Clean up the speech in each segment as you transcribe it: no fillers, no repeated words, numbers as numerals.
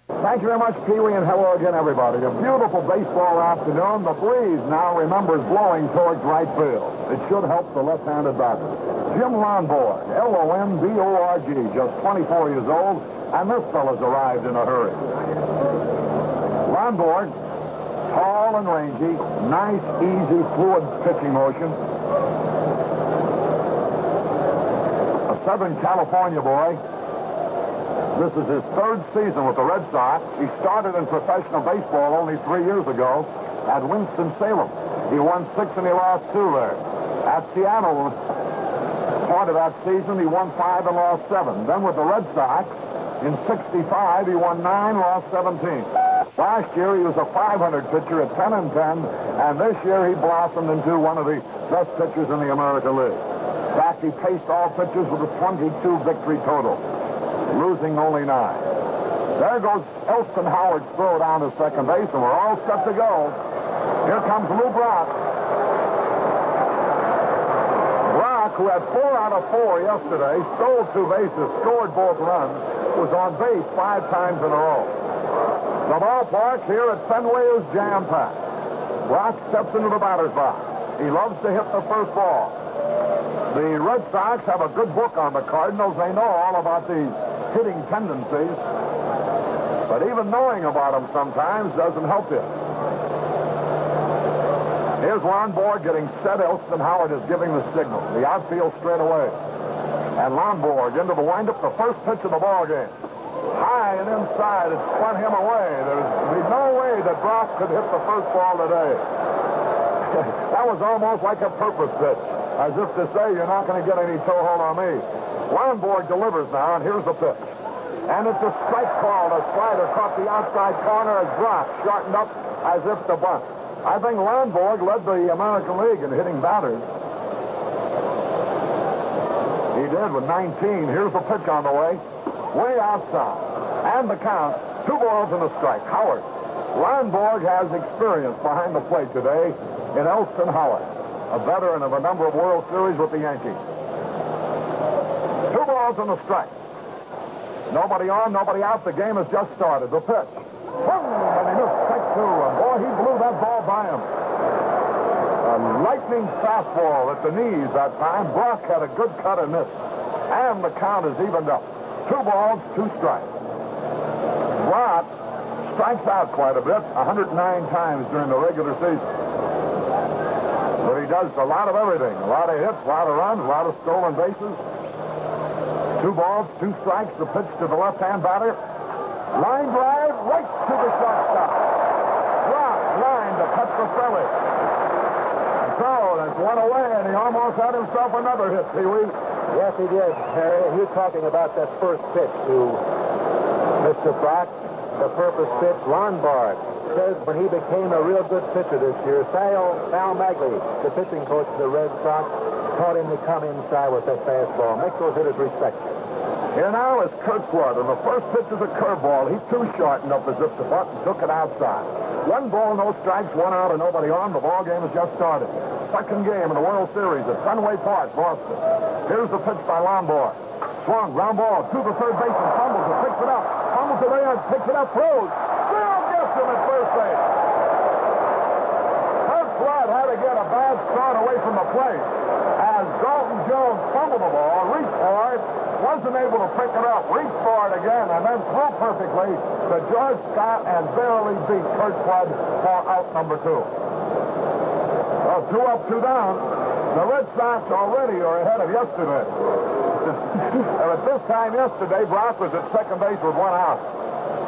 Thank you very much, Pee-wee, and hello again, everybody. A beautiful baseball afternoon. The breeze now, remembers, blowing towards right field. It should help the left-handed batter. Jim Lonborg, Lonborg, just 24 years old, and this fella's arrived in a hurry. Lonborg, tall and rangy, nice, easy, fluid pitching motion. A Southern California boy. This is his third season with the Red Sox. He started in professional baseball only 3 years ago at Winston-Salem. He won 6 and he lost 2 there. At Seattle, part of that season, he won 5 and lost 7. Then with the Red Sox, in 65, he won 9, lost 17. Last year, he was a 500 pitcher at 10 and 10, and this year he blossomed into one of the best pitchers in the American League. In fact, he paced all pitchers with a 22 victory total, losing only 9. There goes Elston Howard's throw down to second base, and we're all set to go. Here comes Lou Brock. Brock, who had 4 out of 4 yesterday, stole 2 bases, scored both runs, was on base 5 times in a row. The ballpark here at Fenway is jam-packed. Brock steps into the batter's box. He loves to hit the first ball. The Red Sox have a good book on the Cardinals. They know all about these hitting tendencies. But even knowing about them sometimes doesn't help you. Here's Lonborg getting set. Elston Howard is giving the signal. The outfield straight away. And Lonborg into the windup, the first pitch of the ball game. High and inside, it spun him away. There's no way that Brock could hit the first ball today. That was almost like a purpose pitch, as if to say, you're not going to get any toe hold on me. Lonborg delivers now, and here's the pitch. And it's a strike call. The slider caught the outside corner as Brock shortened up as if to bunt. I think Lonborg led the American League in hitting batters. He did with 19. Here's the pitch on the way. Way outside. And the count, 2 balls and a strike. Howard. Lonborg has experience behind the plate today in Elston Howard, a veteran of a number of World Series with the Yankees. 2 balls and a strike. Nobody on, nobody out. The game has just started. The pitch. Boom! And he missed strike 2. And boy, he blew that ball by him. A lightning fastball at the knees that time. Brock had a good cut and missed. And the count is evened up. 2 balls, 2 strikes. Brock strikes out quite a bit, 109 times during the regular season. But he does a lot of everything. A lot of hits, a lot of runs, a lot of stolen bases. 2 balls, 2 strikes. The pitch to the left-hand batter. Line drive right to the shortstop. Brock line to cut the Philly. And so that's 1 away, and he almost had himself another hit, Pee-wee. Yes, he did, Harry. You're talking about that first pitch to Mr. Brock, the purpose pitch. Lonborg says when he became a real good pitcher this year, Sal Magley, the pitching coach of the Red Sox, taught him to come inside with that fastball. Make those hitters respect you. Here now is Kurt Flood, and the first pitch is a curveball. He too shortened up as if the butt and took it outside. 1 ball, no strikes, 1 out, and nobody on. The ball game has just started. Second game in the World Series at Fenway Park, Boston. Here's the pitch by Lonborg. Swung, ground ball to the third baseman, fumbles it, picks it up, fumbles it around, picks it up, throws. Still gets him at first base. Kurt Flood had to get a bad start away from the plate as Dalton Jones fumbled the ball, reached for it, wasn't able to pick it up, reached for it again, and then threw perfectly to George Scott and barely beat Kurt Flood for out number 2. Well, 2 up, 2 down. The Red Sox already are ahead of yesterday. And at this time yesterday, Brock was at second base with 1 out.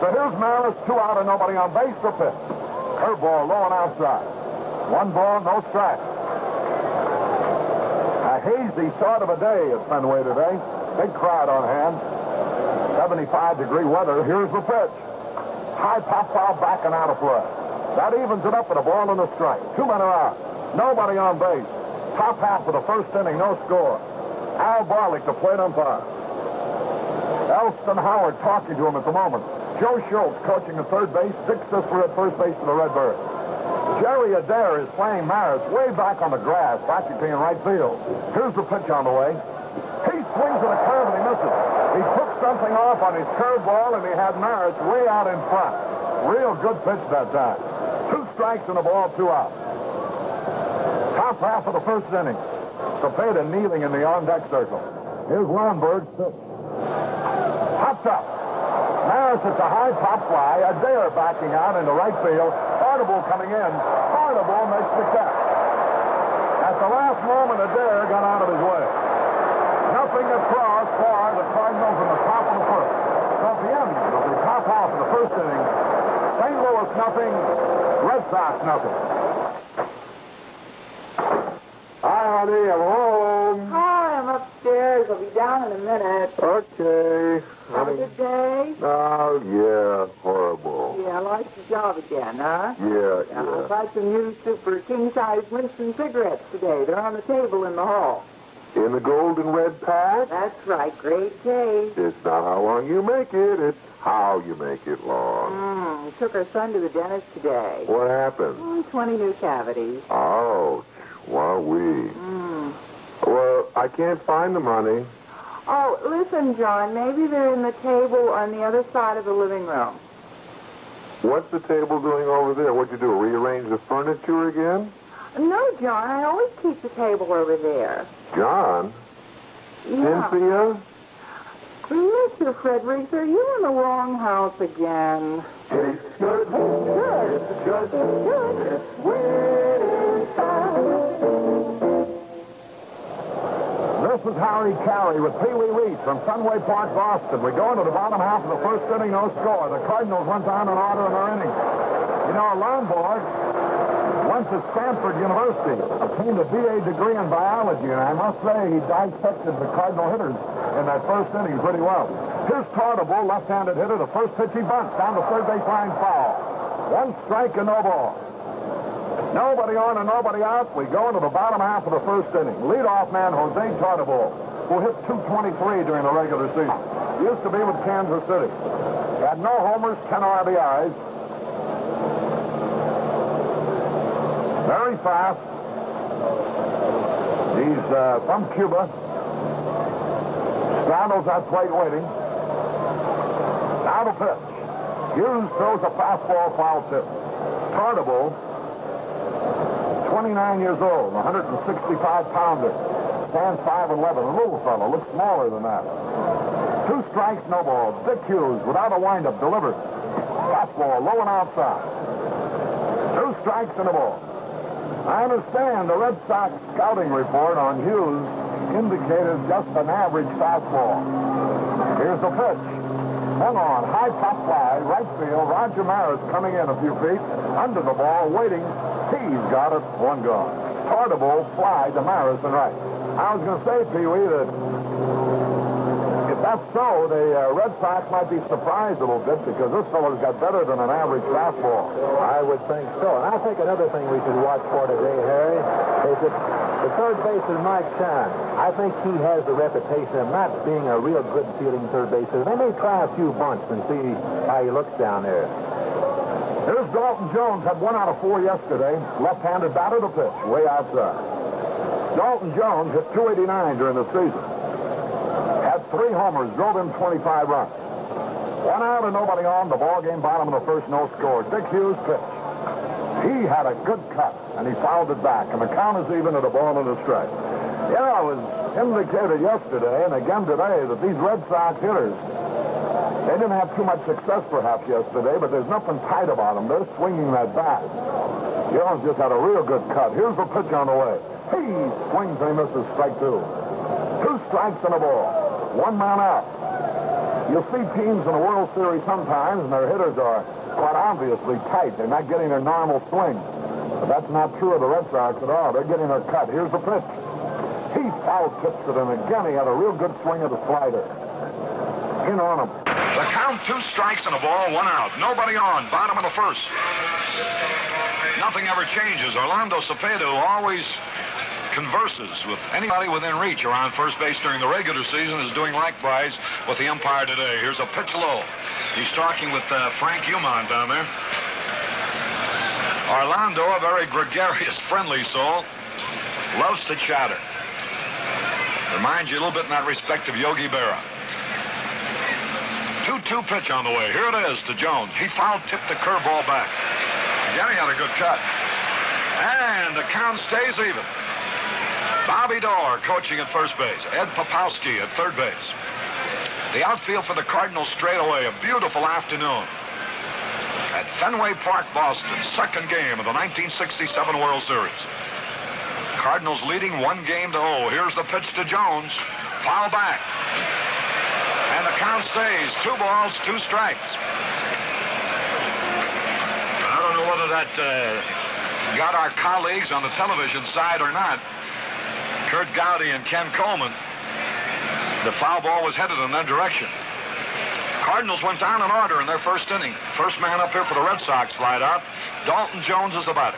So here's Maris, 2 out and nobody on base. The pitch. Curveball low and outside. 1 ball, no strike. A hazy sort of a day at Fenway today. Big crowd on hand. 75-degree weather. Here's the pitch. High pop foul back and out of play. That evens it up with a ball and a strike. 2 men are out. Nobody on base. Top half of the first inning, no score. Al Barlick, the plate umpire. Elston Howard talking to him at the moment. Joe Schultz coaching at third base. Dick Sisler at first base for the Redbirds. Jerry Adair is playing Maris way back on the grass, practically in right field. Here's the pitch on the way. He swings at a curve and he misses. He took something off on his curveball, and he had Maris way out in front. Real good pitch that time. 2 strikes and a ball, 2 outs. Top half of the first inning. Cepeda kneeling in the on-deck circle. Here's Lomberg's pitch. Pops up. Maris hits a high pop fly. Adair backing out into right field. Artable coming in. Artable makes the catch. At the last moment, Adair got out of his way. Nothing across for the Cardinals in the top of the first. So at the end of the top half of the first inning, St. Louis nothing, Red Sox nothing. Hi, honey, I'm home. Hi, I'm upstairs. I'll be down in a minute. Okay. Have a good day? Oh, yeah, horrible. Yeah, I like the job again, huh? Yeah. I bought some new super king-size Winston cigarettes today. They're on the table in the hall. In the gold and red pack? That's right. Great taste. It's not how long you make it, it's how you make it long. Took our son to the dentist today. What happened? 20 new cavities. Ouch. Wowee. Well, I can't find the money. Oh, listen, John, maybe they're in the table on the other side of the living room. What's the table doing over there? What'd you do, rearrange the furniture again? No, John, I always keep the table over there. John? Yeah. Cynthia? Mr. Fredericks, are you in the wrong house again? It's good. Good. It's good. Good. This is Harry Carey with Pee Wee Reed from Fenway Park, Boston. We go into the bottom half of the first inning, no score. The Cardinals went down in order in their innings. You know, Lombard went to Stanford University, obtained a BA degree in biology, and I must say he dissected the Cardinal hitters in that first inning pretty well. Here's Tartable, left-handed hitter. The first pitch he bunts down the third base line, foul. 1 strike and no ball. Nobody on and nobody out. We go into the bottom half of the first inning. Leadoff man Jose Tartable, who hit .223 during the regular season. Used to be with Kansas City. He had no homers, 10 RBIs. Very fast. He's from Cuba. Straddles that plate waiting. Now the pitch. Hughes throws a fastball foul tip. Tartable, 29 years old, 165-pounder. Stands 5'11", a little fellow, looks smaller than that. 2 strikes, no ball. Dick Hughes, without a windup, delivers. Fastball, low and outside. 2 strikes and a ball. I understand the Red Sox scouting report on Hughes indicated just an average fastball. Here's the pitch. Hung on, high pop fly, right field. Roger Maris coming in a few feet, under the ball, waiting. He's got it, 1 gone. Tartable fly to Maris and right. I was going to say, Pee-wee, that if that's so, the Red Sox might be surprised a little bit because this fellow's got better than an average fastball. I would think so. And I think another thing we should watch for today, Harry, is that the third baseman, Mike Chan, I think he has the reputation of not being a real good fielding third baseman. They may try a few bunts and see how he looks down there. Here's Dalton Jones, had 1 out of 4 yesterday. Left-handed batter to pitch, way outside. Dalton Jones hit .289 during the season. Had 3 homers, drove in 25 runs. 1 out and nobody on. The ball game, bottom of the first, no score. Dick Hughes pitch. He had a good cut, and he fouled it back, and the count is even at a ball and a strike. Yeah, it was indicated yesterday and again today that these Red Sox hitters, they didn't have too much success perhaps yesterday, but there's nothing tight about them. They're swinging that bat. Jones just had a real good cut. Here's the pitch on the way. He swings and he misses strike 2. 2 strikes and a ball. 1 man out. You'll see teams in the World Series sometimes, and their hitters are quite obviously tight. They're not getting their normal swing. But that's not true of the Red Sox at all. They're getting their cut. Here's the pitch. He foul tips it, and again he had a real good swing of the slider. In on him. The count, 2 strikes and a ball, 1 out. Nobody on, bottom of the first. Nothing ever changes. Orlando Cepeda always converses with anybody within reach around first base during the regular season, is doing likewise with the umpire today. Here's a pitch low. He's talking with Frank Humont down there. Orlando, a very gregarious, friendly soul, loves to chatter. Reminds you a little bit in that respect of Yogi Berra. 1-2 pitch on the way. Here it is to Jones. He foul-tipped the curveball back. Again, he had a good cut. And the count stays even. Bobby Dorr coaching at first base. Ed Popowski at third base. The outfield for the Cardinals straight away. A beautiful afternoon at Fenway Park, Boston. Second game of the 1967 World Series. Cardinals leading 1-0. Here's the pitch to Jones. Foul back. And the count stays. 2 balls, 2 strikes. I don't know whether that got our colleagues on the television side or not. Kurt Gowdy and Ken Coleman. The foul ball was headed in that direction. Cardinals went down in order in their first inning. First man up here for the Red Sox flied out. Dalton Jones is the batter.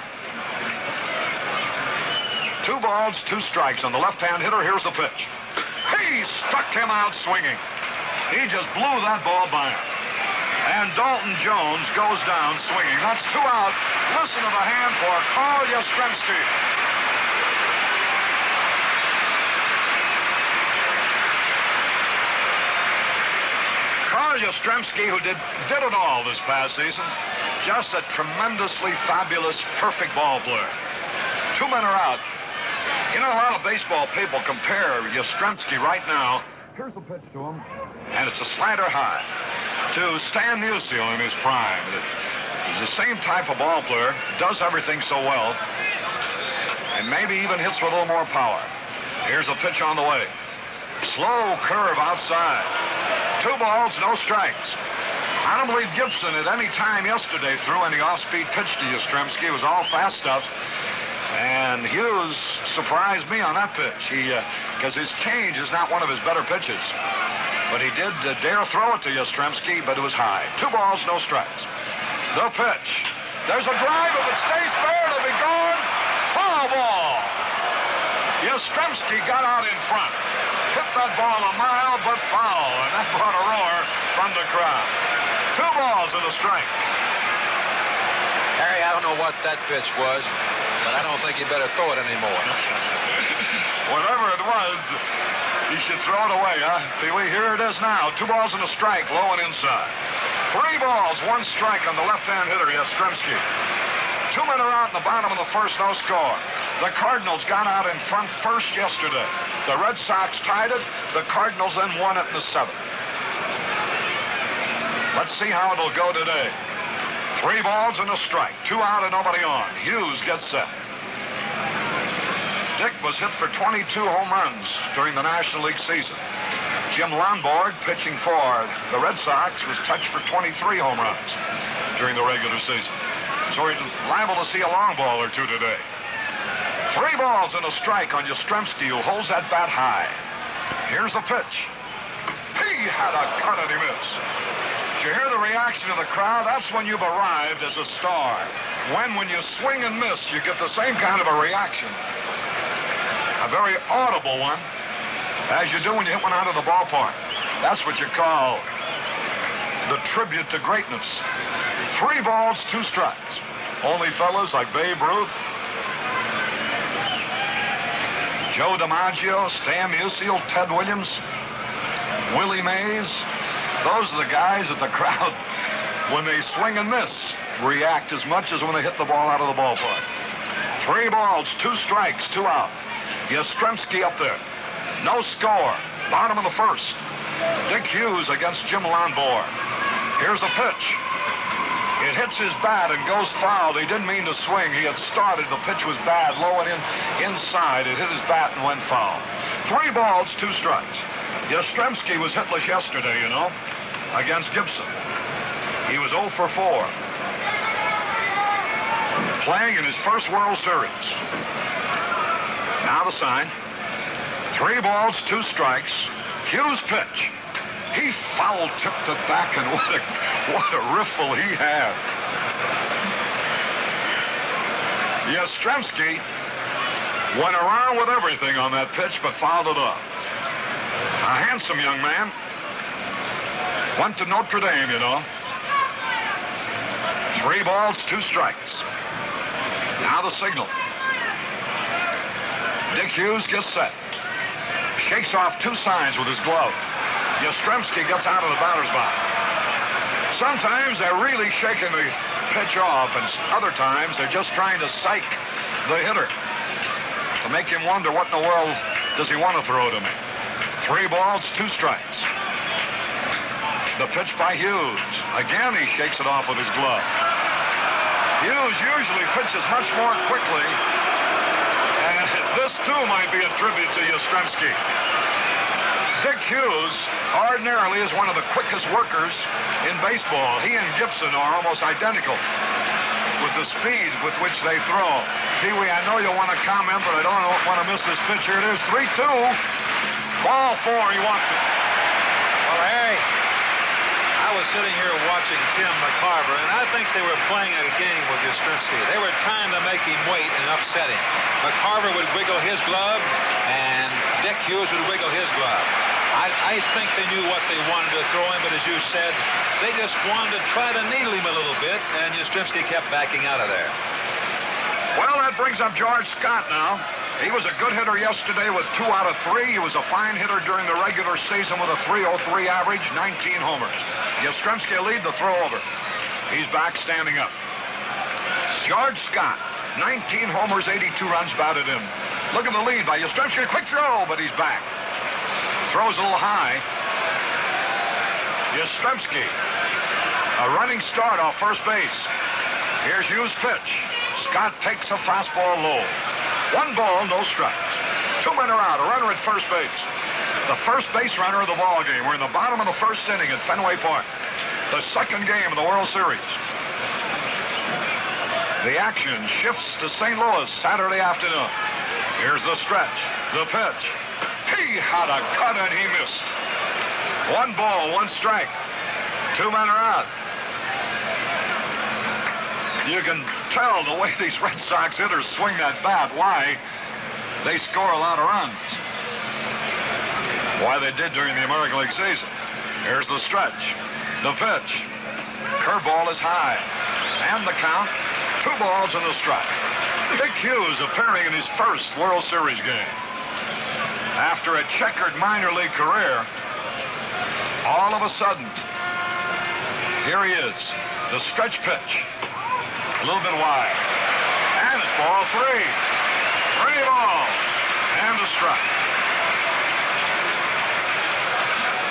2 balls, 2 strikes on the left-hand hitter. Here's the pitch. He struck him out swinging. He just blew that ball by him. And Dalton Jones goes down swinging. That's 2 out. Listen to the hand for Carl Yastrzemski. Carl Yastrzemski, who did it all this past season. Just a tremendously fabulous, perfect ball player. 2 men are out. You know, a lot of baseball people compare Yastrzemski right now. Here's the pitch to him. And it's a slider high. To Stan Musial in his prime. He's the same type of ball player. Does everything so well. And maybe even hits with a little more power. Here's a pitch on the way. Slow curve outside. 2 balls, no strikes. I don't believe Gibson at any time yesterday threw any off-speed pitch to Yastrzemski. It was all fast stuff. And Hughes surprised me on that pitch. Because his change is not one of his better pitches. But he did dare throw it to Yastrzemski, but it was high. 2 balls, no strikes. The pitch. There's a drive. If it stays fair, it'll be gone. Foul ball. Yastrzemski got out in front. Hit that ball a mile, but foul. And that brought a roar from the crowd. 2 balls and a strike. Harry, I don't know what that pitch was, but I don't think you better throw it anymore. Whatever it was, he should throw it away, huh? Pee-wee, here it is now. 2 balls and a strike, low and inside. 3 balls, 1 strike on the left-hand hitter, Yastrzemski. 2 men are out in the bottom of the first, no score. The Cardinals got out in front first yesterday. The Red Sox tied it. The Cardinals then won it in the 7th. Let's see how it'll go today. 3 balls and a strike. 2 out and nobody on. Hughes gets set. Dick was hit for 22 home runs during the National League season. Jim Lonborg, pitching for the Red Sox, was touched for 23 home runs during the regular season. So we're liable to see a long ball or 2 today. 3 balls and a strike on Yastrzemski, who holds that bat high. Here's the pitch. He had a cut and he missed. Did you hear the reaction of the crowd? That's when you've arrived as a star. When you swing and miss, you get the same kind of a reaction. A very audible one, as you do when you hit one out of the ballpark. That's what you call the tribute to greatness. 3 balls, 2 strikes. Only fellas like Babe Ruth, Joe DiMaggio, Stan Musial, Ted Williams, Willie Mays. Those are the guys that the crowd, when they swing and miss, react as much as when they hit the ball out of the ballpark. 3 balls, 2 strikes, 2 out. Yastrzemski up there. No score. Bottom of the first. Dick Hughes against Jim Lonborg. Here's a pitch. It hits his bat and goes foul. He didn't mean to swing. He had started. The pitch was bad, low and inside. It hit his bat and went foul. 3 balls, 2 strikes. Yastrzemski was hitless yesterday, you know, against Gibson. He was 0 for 4. Playing in his first World Series. Now the sign. 3 balls, 2 strikes. Hughes pitch. He foul-tipped it back, and what a riffle he had. Yastrzemski went around with everything on that pitch, but fouled it up. A handsome young man. Went to Notre Dame, you know. 3 balls, 2 strikes. Now the signal. Dick Hughes gets set. Shakes off 2 signs with his glove. Yastrzemski gets out of the batter's box. Sometimes they're really shaking the pitch off, and other times they're just trying to psych the hitter to make him wonder what in the world does he want to throw to me. 3 balls, 2 strikes. The pitch by Hughes. Again, he shakes it off with his glove. Hughes usually pitches much more quickly, and this too might be a tribute to Yastrzemski. Dick Hughes ordinarily is one of the quickest workers in baseball. He and Gibson are almost identical with the speed with which they throw. Pee-wee, I know you want to comment, but I don't want to miss this pitch. Here it is, 3-2. Ball 4, he wants it. Well, Harry, I was sitting here watching Tim McCarver, and I think they were playing a game with Yastrzemski. They were trying to make him wait and upset him. McCarver would wiggle his glove, and Dick Hughes would wiggle his glove. I think they knew what they wanted to throw him, but as you said, they just wanted to try to needle him a little bit, and Yastrzemski kept backing out of there. Well, that brings up George Scott now. He was a good hitter yesterday with 2 out of 3. He was a fine hitter during the regular season with a .303 average, 19 homers. Yastrzemski lead the throw over. He's back standing up. George Scott, 19 homers, 82 runs batted in. Look at the lead by Yastrzemski. Quick throw, but he's back. Throws a little high. Yastrzemski, a running start off first base. Here's Hughes' pitch. Scott takes a fastball low. 1 ball, no strikes. 2 men are out. A runner at first base. The first base runner of the ball game. We're in the bottom of the first inning at Fenway Park. The second game of the World Series. The action shifts to St. Louis Saturday afternoon. Here's the stretch. The pitch. He had a cut and he missed. 1 ball, 1 strike. 2 men are out. You can tell the way these Red Sox hitters swing that bat why they score a lot of runs. Why they did during the American League season. Here's the stretch. The pitch. Curveball is high. And the count. 2 balls and a strike. Dick Hughes appearing in his first World Series game. After a checkered minor league career, all of a sudden, here he is. The stretch pitch. A little bit wide. And it's ball 3. 3 balls. And a strike.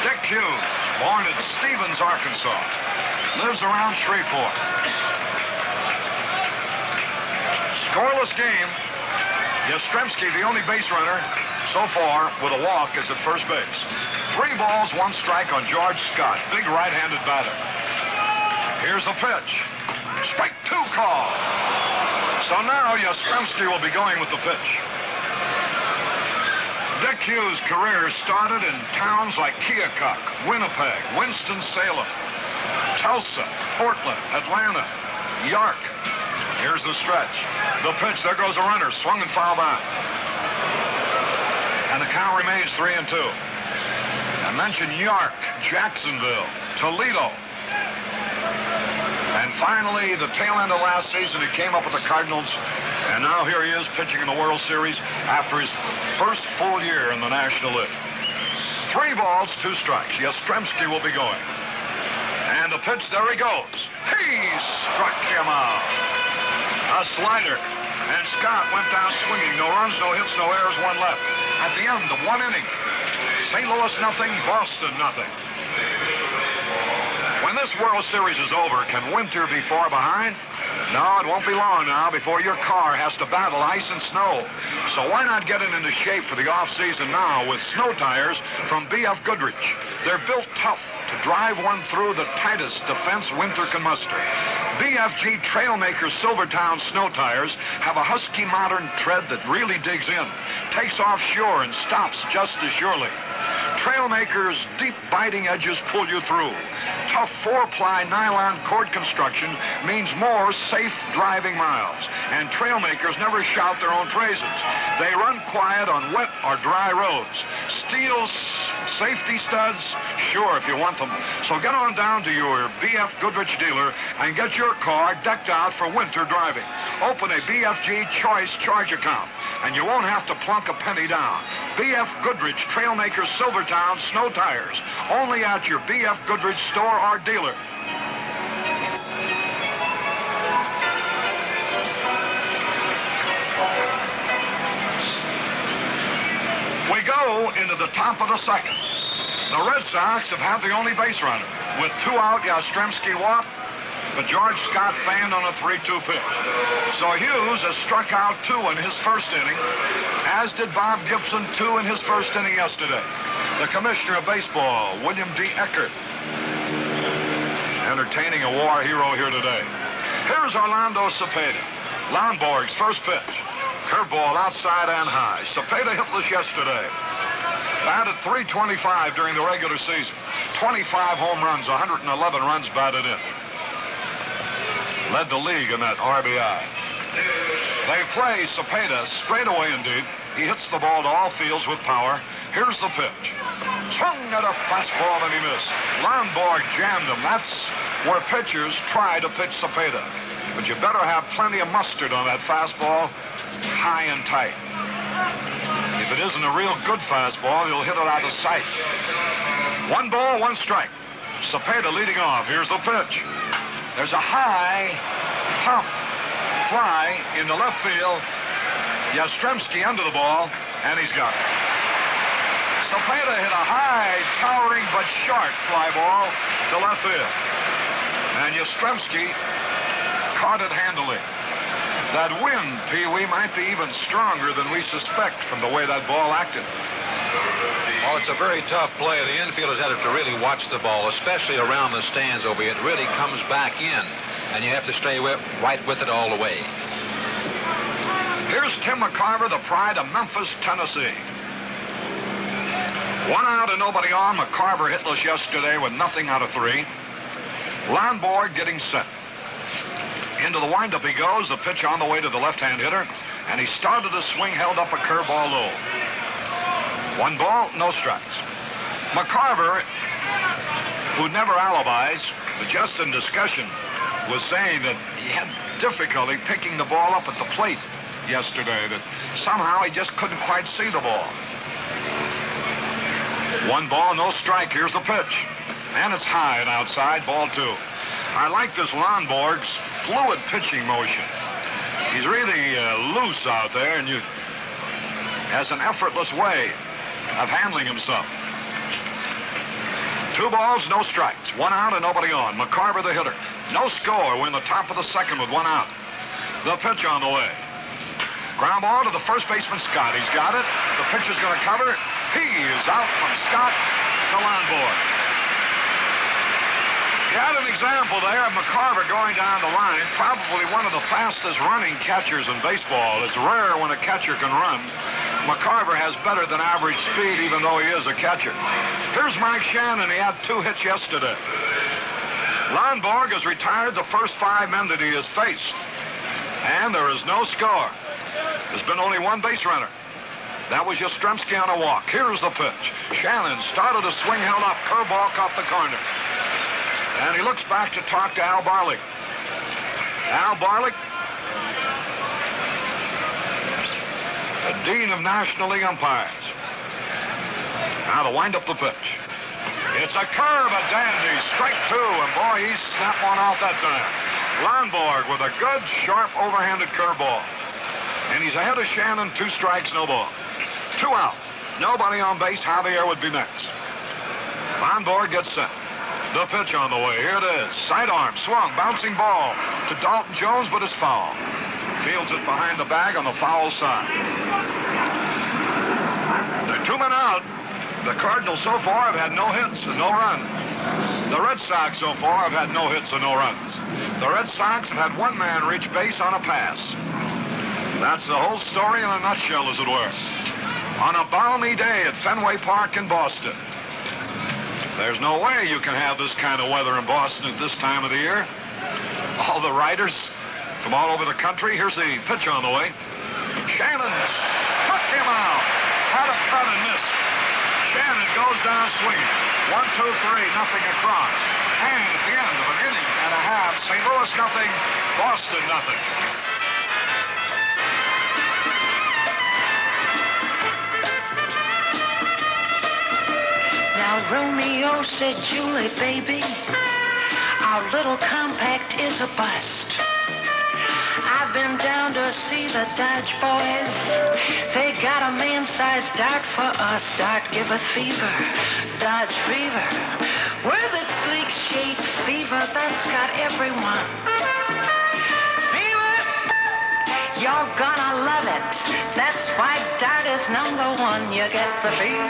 Dick Hughes, born in Stevens, Arkansas. Lives around Shreveport. Scoreless game. Yastrzemski, the only base runner so far with a walk, is at first base. 3 balls, 1 strike on George Scott. Big right-handed batter. Here's the pitch. Strike 2 call. So now Yastrzemski will be going with the pitch. Dick Hughes' career started in towns like Keokuk, Winnipeg, Winston-Salem, Tulsa, Portland, Atlanta, York. Here's the stretch. The pitch. There goes a runner. Swung and fouled out. And the count remains 3-2. I mentioned York, Jacksonville, Toledo. And finally, the tail end of last season, he came up with the Cardinals. And now here he is pitching in the World Series after his first full year in the National League. 3 balls, 2 strikes. Yastrzemski will be going. And the pitch, there he goes. He struck him out. A slider. And Scott went down swinging. No runs, no hits, no errors, 1 left. At the end of 1 inning. St. Louis nothing, Boston nothing. When this World Series is over, can winter be far behind? No, it won't be long now before your car has to battle ice and snow. So why not get it into shape for the off-season now with snow tires from B.F. Goodrich? They're built tough to drive one through the tightest defense winter can muster. BFG Trailmaker Silvertown snow tires have a husky modern tread that really digs in, takes off sure, and stops just as surely. Trailmaker's deep biting edges pull you through. Tough 4-ply nylon cord construction means more safe driving miles. And Trailmakers never shout their own praises. They run quiet on wet or dry roads. Steel safety studs, sure, if you want them. So get on down to your B.F. Goodrich dealer and get your car decked out for winter driving. Open a BFG Choice Charge account, and you won't have to plunk a penny down. B.F. Goodrich Trailmaker Silvertown Snow Tires, only at your B.F. Goodrich store or dealer. into the top of the second. The Red Sox have had the only base runner. With 2 out, Yastrzemski walked, but George Scott fanned on a 3-2 pitch. So Hughes has struck out 2 in his first inning, as did Bob Gibson 2 in his first inning yesterday. The commissioner of baseball, William D. Eckert, entertaining a war hero here today. Here's Orlando Cepeda. Lonborg's first pitch. Curveball outside and high. Cepeda hitless yesterday. Batted .325 during the regular season. 25 home runs, 111 runs batted in. Led the league in that RBI. They play Cepeda straight away indeed. He hits the ball to all fields with power. Here's the pitch. Swung at a fastball and he missed. Lonborg jammed him. That's where pitchers try to pitch Cepeda. But you better have plenty of mustard on that fastball, high and tight. If it isn't a real good fastball, you'll hit it out of sight. 1 ball, 1 strike. Cepeda leading off. Here's the pitch. There's a high pop fly in the left field. Yastrzemski under the ball, and he's got it. Cepeda hit a high, towering but short fly ball to left field. And Yastrzemski caught it handily. That wind, Pee-wee, might be even stronger than we suspect from the way that ball acted. Well, it's a very tough play. The infielders had to really watch the ball, especially around the stands over here. It really comes back in, and you have to stay right with it all the way. Here's Tim McCarver, the pride of Memphis, Tennessee. 1 out and nobody on. McCarver hitless yesterday with nothing out of 3. Lonborg getting set. Into the windup he goes. The pitch on the way to the left-hand hitter. And he started a swing, held up a curveball low. 1 ball, no strikes. McCarver, who never alibis, but just in discussion, was saying that he had difficulty picking the ball up at the plate yesterday, that somehow he just couldn't quite see the ball. 1 ball, no strike. Here's the pitch. And it's high and outside, ball 2. I like this Lonborg's fluid pitching motion. He's really loose out there, and has an effortless way of handling himself. 2 balls, no strikes. 1 out and nobody on. McCarver the hitter. No score. We're in the top of the second with 1 out. The pitch on the way. Ground ball to the first baseman, Scott. He's got it. The pitcher's going to cover. He is out from Scott to Lonborg. You had an example there of McCarver going down the line, probably one of the fastest running catchers in baseball. It's rare when a catcher can run. McCarver has better than average speed, even though he is a catcher. Here's Mike Shannon. He had 2 hits yesterday. Lonborg has retired the first 5 men that he has faced. And there is no score. There's been only 1 base runner. That was Yastrzemski on a walk. Here's the pitch. Shannon started a swing, held up. Curveball caught the corner. And he looks back to talk to Al Barlick. Al Barlick, the Dean of National League Umpires. Now to wind up the pitch. It's a curve, a dandy. Strike 2, and boy, he snapped one out that time. Lonborg with a good, sharp, overhanded curveball. And he's ahead of Shannon, 2 strikes, no ball. 2 out. Nobody on base. Javier would be next. Lonborg gets set. The pitch on the way. Here it is. Sidearm, swung, bouncing ball to Dalton Jones, but it's foul. Fields it behind the bag on the foul side. There are 2 men out. The Cardinals so far have had no hits and no runs. The Red Sox so far have had no hits and no runs. The Red Sox have had 1 man reach base on a pass. That's the whole story in a nutshell, as it were. On a balmy day at Fenway Park in Boston. There's no way you can have this kind of weather in Boston at this time of the year. All the riders from all over the country. Here's the pitch on the way. Shannon struck him out. Had a cut and missed. Shannon goes down swinging. 1, 2, 3, nothing across. And at the end of an inning and a half, St. Louis nothing, Boston nothing. Now Romeo said, Julie, baby, our little compact is a bust. I've been down around to see the Dodge boys. They got a man-sized dart for us. Dart giveth fever, Dodge fever. With its sleek shape fever that's got everyone. Fever, you're gonna love it. That's why Dart is #1. You get the fever,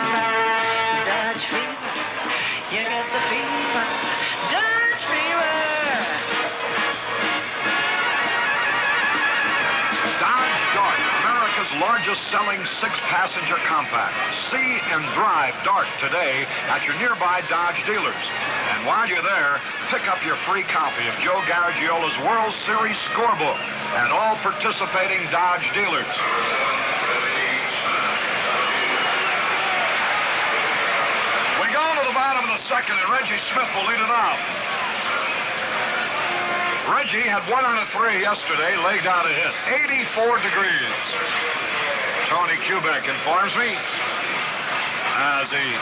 Dodge fever. You get the fever, Dodge fever. Dodge Dart, America's largest selling 6-passenger compact. See and drive Dart today at your nearby Dodge dealers. And while you're there, pick up your free copy of Joe Garagiola's World Series scorebook at all participating Dodge dealers. We go to the bottom of the second, and Reggie Smith will lead it off. Reggie had 1 out of 3 yesterday, laid out a hit. 84 degrees. Tony Kubek informs me as he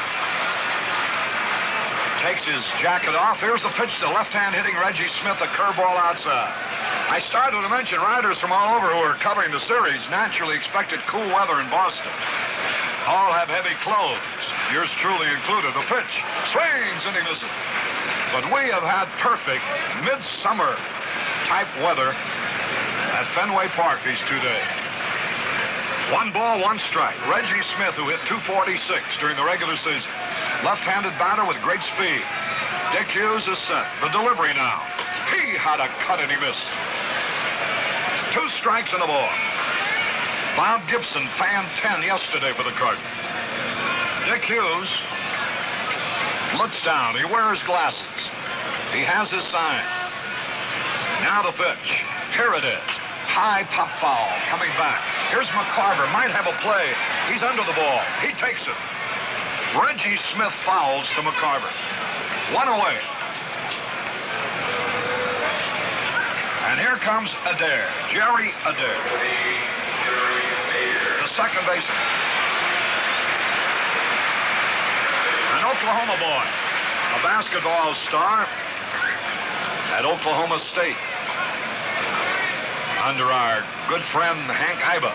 takes his jacket off. Here's the pitch to left-hand hitting Reggie Smith, a curveball outside. I started to mention riders from all over who are covering the series naturally expected cool weather in Boston. All have heavy clothes, yours truly included. The pitch swings and he misses. But we have had perfect midsummer type weather at Fenway Park these 2 days. 1 ball, 1 strike. Reggie Smith, who hit .246 during the regular season. Left-handed batter with great speed. Dick Hughes is set. The delivery now. He had a cut and he missed. 2 strikes and a ball. Bob Gibson fanned 10 yesterday for the Cardinals. Dick Hughes looks down. He wears glasses. He has his sign. Now the pitch. Here it is. High pop foul coming back. Here's McCarver. Might have a play. He's under the ball. He takes it. Reggie Smith fouls to McCarver. 1 away. And here comes Adair. Jerry Adair. The second baseman. An Oklahoma boy. A basketball star at Oklahoma State. Under our good friend Hank Iba.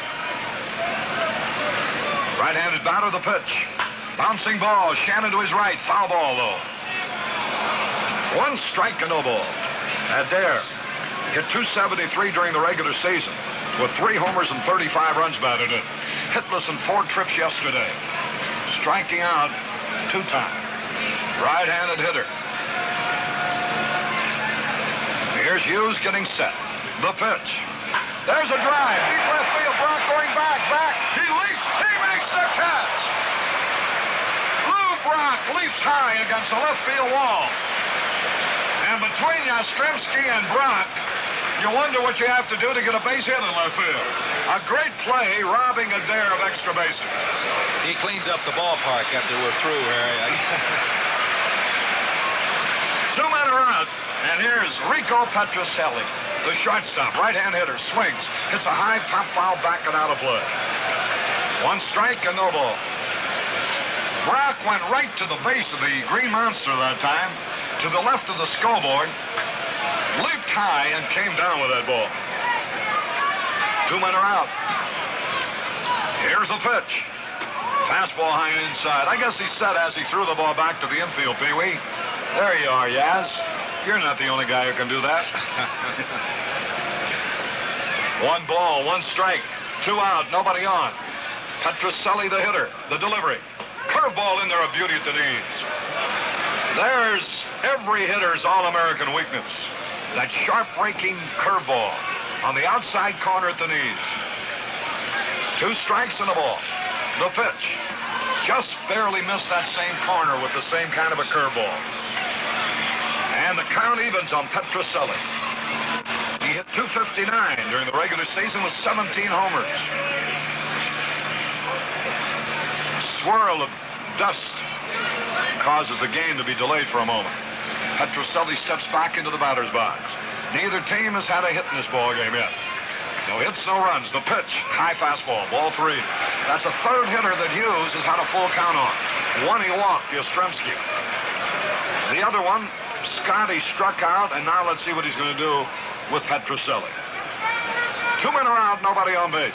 Right-handed batter, the pitch. Bouncing ball, Shannon to his right. Foul ball, though. 1 strike and no ball. Adair hit .273 during the regular season with 3 homers and 35 runs batted in. Hitless in 4 trips yesterday. Striking out 2 times. Right-handed hitter. Here's Hughes getting set. The pitch. There's a drive. Deep left field. Brock going back. He leaps. He makes the catch. Lou Brock leaps high against the left field wall. And between Yastrzemski and Brock, you wonder what you have to do to get a base hit in left field. A great play, robbing Adair of extra bases. He cleans up the ballpark after we're through, Harry. 2 men are out, and here's Rico Petrocelli, the shortstop, right-hand hitter, swings, hits a high pop foul back and out of play. 1 strike and no ball. Brock went right to the base of the Green Monster that time, to the left of the scoreboard, leaped high and came down with that ball. 2 men are out. Here's the pitch. Fastball high and inside. I guess he said as he threw the ball back to the infield, Pee-wee. There you are, Yaz. You're not the only guy who can do that. 1 ball, 1 strike. 2 out, nobody on. Petrocelli, the hitter. The delivery. Curveball in there, a beauty at the knees. There's every hitter's all-American weakness. That sharp-breaking curveball on the outside corner at the knees. 2 strikes and a ball. The pitch. Just barely missed that same corner with the same kind of a curveball. And the count evens on Petrocelli. He hit .259 during the regular season with 17 homers. Swirl of dust causes the game to be delayed for a moment. Petrocelli steps back into the batter's box. Neither team has had a hit in this ball game yet. No hits, no runs. The pitch, high fastball, ball 3. That's a 3rd hitter that Hughes has had a full count on. 1 he walked, Yastrzemski. The other one, Scotty struck out, and now let's see what he's going to do with Petrocelli. 2 men are out, nobody on base.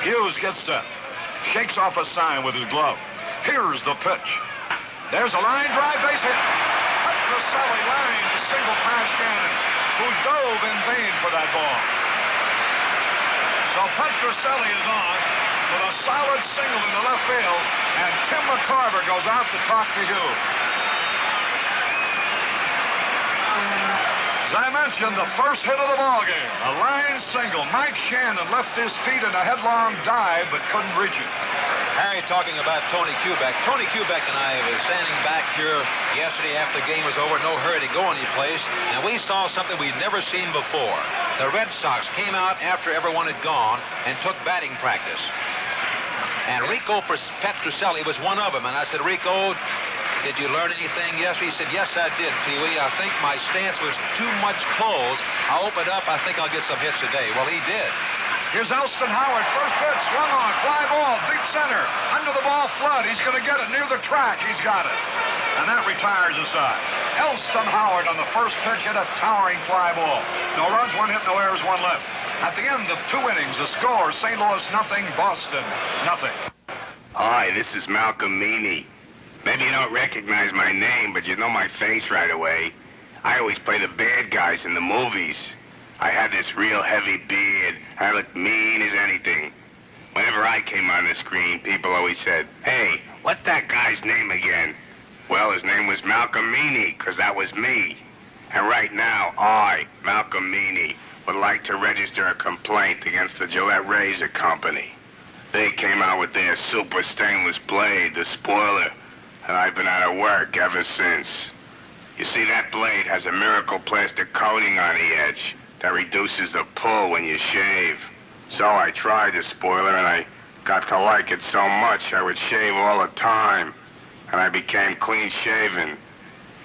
Hughes gets set. Shakes off a sign with his glove. Here's the pitch. There's a line drive base hit. Petroselli line to single past Gannon, who dove in vain for that ball. So Petroselli is on with a solid single in the left field, and Tim McCarver goes out to talk to Hughes. As I mentioned, the first hit of the ball game, a line single. Mike Shannon left his feet in a headlong dive, but couldn't reach it. Harry talking about Tony Kubek. Tony Kubek and I were standing back here yesterday after the game was over, no hurry to go anyplace, and we saw something we'd never seen before. The Red Sox came out after everyone had gone and took batting practice. And Rico Petroselli was one of them, and I said, Rico, did you learn anything yesterday? He said, yes, I did, Pee-wee. I think my stance was too much closed. I'll open it up. I think I'll get some hits today. Well, he did. Here's Elston Howard. First pitch, swung on, fly ball, deep center. Under the ball, Flood. He's going to get it near the track. He's got it. And that retires the side. Elston Howard on the first pitch hit a towering fly ball. No runs, one hit, no errors, one left. At the end of 2 innings, the score, St. Louis nothing, Boston nothing. Hi, this is Malcolm Meany. Maybe you don't recognize my name, but you know my face right away. I always play the bad guys in the movies. I had this real heavy beard. I looked mean as anything. Whenever I came on the screen, people always said, hey, what's that guy's name again? Well, his name was Malcolm Meany, because that was me. And right now, I, Malcolm Meany, would like to register a complaint against the Gillette Razor Company. They came out with their super stainless blade, the spoiler, and I've been out of work ever since. You see, that blade has a miracle plastic coating on the edge that reduces the pull when you shave. So I tried the spoiler, and I got to like it so much I would shave all the time, and I became clean-shaven.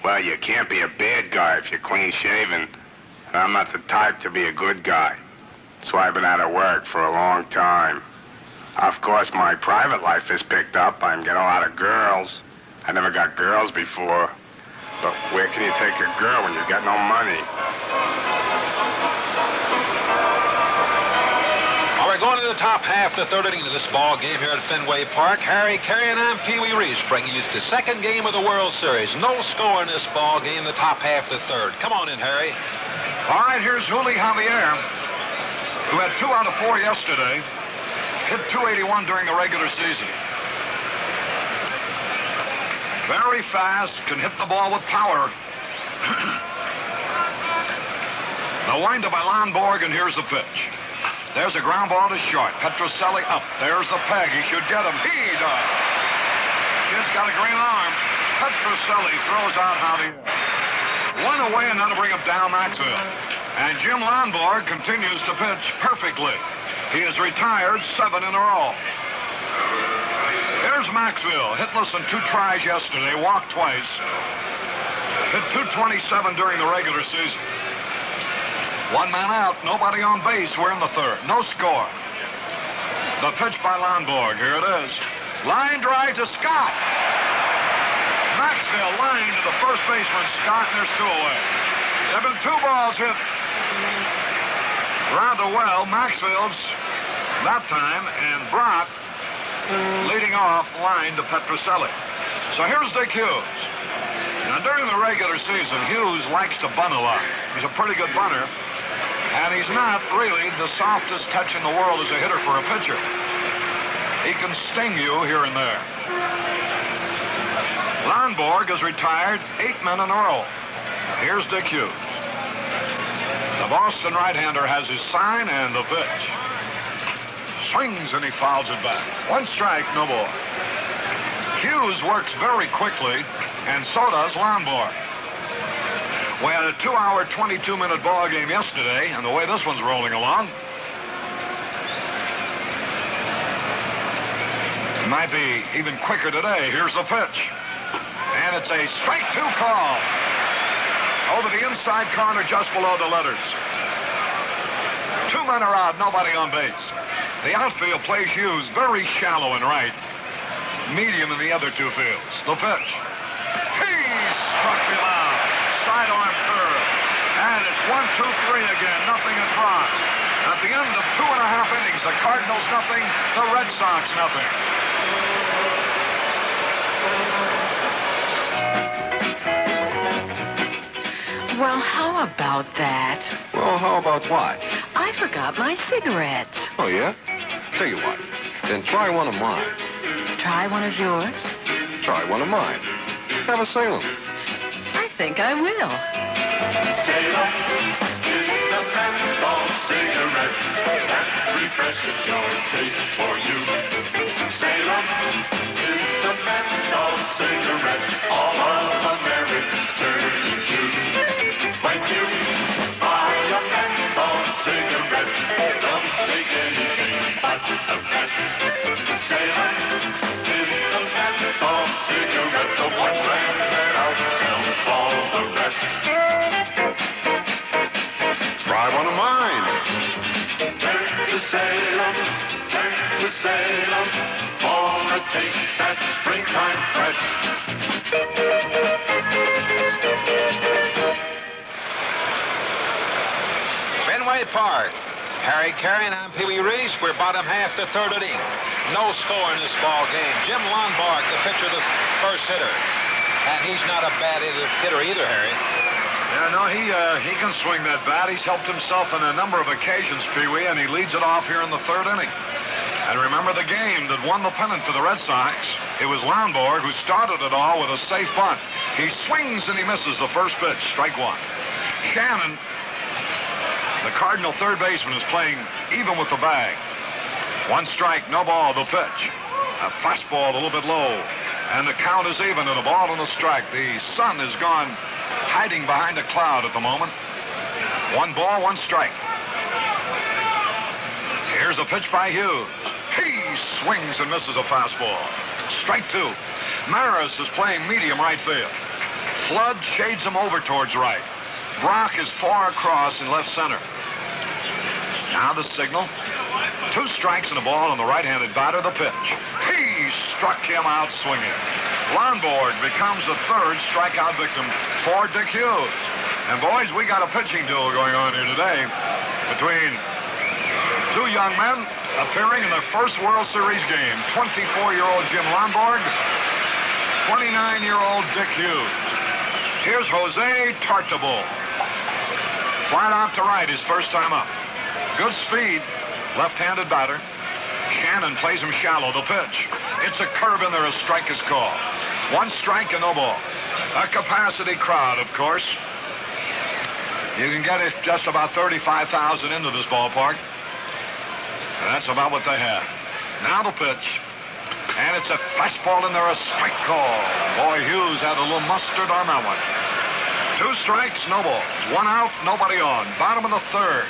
Well, you can't be a bad guy if you're clean-shaven, and I'm not the type to be a good guy. So I've been out of work for a long time. Of course, my private life is picked up. I'm getting a lot of girls. I never got girls before. But where can you take a girl when you got no money? Well, we're going to the top half of the third inning of this ball game here at Fenway Park. Harry Carey and I'm Pee-wee Reese bringing you the second game of the World Series. No score in this ball game, the top half of the third. Come on in, Harry. All right, here's Juli Javier, who had 2 out of 4 yesterday. Hit .281 during the regular season. Very fast, can hit the ball with power. The windup by Lonborg, and here's the pitch. There's a ground ball to short. Petroselli up. There's the peg. He should get him. He does. He's got a green arm. Petroselli throws out Javier. 1 away, and that'll bring him down Maxwell. And Jim Lonborg continues to pitch perfectly. He has retired 7 in a row. Here's Maxwell, hitless in 2 tries yesterday, walked twice. Hit .227 during the regular season. 1 man out, nobody on base. We're in the third. No score. The pitch by Lonborg. Here it is. Line drive to Scott. Maxwell line to the first baseman, Scott, and there's 2 away. There have been 2 balls hit rather well. Maxwell's that time, and Brock leading off line to Petroselli. So here's Dick Hughes. Now, during the regular season, Hughes likes to bunt a lot. He's a pretty good bunter, and he's not really the softest touch in the world as a hitter for a pitcher. He can sting you here and there. Lonborg has retired 8 men in a row. Here's Dick Hughes. The Boston right-hander has his sign and the pitch. Swings and he fouls it back. 1 strike, no ball. Hughes works very quickly, and so does Lonborg. We had a 2-hour, 22-minute ball game yesterday, and the way this one's rolling along, it might be even quicker today. Here's the pitch. And it's a strike 2 call. Over the inside corner, just below the letters. 2 men are out, nobody on base. The outfield plays Hughes very shallow in right, medium in the other 2 fields. The pitch. He struck him out. Sidearm curve. And it's 1, 2, 3 again. Nothing across. At the end The Cardinals nothing, the Red Sox nothing. Well, how about that? Well, how about what? I forgot my cigarettes. Oh, yeah? Tell you what. Then try one of mine. Try one of yours? Try one of mine. Have a Salem. I think I will. Salem is the menthol cigarette that refreshes your taste for you. Salem is the menthol cigarette all of Americans turn to. When you buy a menthol cigarette, don't take anything but the best. Salem is the menthol cigarette, the one brand that outsells all the rest. Try one of mine. Turn to Salem for a taste that's springtime fresh. Fenway Park. Harry Carey and Pee Wee Reese. We're bottom half the third inning. No score in this ball game. Jim Lombard, the pitcher, the first hitter. And he's not a bad hitter either, Harry. Yeah, no, he can swing that bat. He's helped himself on a number of occasions, Pee Wee, and he leads it off here in the third inning. And remember the game that won the pennant for the Red Sox? It was Lombard who started it all with a safe bunt. He swings and he misses the first pitch, strike one. Shannon, the Cardinal third baseman, is playing even with the bag. One strike, no ball, the pitch. A fastball a little bit low. And the count is even at a ball and a strike. The sun has gone hiding behind a cloud at the moment. One ball, one strike. Here's a pitch by Hughes. He swings and misses a fastball. Strike two. Maris is playing medium right field. Flood shades him over towards right. Brock is far across in left center. Now the signal. Two strikes and a ball on the right-handed batter, the pitch. He struck him out swinging. Lombard becomes the third strikeout victim for Dick Hughes. And boys, we got a pitching duel going on here today between two young men appearing in their first World Series game. 24-year-old Jim Lombard, 29-year-old Dick Hughes. Here's Jose Tartabull. Flat out to right his first time up. Good speed, left-handed batter. Shannon plays him shallow, the pitch. It's a curve in there, a strike is called. One strike and no ball. A capacity crowd, of course. You can get it just about 35,000 into this ballpark. And that's about what they have. Now the pitch. And it's a fastball in there, a strike call. Boy, Hughes had a little mustard on that one. Two strikes, no ball. One out, nobody on. Bottom of the third.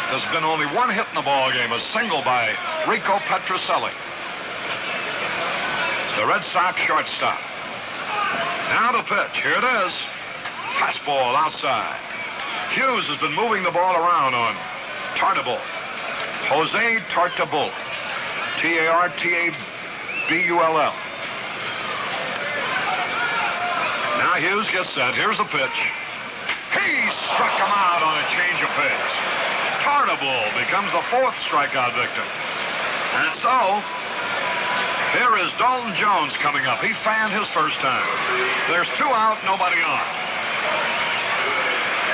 There's been only one hit in the ball game, a single by Rico Petrocelli, the Red Sox shortstop. Now the pitch. Here it is. Fastball outside. Hughes has been moving the ball around on Tartabull. Jose Tartabull. Tartabull. Now Hughes gets set. Here's the pitch. He struck him out on a change of pace. Tartabull becomes the fourth strikeout victim. And so, here is Dalton Jones coming up. He fanned his first time. There's two out, nobody on.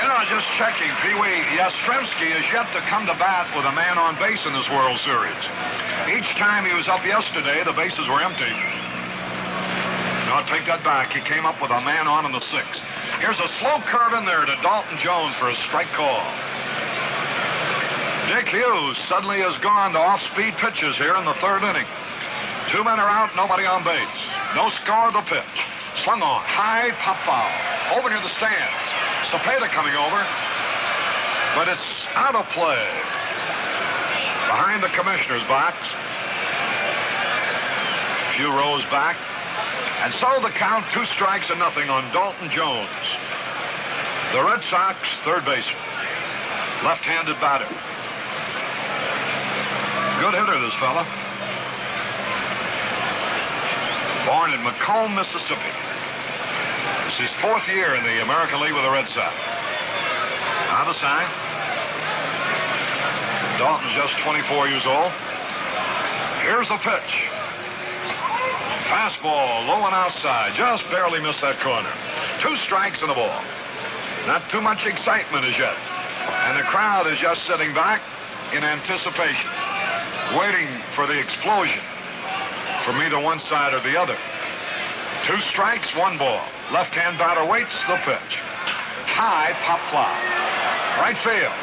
You know, just checking, Pee Wee, Yastrzemski is yet to come to bat with a man on base in this World Series. Each time he was up yesterday, the bases were empty. No, I'll take that back. He came up with a man on in the sixth. Here's a slow curve in there to Dalton Jones for a strike call. Dick Hughes suddenly has gone to off-speed pitches here in the third inning. Two men are out, nobody on base. No score, the pitch. Swung on, high pop foul. Over near the stands. Cepeda coming over. But it's out of play. Behind the commissioner's box. A few rows back. And so the count, 2 strikes and nothing on Dalton Jones. The Red Sox third baseman. Left-handed batter. Good hitter, this fella. Born in Macomb, Mississippi. This is his 4th year in the American League with the Red Sox. Now the sign. Dalton's just 24 years old. Here's the pitch. Fastball, low and outside. Just barely missed that corner. 2 strikes and a ball. Not too much excitement as yet. And the crowd is just sitting back in anticipation, waiting for the explosion from either one side or the other. 2 strikes, 1 ball. Left-hand batter waits the pitch. High pop fly. Right field.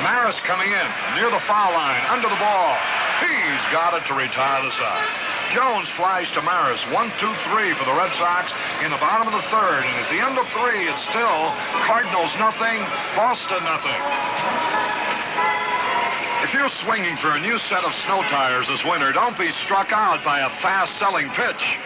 Maris coming in near the foul line, under the ball. He's got it to retire the side. Jones flies to Maris. 1, 2, 3 for the Red Sox in the bottom of the 3rd. And at the end of 3, it's still Cardinals nothing, Boston nothing. If you're swinging for a new set of snow tires this winter, don't be struck out by a fast-selling pitch.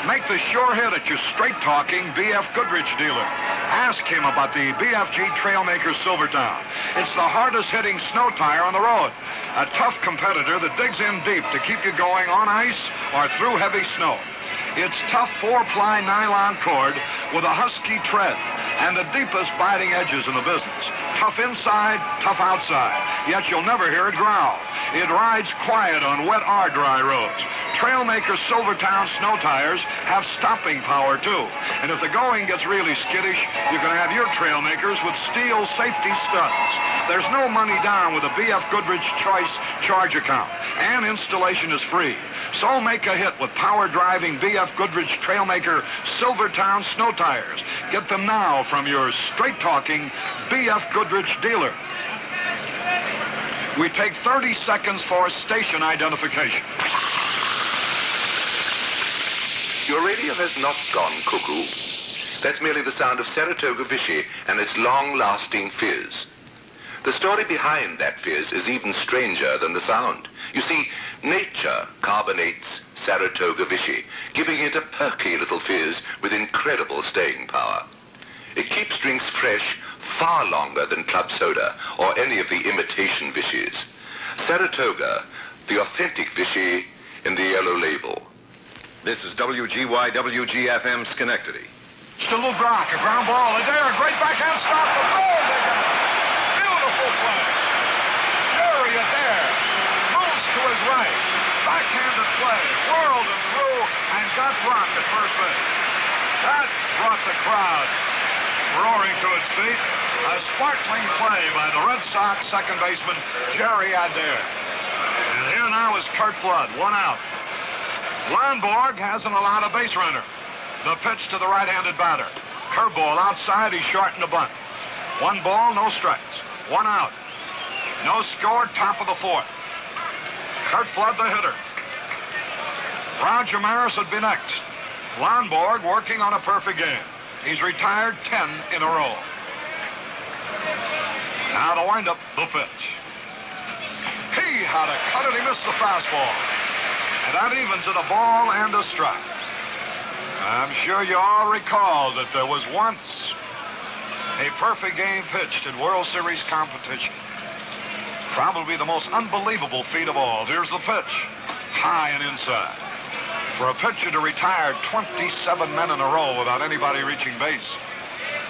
Make the sure hit at your straight-talking B.F. Goodrich dealer. Ask him about the BFG Trailmaker Silvertown. It's the hardest-hitting snow tire on the road. A tough competitor that digs in deep to keep you going on ice or through heavy snow. It's tough 4-ply nylon cord with a husky tread and the deepest biting edges in the business. Tough inside, tough outside, yet you'll never hear it growl. It rides quiet on wet or dry roads. Trailmaker Silvertown snow tires have stopping power, too. And if the going gets really skittish, you can have your Trailmakers with steel safety studs. There's no money down with a B.F. Goodrich Choice charge account, and installation is free. So make a hit with power-driving B.F. Goodrich Trailmaker Silvertown snow tires. Get them now from your straight-talking B.F. Goodrich dealer. We take 30 seconds for station identification. Your radio has not gone cuckoo. That's merely the sound of Saratoga Vichy and its long-lasting fizz. The story behind that fizz is even stranger than the sound. You see, nature carbonates Saratoga Vichy, giving it a perky little fizz with incredible staying power. It keeps drinks fresh far longer than club soda or any of the imitation Vichys. Saratoga, the authentic Vichy in the yellow label. This is WGY-WGFM Schenectady. To Lou Brock, a ground ball. Adair, a great backhand stop. The goal, they got it. Beautiful play. Jerry Adair moves to his right. Backhanded play. Whirled him through and got Brock at first base. That brought the crowd roaring to its feet. A sparkling play by the Red Sox second baseman, Jerry Adair. And here now is Curt Flood, 1 out. Lonborg hasn't allowed a base runner. The pitch to the right-handed batter. Curveball outside, he's short in the bunt. 1 ball, no strikes. 1 out. No score, top of the 4th. Curt Flood, the hitter. Roger Maris would be next. Lonborg working on a perfect game. He's retired 10 in a row. Now the windup, the pitch. He had a cut and he missed the fastball. And that evens it, a ball and a strike. I'm sure you all recall that there was once a perfect game pitched in World Series competition. Probably the most unbelievable feat of all. Here's the pitch. High and inside. For a pitcher to retire 27 men in a row without anybody reaching base,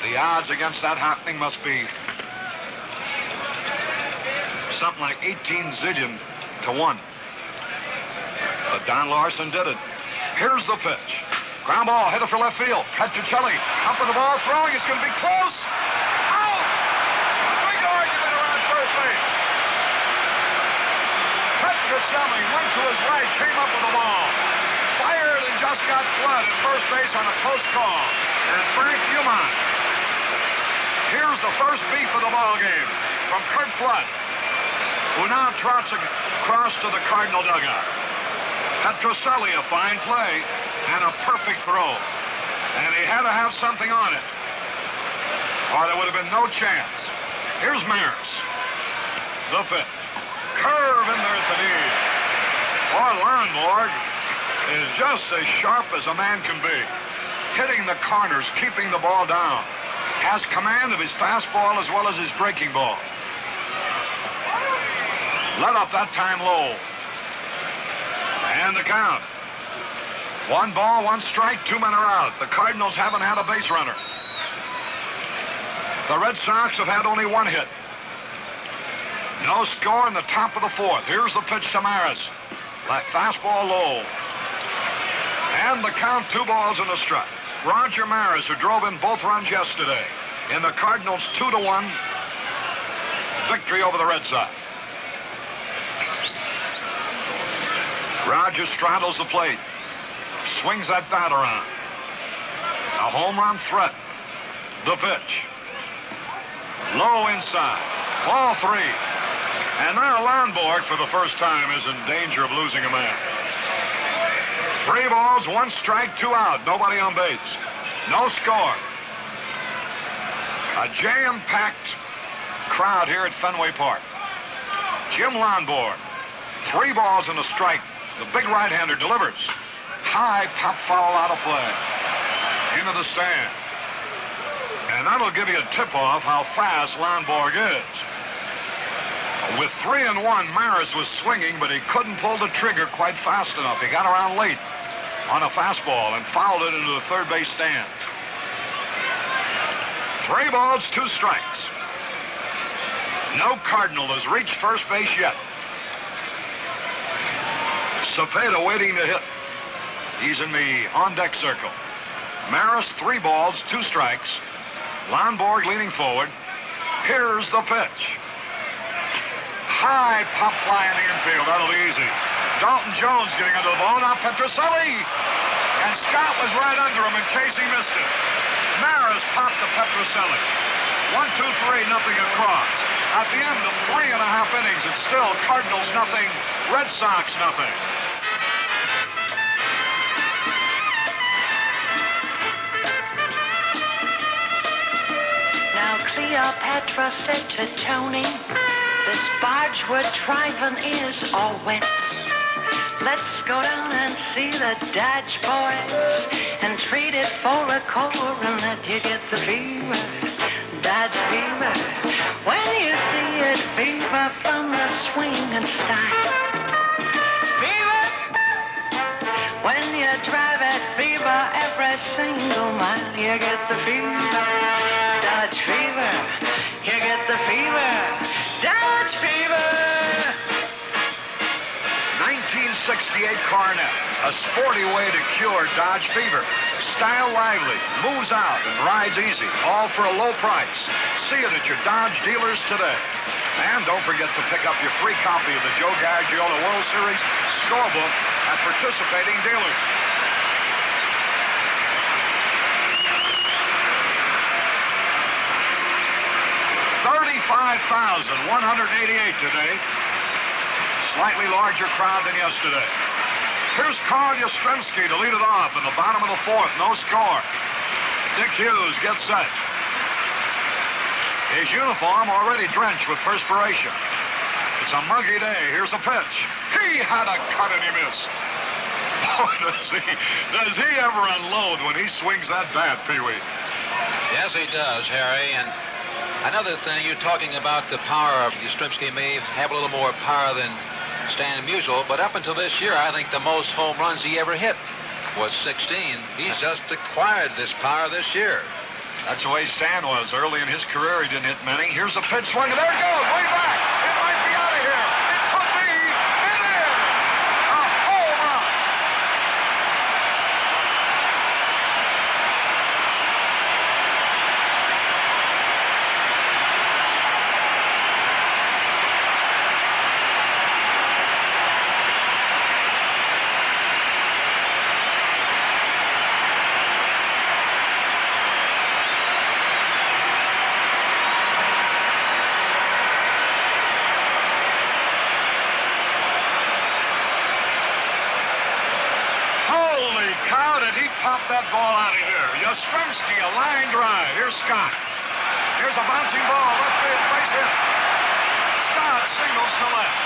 the odds against that happening must be something like 18 zillion to 1. But Don Larson did it. Here's the pitch. Ground ball, headed for left field. Petrocelli up with the ball, throwing. It's going to be close. Out! Big argument around first base. Petrocelli went to his right, came up with the ball. Fired and just got Flood at first base on a close call. And Frank Humont. Here's the first beef of the ball game from Curt Flood, who now trots across to the Cardinal dugout. Petrocelli, a fine play and a perfect throw. And he had to have something on it, or there would have been no chance. Here's Maris. The pitch. Curve in there at the knee. Boy, Lonborg is just as sharp as a man can be. Hitting the corners, keeping the ball down. Has command of his fastball as well as his breaking ball. Let up that time low. And the count. 1 ball, 1 strike, 2 men are out. The Cardinals haven't had a base runner. The Red Sox have had only 1 hit. No No score in the top of the fourth. Here's the pitch to Maris. Fastball low. And the count, 2 balls and a strike. Roger Maris, who drove in both runs yesterday in the Cardinals' 2-1 victory over the Red Sox. Roger straddles the plate. Swings that bat around. A home run threat. The pitch. Low inside. Ball 3. And now Lonborg, for the first time, is in danger of losing a man. 3 balls, 1 strike, 2 out. Nobody on base. No score. A jam-packed crowd here at Fenway Park. Jim Lonborg. 3 balls and a strike. The big right-hander delivers. High pop foul out of play. Into the stand. And that'll give you a tip-off how fast Lonborg is. With 3-1, Maris was swinging, but he couldn't pull the trigger quite fast enough. He got around late on a fastball and fouled it into the third base stand. 3 balls, 2 strikes. No Cardinal has reached first base yet. Cepeda waiting to hit. He's in the on-deck circle. Maris, 3 balls, 2 strikes. Lonborg leaning forward. Here's the pitch. High pop fly in the infield. That'll be easy. Dalton Jones getting under the ball. Now Petrocelli. And Scott was right under him in case he missed it. Maris popped to Petrocelli. 1-2-3, nothing across. At the end of 3.5 innings, it's still Cardinals nothing, Red Sox nothing. Now Cleopatra said to Tony, this barge we're driving is all wet. Let's go down and see the Dodge boys and trade it for a core and let you get the fever, Dodge fever. When you see it, fever from the swing and style. Fever, when you drive it, fever every single mile. You get the fever, Dodge fever. You get the fever, Dodge fever. 1968 Cornet, a sporty way to cure Dodge fever. Style lively, moves out, and rides easy, all for a low price. See it at your Dodge dealers today. And don't forget to pick up your free copy of the Joe Garagiola World Series scorebook at participating dealers. $35,188 today. Slightly larger crowd than yesterday. Here's Carl Yastrzemski to lead it off in the bottom of the fourth. No score. Dick Hughes gets set. His uniform already drenched with perspiration. It's a muggy day. Here's a pitch. He had a cut and he missed. Boy, does he ever unload when he swings that bat, Pee-wee. Yes, he does, Harry. And another thing, you're talking about the power of Yastrzemski may have a little more power than Stan Musial, but up until this year, I think the most home runs he ever hit was 16. He's just acquired this power this year. That's the way Stan was. Early in his career, he didn't hit many. Here's a pitch swing, and there it goes, way back. It might be out of here. It could be. It is. A home run. Pop that ball out of here. Yastrzemski, a line drive. Here's Scott. Here's a bouncing ball. Left field, base hit. Scott signals to left.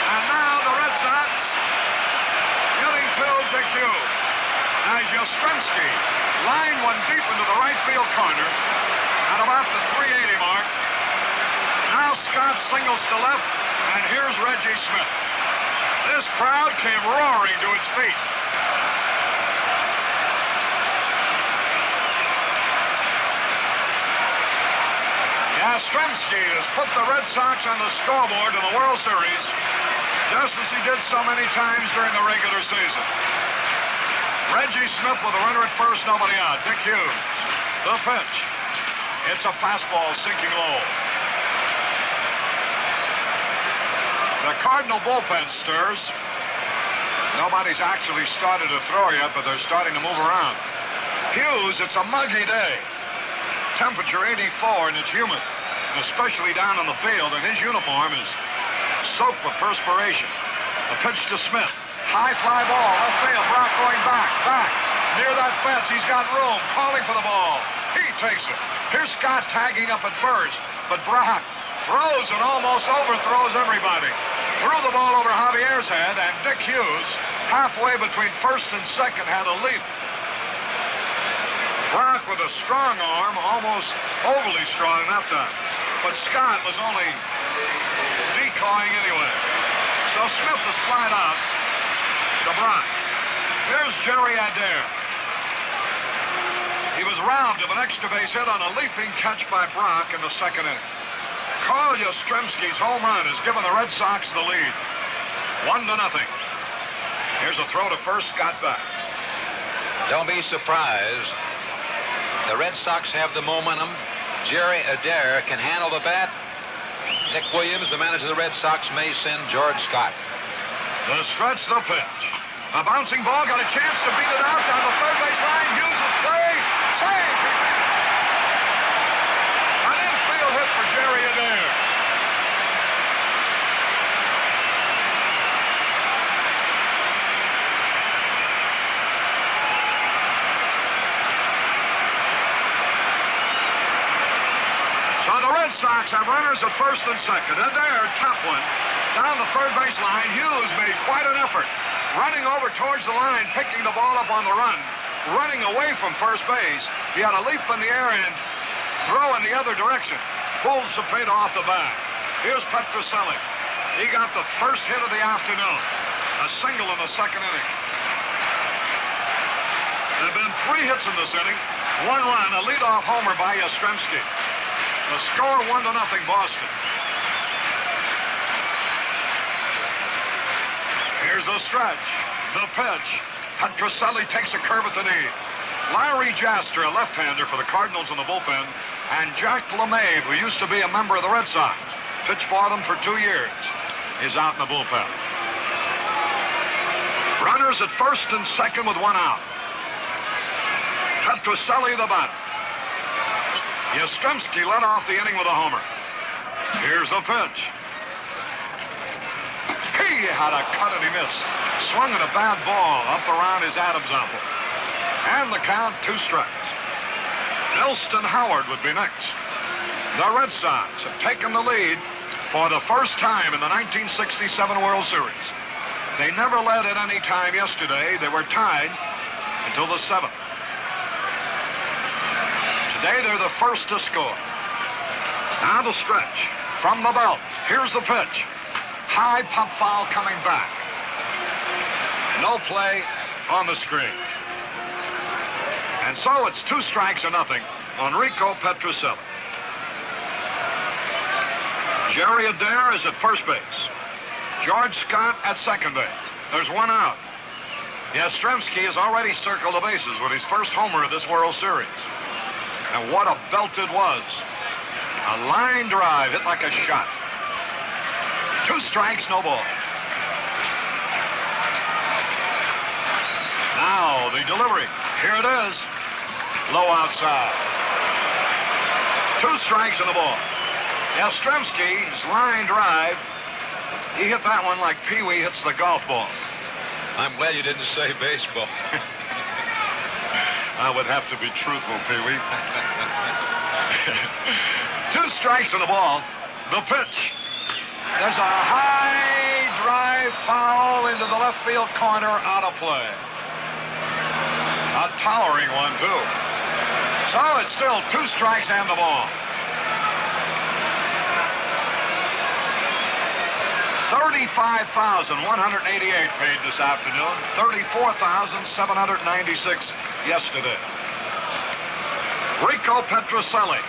And now the Red Sox getting to Dick Hughes. As Yastrzemski lined one deep into the right field corner at about the 380 mark. Now Scott signals to left, and here's Reggie Smith. This crowd came roaring to its feet. Yastrzemski has put the Red Sox on the scoreboard in the World Series, just as he did so many times during the regular season. Reggie Smith with a runner at first, nobody out. Dick Hughes, the pitch. It's a fastball sinking low. The Cardinal bullpen stirs. Nobody's actually started to throw yet, but they're starting to move around. Hughes, it's a muggy day. Temperature 84 and it's humid, especially down on the field, and his uniform is soaked with perspiration. A pitch to Smith. High fly ball, left field. Brock going back. Near that fence, he's got room, calling for the ball. He takes it. Here's Scott tagging up at first, but Brock throws and almost overthrows everybody. Threw the ball over Javier's head, and Dick Hughes, halfway between first and second, had a leap. Brock with a strong arm, almost overly strong that time. But Scott was only decoying anyway. So Smith will slide out to Brock. Here's Jerry Adair. He was robbed of an extra base hit on a leaping catch by Brock in the second inning. Carl Yastrzemski's home run has given the Red Sox the lead. 1-0. Here's a throw to first, Scott back. Don't be surprised. The Red Sox have the momentum. Jerry Adair can handle the bat. Nick Williams, the manager of the Red Sox, may send George Scott. The stretch, the pitch. A bouncing ball, got a chance to beat it out down the third base line. Hughes is play. Save! An infield hit for Jerry Adair. So the Red Sox have runners at first and second. Adair, top one. Down the third base line, Hughes made quite an effort. Running over towards the line, picking the ball up on the run. Running away from first base. He had a leap in the air and throw in the other direction. Pulls Cepeda off the bat. Here's Petroselli. He got the first hit of the afternoon. A single in the second inning. There have been 3 hits in this inning. 1 run, a leadoff homer by Yastrzemski. The score 1-0 Boston. Here's the stretch. The pitch. Petroselli takes a curve at the knee. Larry Jaster, a left-hander for the Cardinals in the bullpen, and Jack LeMay, who used to be a member of the Red Sox, pitched for them for 2 years, is out in the bullpen. Runners at first and second with 1 out. Petroselli the batter. Yastrzemski led off the inning with a homer. Here's the pitch. He had a cut and he missed. Swung at a bad ball up around his Adam's apple. And the count, 2 strikes. Elston Howard would be next. The Red Sox have taken the lead for the first time in the 1967 World Series. They never led at any time yesterday. They were tied until the 7th. Today they're the first to score. Now the stretch from the belt. Here's the pitch. High pop foul coming back. No play on the screen. And so it's 2 strikes or nothing on Rico Petroselli. Jerry Adair is at first base. George Scott at second base. There's 1 out. Yastrzemski has already circled the bases with his first homer of this World Series. And what a belt it was. A line drive hit like a shot. 2 strikes, no ball. Now the delivery. Here it is. Low outside. 2 strikes and a ball. Yastrzemski's line drive. He hit that one like Pee Wee hits the golf ball. I'm glad you didn't say baseball. I would have to be truthful, Pee Wee. 2 strikes and a ball. The pitch. There's a high drive foul into the left field corner, out of play. A towering one, too. So it's still 2 strikes and the ball. 35,188 paid this afternoon. 34,796 yesterday. Rico Petroselli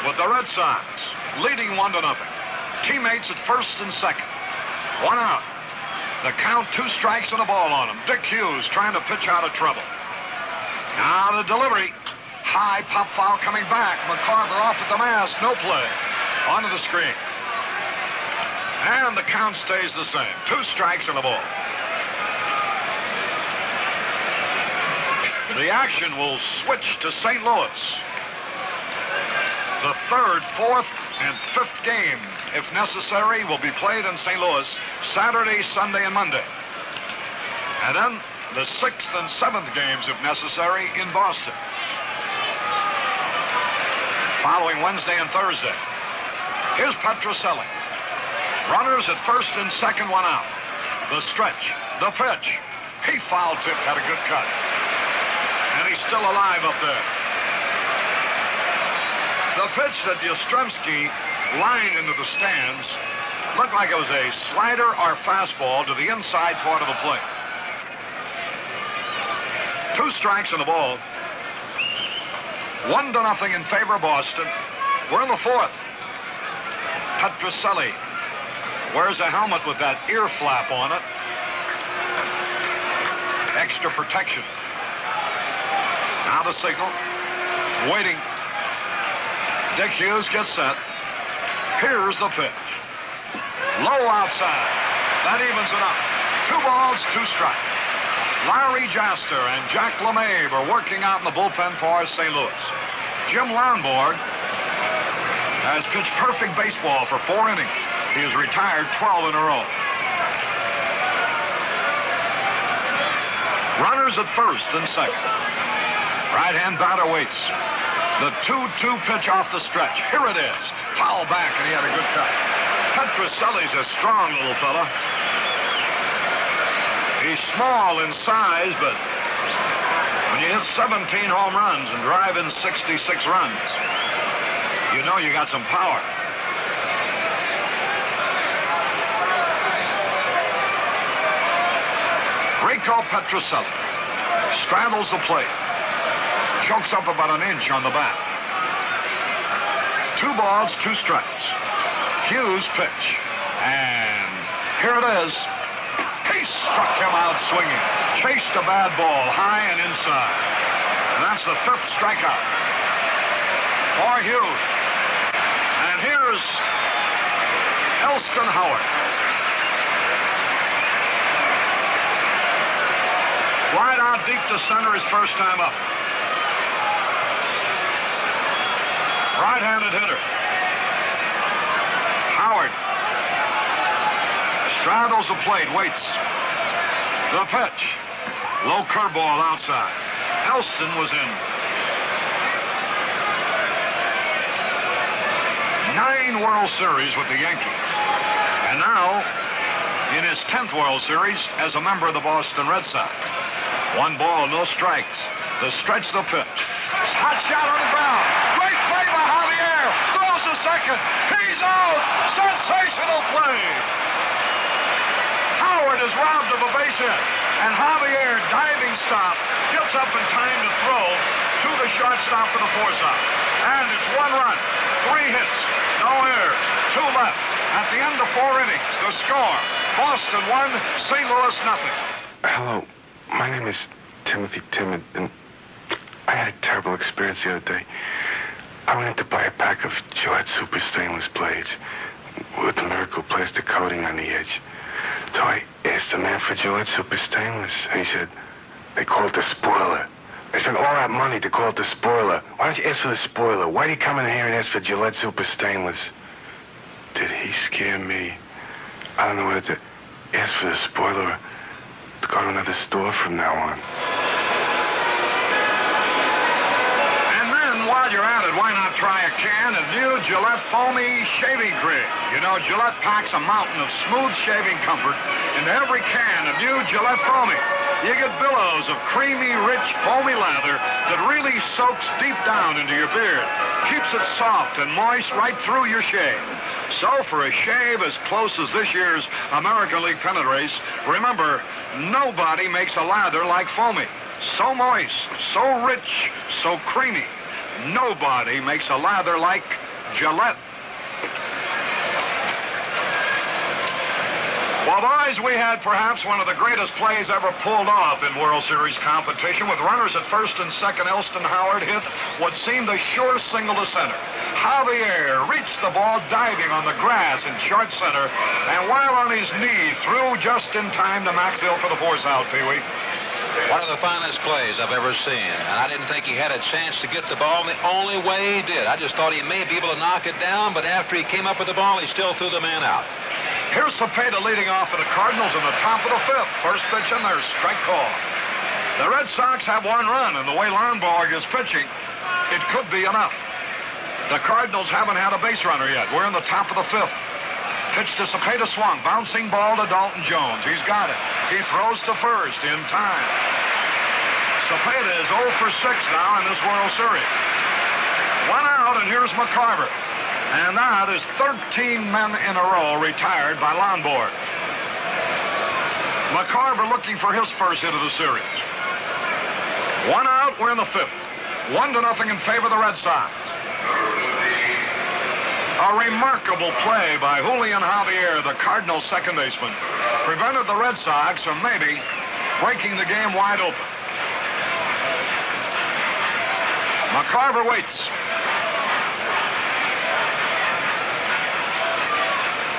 with the Red Sox, leading 1-0. Teammates at first and second. 1 out. The count, 2 strikes and a ball on him. Dick Hughes trying to pitch out of trouble. Now the delivery. High pop foul coming back. McCarver off at the mask. No play. Onto the screen. And the count stays the same. 2 strikes and a ball. The action will switch to St. Louis. The 3rd, 4th, and 5th game, if necessary, will be played in St. Louis Saturday, Sunday, and Monday. And then the 6th and 7th games, if necessary, in Boston. Following Wednesday and Thursday. Here's Petrocelli. Runners at first and second, 1 out. The stretch, the pitch. He foul tip, had a good cut. And he's still alive up there. The pitch that Yastrzemski lined into the stands looked like it was a slider or fastball to the inside part of the plate. 2 strikes and a ball. 1-0 in favor of Boston. We're in the 4th. Petrocelli wears a helmet with that ear flap on it. Extra protection. Now the signal. Waiting. Dick Hughes gets set. Here's the pitch. Low outside. That evens it up. 2 balls, 2 strikes. Larry Jaster and Jack LeMahieu are working out in the bullpen for St. Louis. Jim Lombard has pitched perfect baseball for 4 innings. He has retired 12 in a row. Runners at first and second. Right-hand batter waits. The 2-2 pitch off the stretch. Here it is. Foul back, and he had a good cut. Petrocelli's a strong little fella. He's small in size, but when you hit 17 home runs and drive in 66 runs, you know you got some power. Rico Petrocelli straddles the plate. Chokes up about an inch on the bat. 2 balls, 2 strikes. Hughes pitch. And here it is. He struck him out swinging. Chased a bad ball high and inside. And that's the 5th strikeout for Hughes. And here's Elston Howard. Flied out deep to center his first time up. Right-handed hitter. Howard straddles the plate, waits. The pitch. Low curveball outside. Elston was in. 9 World Series with the Yankees. And now, in his 10th World Series as a member of the Boston Red Sox. 1 ball, no strikes. The stretch, the pitch. Hot shot on the ground. Great play by Javier. Throws to second. He's out. Sensational play. Howard is robbed of a base hit. And Javier, diving stop, gets up in time to throw to the shortstop for the force out. And it's 1 run, 3 hits, no errors, 2 left. At the end of 4 innings, the score, Boston 1, St. Louis nothing. Hello, my name is Timothy Timmon, and I had a terrible experience the other day. I went in to buy a pack of Gillette Super Stainless blades with the miracle plastic coating on the edge. So I asked the man for Gillette Super Stainless, and he said, they call it the spoiler. They spent all that money to call it the spoiler. Why don't you ask for the spoiler? Why do you come in here and ask for Gillette Super Stainless? Did he scare me? I don't know whether to ask for the spoiler or to go to another store from now on. And then, while you're at it, why not try a can of new Gillette Foamy Shaving Cream? You know, Gillette packs a mountain of smooth shaving comfort into every can of new Gillette Foamy. You get billows of creamy, rich, foamy lather that really soaks deep down into your beard. Keeps it soft and moist right through your shave. So for a shave as close as this year's American League pennant race, remember, nobody makes a lather like Foamy. So moist, so rich, so creamy. Nobody makes a lather like Gillette. Well, boys, we had perhaps one of the greatest plays ever pulled off in World Series competition. With runners at first and second, Elston Howard hit what seemed a sure single to center. Javier reached the ball diving on the grass in short center, and while on his knee, threw just in time to Maxfield for the force out, Pee-wee. One of the finest plays I've ever seen, and I didn't think he had a chance to get the ball the only way he did. I just thought he may be able to knock it down, but after he came up with the ball, he still threw the man out. Here's Cepeda leading off for the Cardinals in the top of the fifth. First pitch in there, strike call. The Red Sox have one run, and the way Lonborg is pitching, it could be enough. The Cardinals haven't had a base runner yet. We're in the top of the fifth. Pitch to Cepeda, swung. Bouncing ball to Dalton Jones. He's got it. He throws to first in time. Cepeda is 0 for 6 now in this World Series. One out, and here's McCarver. And that is 13 men in a row retired by Lonborg. McCarver looking for his first hit of the series. One out, we're in the fifth. 1-0 in favor of the Red Sox. A remarkable play by Julian Javier, the Cardinals second baseman, prevented the Red Sox from maybe breaking the game wide open. McCarver waits.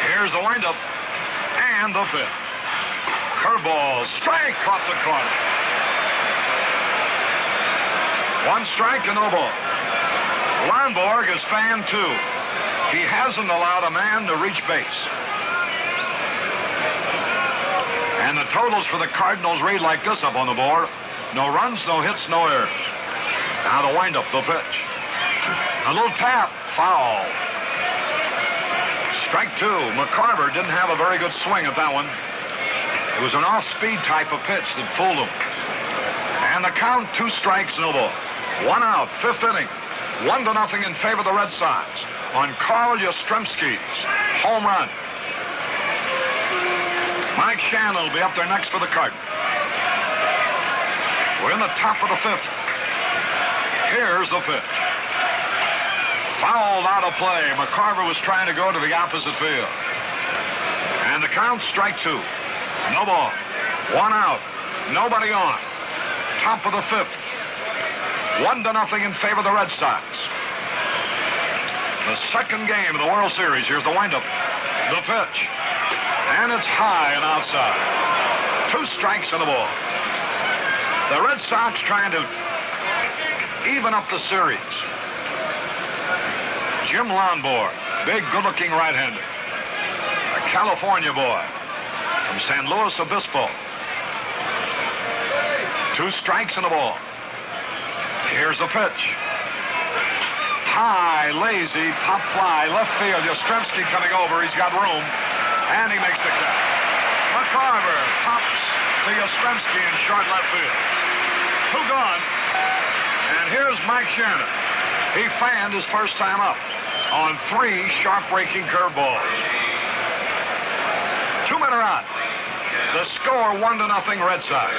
Here's the windup and the fifth. Curveball, strike, caught the corner. One strike and no ball. Lonborg is fan 2. He hasn't allowed a man to reach base. And the totals for the Cardinals read like this up on the board. No runs, no hits, no errors. Now the windup, the pitch. A little tap, foul. Strike 2. McCarver didn't have a very good swing at that one. It was an off-speed type of pitch that fooled him. And the count, 2 strikes, no ball. One out, fifth inning. 1-0 in favor of the Red Sox on Karl Yastrzemski's home run. Mike Shannon will be up there next for the Cardinals. We're in the top of the fifth. Here's the pitch. Fouled out of play. McCarver was trying to go to the opposite field. And the count, strike 2. No ball. One out. Nobody on. Top of the fifth. 1-0 in favor of the Red Sox. The second game of the World Series. Here's the windup. The pitch. And it's high and outside. 2 strikes and a ball. The Red Sox trying to even up the series. Jim Lonborg, big, good-looking right-hander. A California boy from San Luis Obispo. 2 strikes and a ball. Here's the pitch. High, lazy, pop fly, left field. Yastrzemski coming over. He's got room, and he makes the catch. McCarver pops to Yastrzemski in short left field. 2 gone, and here's Mike Shannon. He fanned his first time up on 3 sharp-breaking curveballs. 2 men are out. The score 1-0 Red Sox.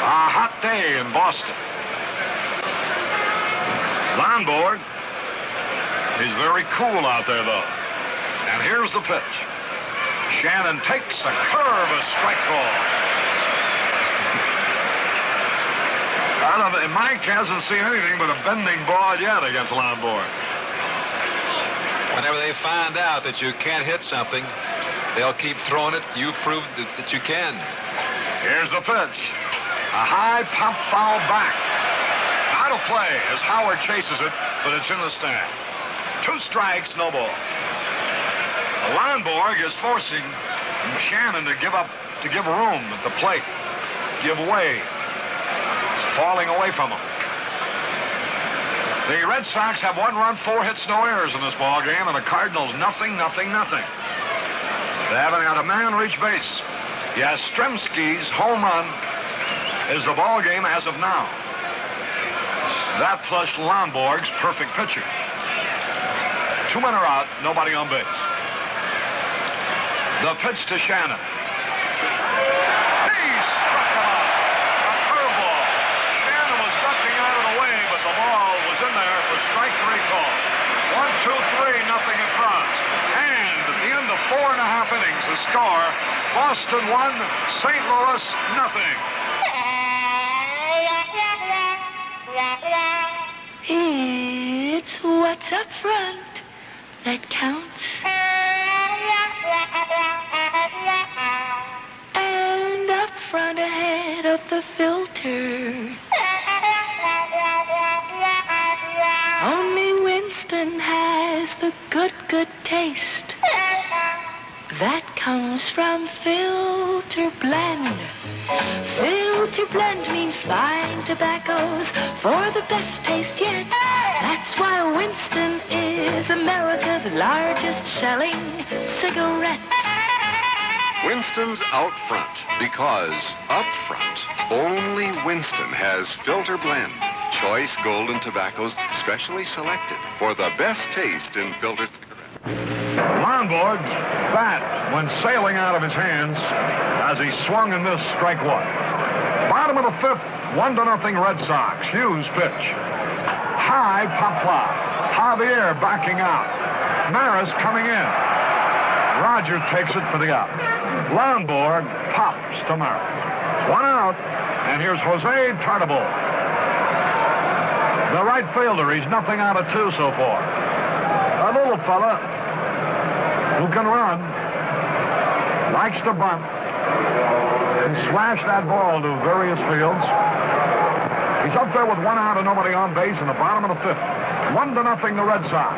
A hot day in Boston. Lonborg is very cool out there, though. And here's the pitch. Shannon takes a curve, a strike call. I don't know, Mike hasn't seen anything but a bending ball yet against Lonborg. Whenever they find out that you can't hit something, they'll keep throwing it. You've proved that you can. Here's the pitch. A high pop foul back. Out of play as Howard chases it, but it's in the stand. 2 strikes, no ball. Lonborg is forcing Shannon to give room at the plate. Give way. It's falling away from him. The Red Sox have 1 run, 4 hits, no errors in this ball game, and the Cardinals nothing. They haven't had a man reach base. Yastrzemski's home run is the ball game as of now. That plus Lonborg's perfect pitching. 2 men are out, nobody on base. The pitch to Shannon. He struck him out. A curveball. Shannon was ducking out of the way, but the ball was in there for 4.5 innings. The score, Boston 1, St. Louis nothing. It's what's up front that counts. And up front ahead of the filter, only Winston has the good taste that comes from Filter Blend. Filter Blend means fine tobaccos for the best taste yet. That's why Winston is America's largest selling cigarette. Winston's out front, because up front, only Winston has Filter Blend. Choice golden tobaccos specially selected for the best taste in filtered cigarettes. Lonborg's bat went sailing out of his hands as he swung and missed strike one. Bottom of the fifth, 1-0 Red Sox. Hughes pitch. High pop fly. Javier backing out. Maris coming in. Roger takes it for the out. Lonborg pops to Maris. 1 out, and here's Jose Tartabull. The right fielder, he's nothing out of 2 so far. A little fella who can run, likes to bunt, and slash that ball to various fields. He's up there with 1 out and nobody on base in the bottom of the fifth. 1-0 the Red Sox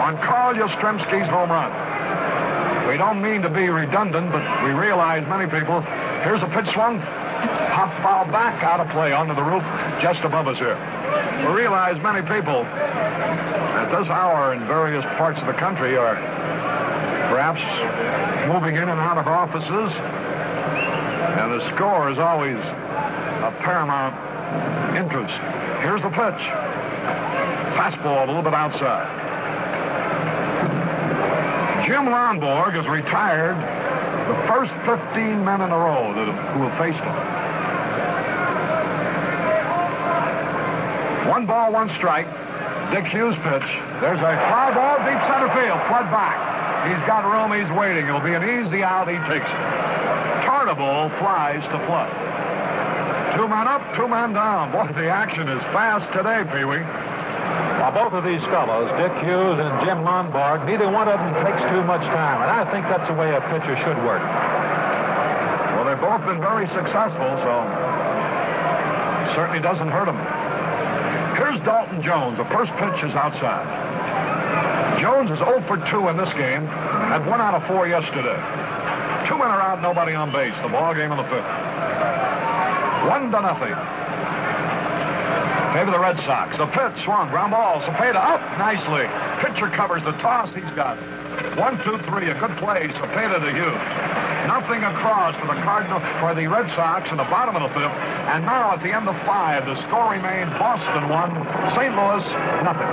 on Karl Yastrzemski's home run. We don't mean to be redundant, but we realize many people. Here's a pitch swung. Pop foul back out of play onto the roof just above us here. We realize many people at this hour in various parts of the country are perhaps moving in and out of offices, and the score is always of paramount interest. Here's the pitch. Fastball a little bit outside. Jim Lonborg has retired the first 15 men in a row who have faced him. 1 ball, 1 strike. Dick Hughes pitch. There's a fly ball, deep center field. Flood back. He's got room. He's waiting. It'll be an easy out. He takes it. Tartabull flies to Flood. 2 men up, 2 men down. Boy, the action is fast today, Pee-wee. Well, both of these fellows, Dick Hughes and Jim Lonborg, neither one of them takes too much time, and I think that's the way a pitcher should work. Well, they've both been very successful, so certainly doesn't hurt them. Here's Dalton Jones. The first pitch is outside. Jones is 0 for 2 in this game, and 1 out of 4 yesterday. 2 men are out, nobody on base. The ball game in the fifth. 1-0. Maybe the Red Sox. The pitch swung, ground ball. Cepeda up nicely. Pitcher covers the toss. He's got it. 1, 2, 3. A good play. Cepeda to Hughes. Nothing across for the Cardinals, for the Red Sox in the bottom of the fifth. And now at the end of 5, the score remains Boston 1, St. Louis nothing.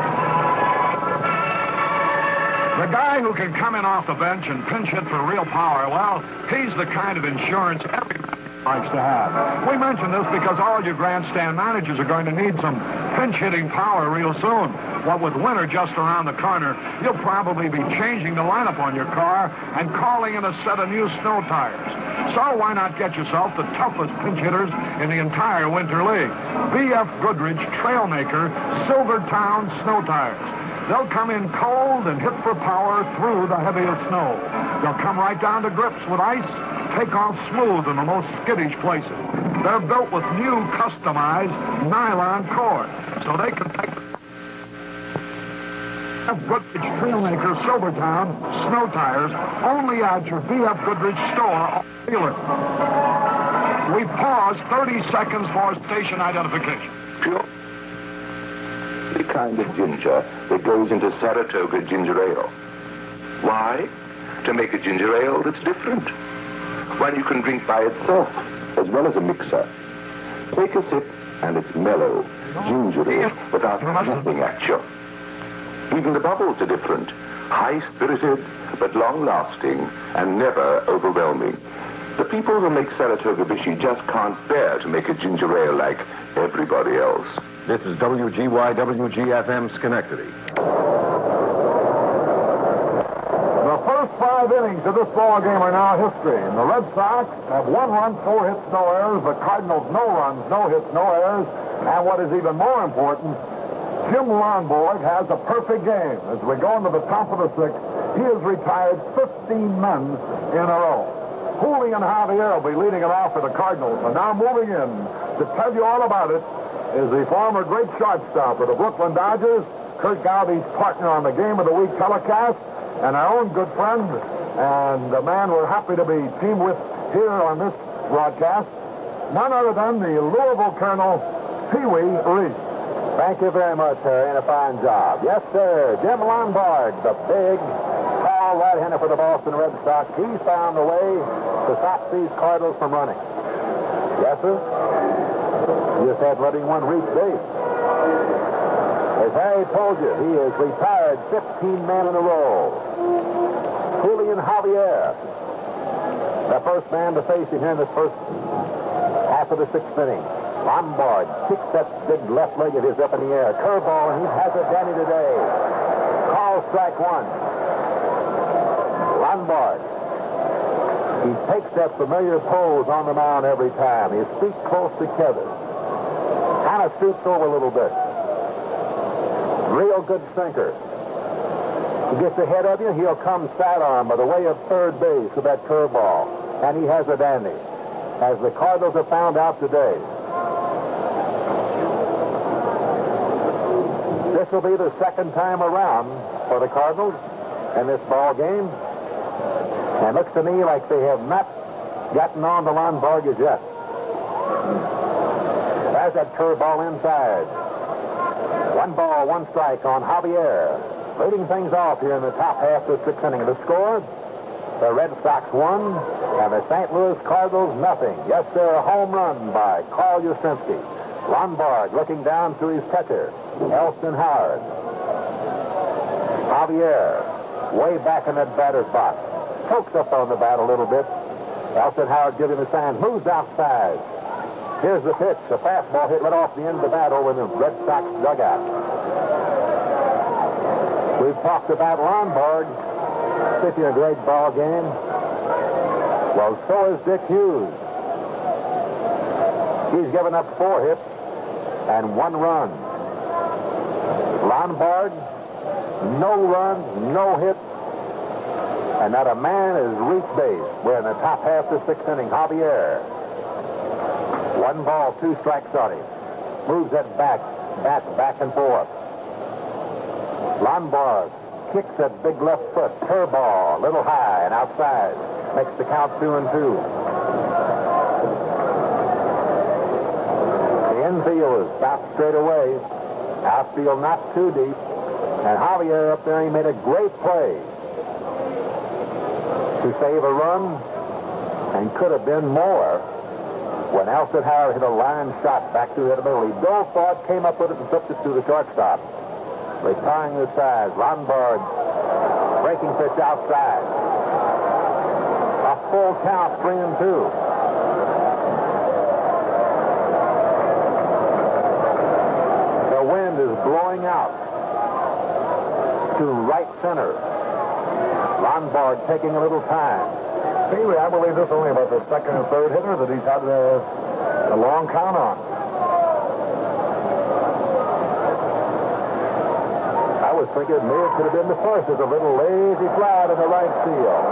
The guy who can come in off the bench and pinch hit for real power, well, he's the kind of insurance everybody likes to have. We mention this because all you grandstand managers are going to need some pinch-hitting power real soon. What with winter just around the corner, you'll probably be changing the lineup on your car and calling in a set of new snow tires. So why not get yourself the toughest pinch hitters in the entire winter league? B.F. Goodrich Trailmaker Silvertown Snow Tires. They'll come in cold and hit for power through the heaviest snow. They'll come right down to grips with ice, take off smooth in the most skittish places. They're built with new customized nylon cord, so they can take B.F. Goodrich Trailmaker Silvertown Snow Tires only at your B.F. Goodrich store or dealer. We pause 30 seconds for station identification. The kind of ginger that goes into Saratoga ginger ale. Why? To make a ginger ale that's different. One you can drink by itself, as well as a mixer. Take a sip, and it's mellow, gingery, without nothing at you. Even the bubbles are different. High-spirited, but long-lasting, and never overwhelming. The people who make Saratoga Vichy just can't bear to make a ginger ale like everybody else. This is WGYWG-FM Schenectady. The first 5 5 innings of this ball game are now history. And the Red Sox have 1 run, 4 hits, no errors. The Cardinals, no runs, no hits, no errors. And what is even more important, Jim Lonborg has a perfect game. As we go into the top of the 6th, he has retired 15 men in a row. Julian Javier will be leading it off for the Cardinals. And now moving in to tell you all about it is the former great shortstop for the Brooklyn Dodgers, Kurt Gowdy's partner on the Game of the Week telecast, and our own good friend, and the man we're happy to be teamed with here on this broadcast, none other than the Louisville Colonel, Pee Wee Reese. Thank you very much, Harry, and a fine job. Yes, sir, Jim Lonborg, the big, tall right-hander for the Boston Red Sox. He's found a way to stop these Cardinals from running. Yes, sir? Just had letting one reach base. As Harry told you, he has retired 15 men in a row. Julian Javier, the first man to face him here in this first half of the 6th inning. Lombard kicks that big left leg of his up in the air. Curveball, and he has it Danny today. Call strike 1. Lombard. He takes that familiar pose on the mound every time. His feet close together. Kind of scoots over a little bit. Real good sinker. He gets ahead of you, he'll come sidearm by the way of third base with that curveball. And he has a dandy, as the Cardinals have found out today. This will be the 2nd time around for the Cardinals in this ball game. And it looks to me like they have not gotten on the Lonborg as yet. There's that curveball inside. 1 ball, 1 strike on Javier. Leading things off here in the top half of the 6th inning. The score, the Red Sox 1 and the St. Louis Cardinals nothing. Yes, sir, a home run by Karl Yastrzemski. Lombard looking down to his catcher, Elston Howard. Javier, way back in that batter's box. Chokes up on the bat a little bit. Elston Howard giving the sign, moves outside. Here's the pitch. A fastball hit right off the end of the bat over in the Red Sox dugout. We've talked about Lombard pitching a great ball game. Well, so is Dick Hughes. He's given up 4 hits and 1 run. Lombard, no runs, no hits, and not a man has reached base. We're in the top half of the 6th inning. Javier. 1 ball, 2 strikes on him. Moves that back and forth. Lombard kicks that big left foot. Curveball, a little high and outside. Makes the count 2-2. The infield is stopped straight away. Outfield not too deep. And Javier up there, he made a great play to save a run, and could have been more. When Elston Howard hit a line shot back through the middle, he dove for it, came up with it, and flipped it to the shortstop. Retiring the side, Lombard breaking pitch outside. A full count, 3-2. The wind is blowing out to right center. Lombard taking a little time. Pee Wee, I believe this is only about the 2nd and 3rd hitter that he's had a long count on. I was thinking maybe it could have been the first. There's a little lazy fly in the right field.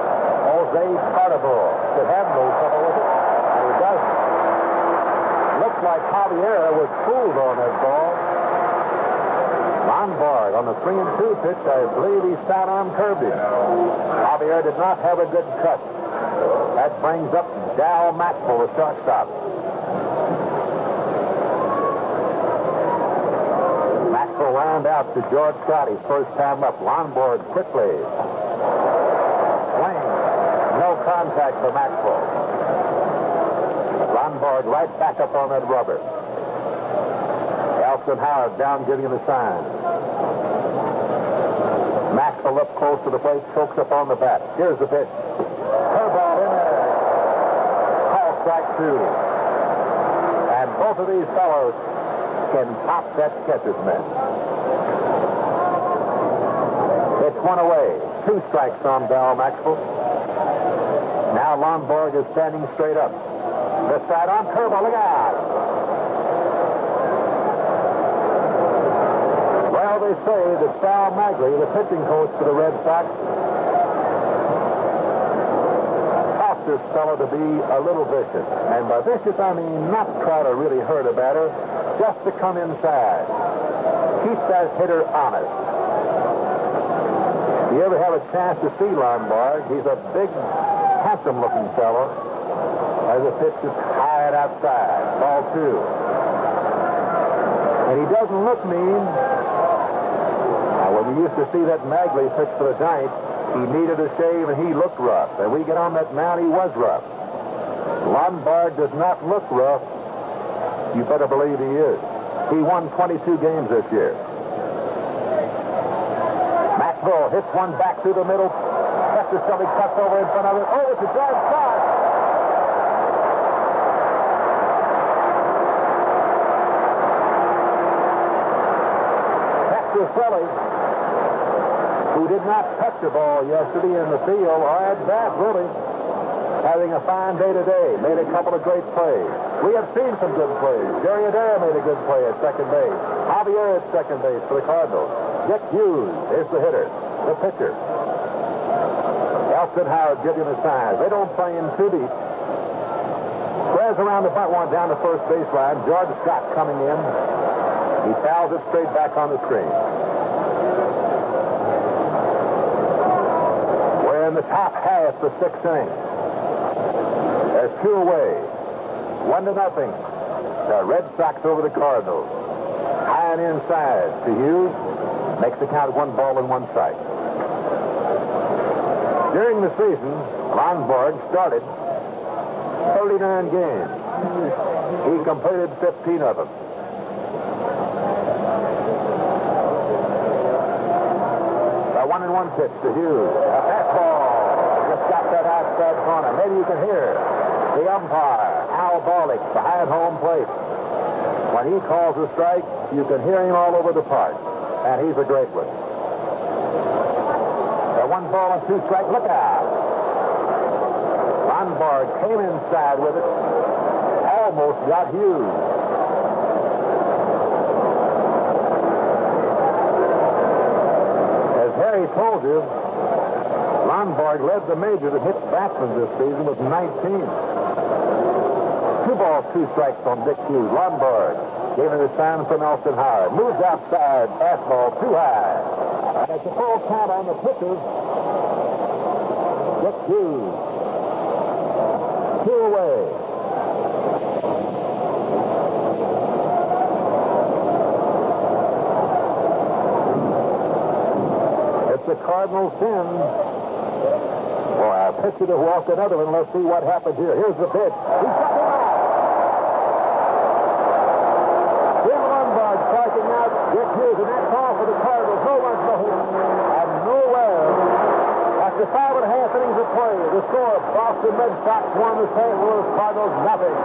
Jose Cardinal should have no trouble with it. He doesn't. Looks like Javier was fooled on that ball. Lombard on the 3-2 pitch, I believe he sidearm curved him. Javier did not have a good cut. That brings up Dal Maxwell, the shortstop. Maxwell wound out to George Scott, his first time up. Lombard quickly. Swing. No contact for Maxwell. Lombard right back up on that rubber. Elston Howard down giving him a sign. Maxwell up close to the plate, chokes up on the bat. Here's the pitch. Curveball in there. Call strike 2. And both of these fellows can pop that catcher's mitt. It's 1 away. 2 strikes on Dal Maxwell. Now Lombard is standing straight up. This side on curveball. Look out. Well, they say that Sal Magley, the pitching coach for the Red Sox, taught this fellow to be a little vicious. And by vicious, I mean not try to really hurt a batter, just to come inside. Keep that hitter honest. If you ever have a chance to see Lombard, he's a big, handsome-looking fellow. As the pitch is high and outside. Ball 2. And he doesn't look mean. Now, when we used to see that Magley pitch for the Giants, he needed a shave and he looked rough. And we get on that mound, he was rough. Lombard does not look rough. You better believe he is. He won 22 games this year. Maxwell hits one back through the middle. Chester Shelby cuts over in front of it. Oh, it's a drive shot. Chester Shelby, who did not touch the ball yesterday in the field, or at bat, really, having a fine day today, made a couple of great plays. We have seen some good plays. Jerry Adair made a good play at second base. Javier at second base for the Cardinals. Dick Hughes is the hitter, the pitcher. Elson Howard giving him a size. They don't play him too deep. Squares around the butt one down the first baseline. George Scott coming in. He fouls it straight back on the screen. We're in the top half of the 6th inning. There's 2 away. 1-0. The Red Sox over the Cardinals. High and inside to Hughes. Makes the count 1 ball and 1 strike. During the season, Lombard started 39 games. He completed 15 of them. A 1-1 pitch to Hughes. A fastball. Just got that outside corner. Maybe you can hear the umpire, Al Barlick, behind home plate. When he calls a strike, you can hear him all over the park. And he's a great one. The 1 ball and 2 strike. Look out. Lombard came inside with it. Almost got Hughes. As Harry told you, Lombard led the majors in hit batsmen this season with 19. 2 balls, 2 strikes on Dick Hughes. Lombard gave it a sign from Elson Howard. Moves outside. Fastball too high. And it's a full count on the pitcher. Dick Hughes. 2 away. It's the Cardinals 10. Boy, a pitcher to walk another one. Let's see what happens here. Here's the pitch. He's got him out. Jim Lombard striking out Dick Hughes, and that's all for the Cardinals. No one's looking. And nowhere. After 5.5 innings of play, the score, Boston Red Sox 1, the St. Louis Cardinals nothing.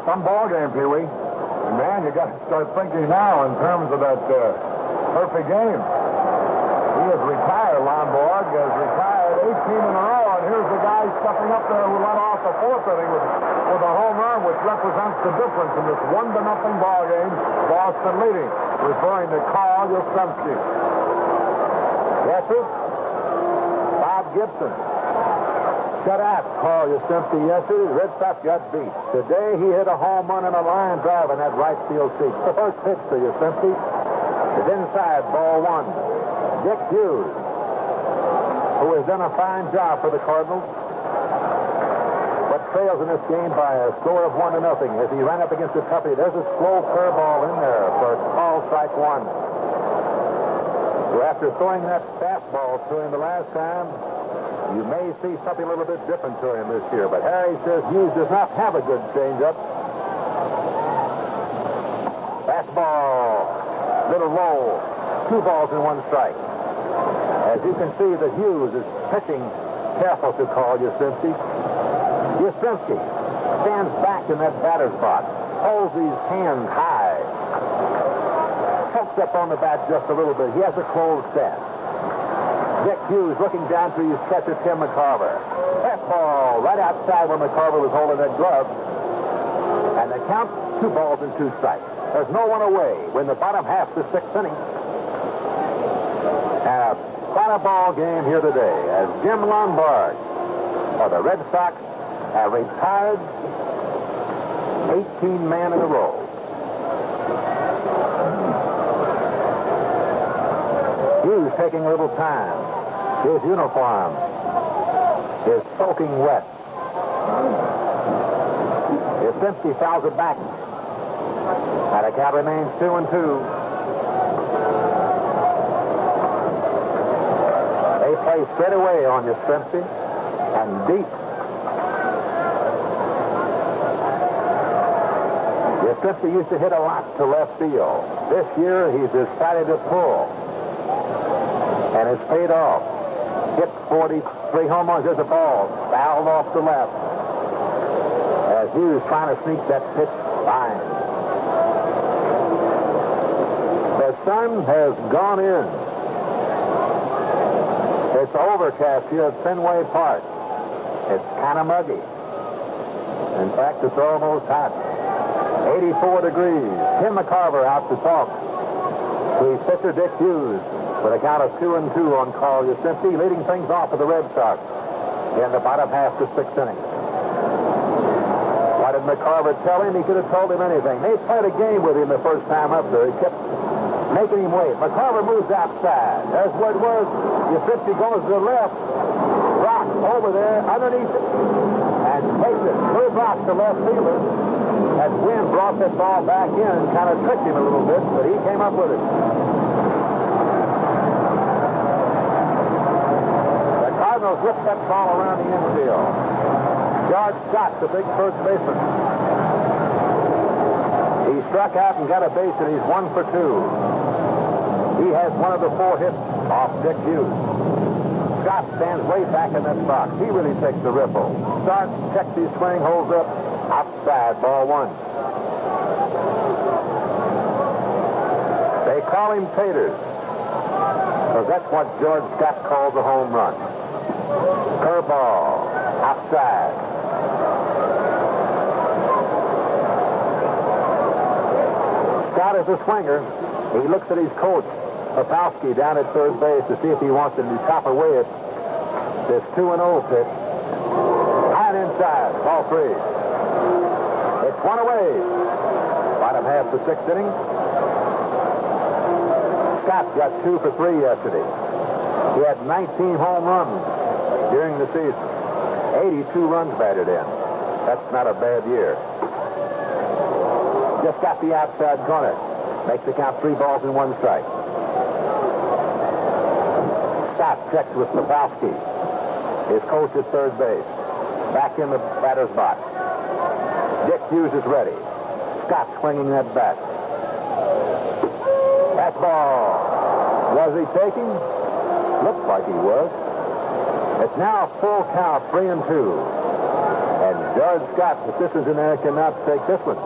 Some ball game, Pee Wee. And man, you got to start thinking now in terms of that perfect game. He has retired. Lombard has retired 18 in a row, and here's the guy stepping up there who led off the 4th inning with a home run, which represents the difference in this 1-0 ball game. Boston leading, referring to Karl Yastrzemski. Yes, sir. Bob Gibson. Shut out Karl Yastrzemski yesterday. The Red Sox got beat. Today he hit a home run and a line drive in that right field seat. The first pitch to Yastrzemski is inside, ball 1. Dick Hughes, who has done a fine job for the Cardinals, but fails in this game by a score of 1-0 as he ran up against the toughie. There's a slow curveball in there for call strike 1. So after throwing that fastball to him the last time, you may see something a little bit different to him this year. But Harry says Hughes does not have a good changeup. Fastball, little low, 2 balls and 1 strike. As you can see that Hughes is pitching careful to Karl Yastrzemski. Yastrzemski stands back in that batter's box, holds his hands high. pokes up on the bat just a little bit. He has a closed set. Dick Hughes looking down to his catcher, Tim McCarver. Fastball right outside when McCarver was holding that glove. And the count, 2 balls and 2 strikes. There's no one away. We're in the bottom half of the 6th inning. Quite a ball game here today as Jim Lombard for the Red Sox have retired 18 men in a row. Hughes taking a little time. His uniform is soaking wet. Yastrzemski fouls it back. And the count remains 2-2. They play straight away on Yastrzemski and deep. Yastrzemski used to hit a lot to left field. This year he's decided to pull. And it's paid off. Hit 43 home runs. There's a ball. Fouled off to left. As Hughes trying to sneak that pitch by. The sun has gone in. It's overcast here at Fenway Park. It's kind of muggy. In fact, it's almost hot. 84 degrees. Tim McCarver out to talk to his pitcher, Dick Hughes, with a count of 2-2 on Carl Yastrzemski, leading things off for the Red Sox in the bottom half of the 6th inning. What did McCarver tell him? He could have told him anything. They played a game with him the first time up there. He kept making him wait. McCarver moves outside. There's what it was. Yastrzemski goes to the left. Rock over there underneath it and takes it. Third rock to left fielder. As wind brought that ball back in, kind of tricked him a little bit, but he came up with it. The Cardinals whipped that ball around the infield. George Scott, the big first baseman. He struck out and got a base, and he's 1 for 2. He has one of the 4 hits off Dick Hughes. Scott stands way back in that box. He really takes the ripple. Starts, checks his swing, holds up. Outside, ball 1. They call him Taters, because that's what George Scott calls a home run. Curveball, outside. Scott is a swinger. He looks at his coach, Popowski, down at third base to see if he wants to chop away at this 2-0 pitch. And inside, ball 3. It's 1 away. Bottom half of the 6th inning. Scott got 2 for 3 yesterday. He had 19 home runs during the season. 82 runs batted in. That's not a bad year. Just got the outside corner. Makes the count 3 balls and 1 strike. Scott checks with Popowski. His coach at third base. Back in the batter's box. Dick Hughes is ready. Scott swinging that bat. Fastball. Was he taking? Looks like he was. It's now a full count, 3-2. And George Scott, the assistant in there, cannot take this one.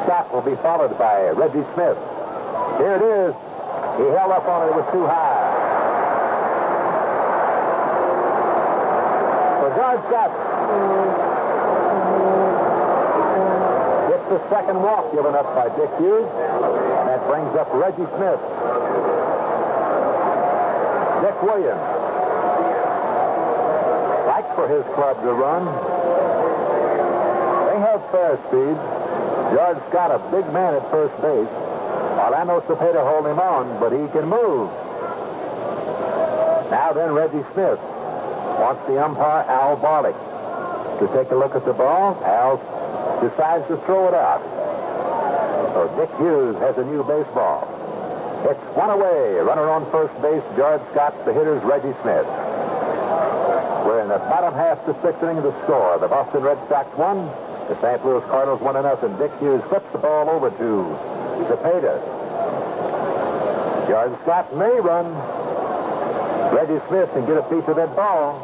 Scott will be followed by Reggie Smith. Here it is. He held up on it. It was too high. So George Scott gets the second walk given up by Dick Hughes. And that brings up Reggie Smith. Dick Williams likes for his club to run. They have fair speed. George Scott, a big man at first base. Orlando Cepeda hold him on, but he can move. Now then, Reggie Smith wants the umpire, Al Barlick, to take a look at the ball. Al decides to throw it out. So Dick Hughes has a new baseball. It's 1 away. Runner on first base, George Scott. The hitter's Reggie Smith. We're in the bottom half of the 6th inning of the score. The Boston Red Sox won. The St. Louis Cardinals 1-0. Dick Hughes flips the ball over to Cepeda. George Scott may run. Reggie Smith can get a piece of that ball.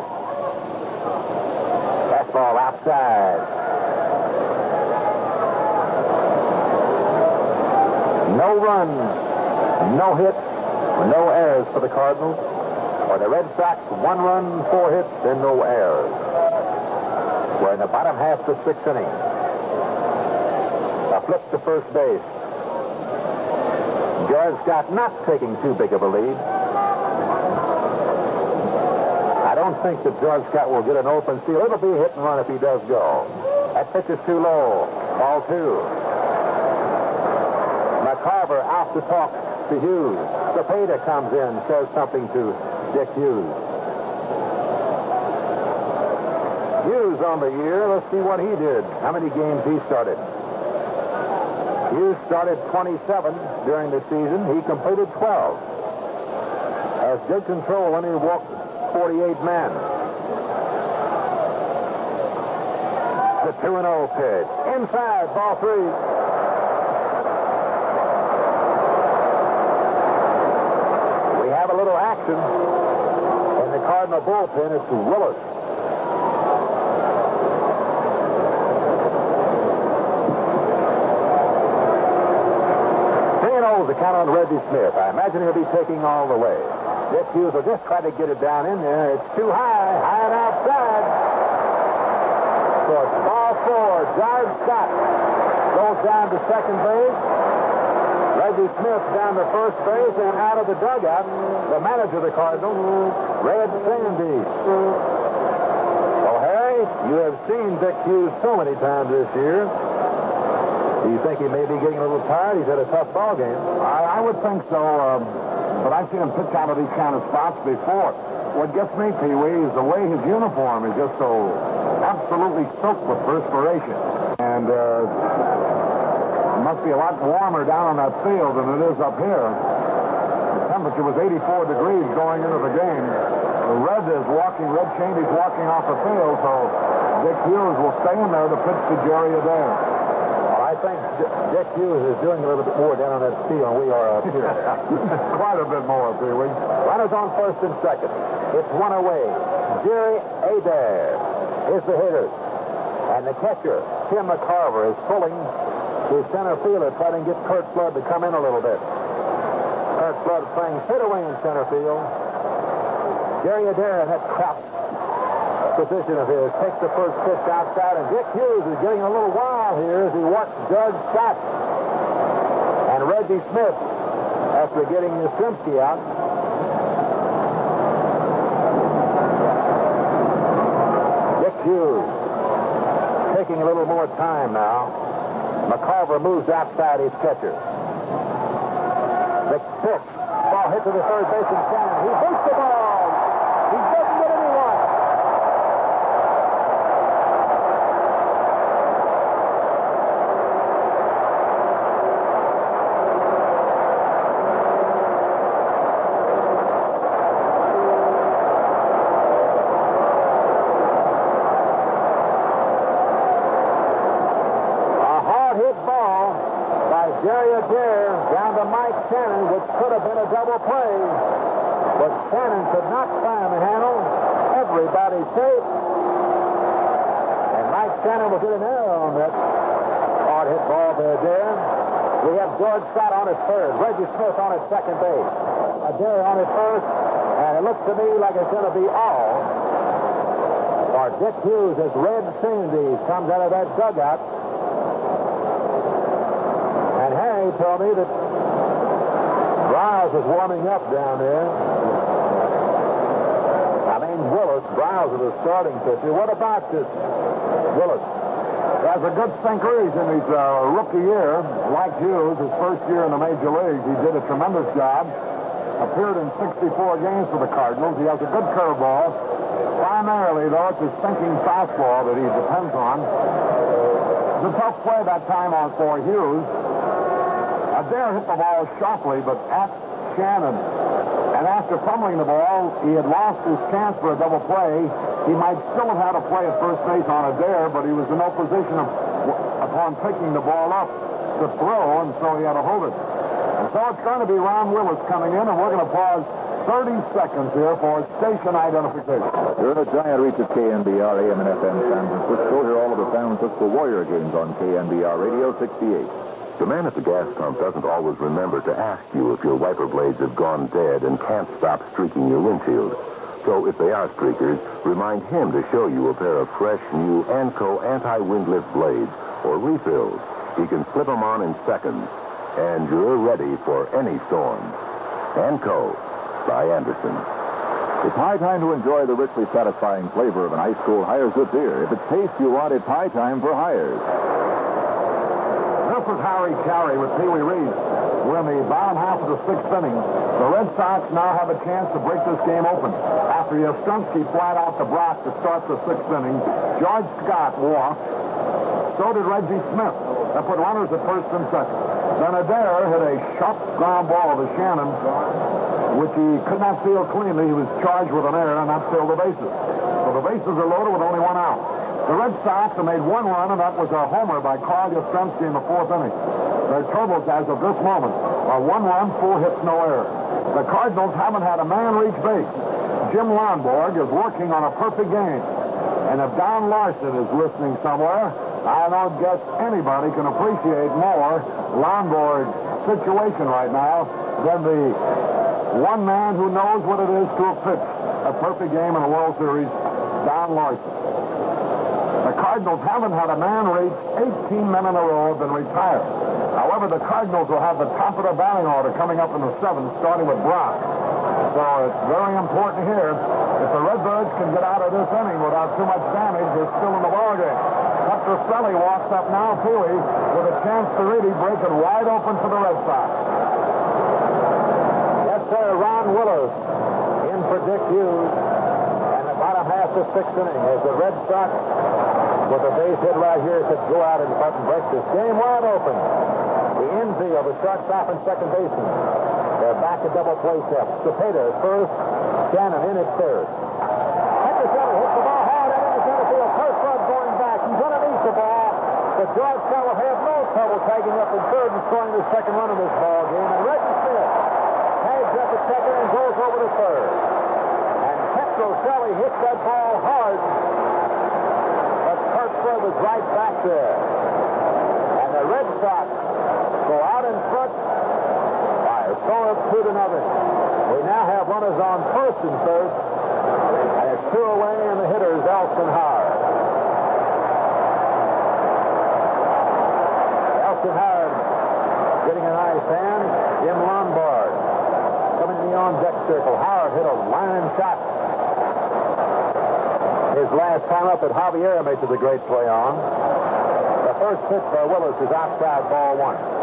Fastball outside. No run, no hit, no errors for the Cardinals. For the Red Sox, 1 run, 4 hits, and no errors. We're in the bottom half of the 6th inning. A flip to first base. George Scott not taking too big of a lead. I don't think that George Scott will get an open field. It'll be a hit and run if he does go. That pitch is too low. Ball 2. McCarver out to talk to Hughes. Cepeda comes in, says something to Dick Hughes. Hughes on the year. Let's see what he did. How many games he started. Hughes started 27 during the season. He completed 12. Has good control when he walked 48 men. The 2-0 pitch. Inside, ball 3. A little action in the Cardinal bullpen. It's Willis. The count on Reggie Smith. I imagine he'll be taking all the way. Dick Hughes will just try to get it down in there. It's too high and outside. So it's ball 4. George Scott goes down to second base. Reggie Smith down to first base, and out of the dugout, the manager of the Cardinals, Red Sandy. Well, Harry, you have seen Dick Hughes so many times this year. Do you think he may be getting a little tired? He's had a tough ball game. I would think so, but I've seen him pitch out of these kind of spots before. What gets me, Pee-wee, is the way his uniform is just so absolutely soaked with perspiration. And it must be a lot warmer down on that field than it is up here. The temperature was 84 degrees going into the game. Red Chaney's walking off the field, so Dick Hughes will stay in there to pitch to Jerry Adair. Well, I think Dick Hughes is doing a little bit more down on that field than we are up here. Quite a bit more, Pee-wee. Runners on first and second. It's 1 away. Jerry Adair is the hitter. And the catcher, Tim McCarver, is pulling to center fielder, trying to get Kurt Flood to come in a little bit. Kurt Flood playing hit away in center field. Jerry Adair in that crouch position of his takes the first pitch outside, and Dick Hughes is getting a little wild here as he watches Judge Scott and Reggie Smith after getting Yastrzemski out. Dick Hughes taking a little more time now. McCarver moves outside his catcher. The pitch. Ball hit to the third baseman, Cannon. He beats the ball. He doesn't get anyone. Jerry Adair down to Mike Cannon, which could have been a double play. But Cannon could not find the handle. Everybody's safe. And Mike Cannon will get an error on that hard hit ball to Adair. We have George Scott on his third. Reggie Smith on his second base. Adair on his first. And it looks to me like it's going to be all for Dick Hughes as Red Sandy comes out of that dugout. And Harry told me that Browse is warming up down there. I mean, Willis. Browse is the starting pitcher. What about this Willis? He has a good sinker. He's in his rookie year. Like Hughes, his first year in the major leagues, he did a tremendous job. Appeared in 64 games for the Cardinals. He has a good curveball. Primarily, though, it's his sinking fastball that he depends on. It was a tough play that time on for Hughes. Adair hit the ball sharply, but at Shannon. And after fumbling the ball, he had lost his chance for a double play. He might still have had a play at first base on Adair, but he was in no position upon picking the ball up to throw, and so he had to hold it. And so it's going to be Ron Willis coming in, and we're going to pause 30 seconds here for station identification. You're in a giant reach of KNBR AM and FM San Francisco. Here are all of the San Francisco Warrior games on KNBR Radio 68. The man at the gas pump doesn't always remember to ask you if your wiper blades have gone dead and can't stop streaking your windshield. So if they are streakers, remind him to show you a pair of fresh, new Anco anti-wind lift blades or refills. He can slip them on in seconds, and you're ready for any storm. Anco by Anderson. It's high time to enjoy the richly satisfying flavor of an ice-cold Hires-Good beer. If it's taste you want, it's high time for Hires. This is Harry Carey with Pee Wee Reed. We're in the bottom half of the sixth inning. The Red Sox now have a chance to break this game open. After Yastrzemski flat out to Brock to start the sixth inning, George Scott walked. So did Reggie Smith. That put runners at first and second. Then Adair hit a sharp ground ball to Shannon, which he could not field cleanly. He was charged with an error and not filled the bases. So the bases are loaded with only one out. The Red Sox have made one run, and that was a homer by Karl Yastrzemski in the fourth inning. Their totals as of this moment are 1 run, 4 hits, no error. The Cardinals haven't had a man reach base. Jim Lonborg is working on a perfect game. And if Don Larson is listening somewhere, I don't guess anybody can appreciate more Lonborg's situation right now than the one man who knows what it is to have pitched a perfect game in a World Series, Don Larson. The Cardinals haven't had a man reach 18 men in a row have been retired. However, the Cardinals will have the top of the batting order coming up in the seventh, starting with Brock. So it's very important here. If the Redbirds can get out of this inning without too much damage, they're still in the ballgame. Petroselli walks up now, Pee-wee, with a chance to really break it wide open for the Red Sox. Yes, sir, Ron Willis in for Dick Hughes. And the bottom half of the sixth inning as the Red Sox, with a base hit right here, could go out in front and break this game wide open. The infield, the shortstop and second baseman. They're back to double play set. Cepeda at first, Shannon in at third. Petroselli hits the ball hard into the center field. First run going back. He's underneath the ball. But George Karl will have no trouble tagging up in third and scoring the second run of this ball game. And Reggie Smith tags up at second and goes over to third. And Petroselli hits that ball hard. But Hertzberg was right back there. And the Red Sox go out in front by a score of 2-0. We now have runners on first and third. And it's 2 away, and the hitter is Elston Howard. Elston Howard getting a nice hand. Jim Lombard coming to the on-deck circle. Howard hit a line shot. His last time up at Javier makes it a great play on. The first pitch by Willis is outside, ball 1.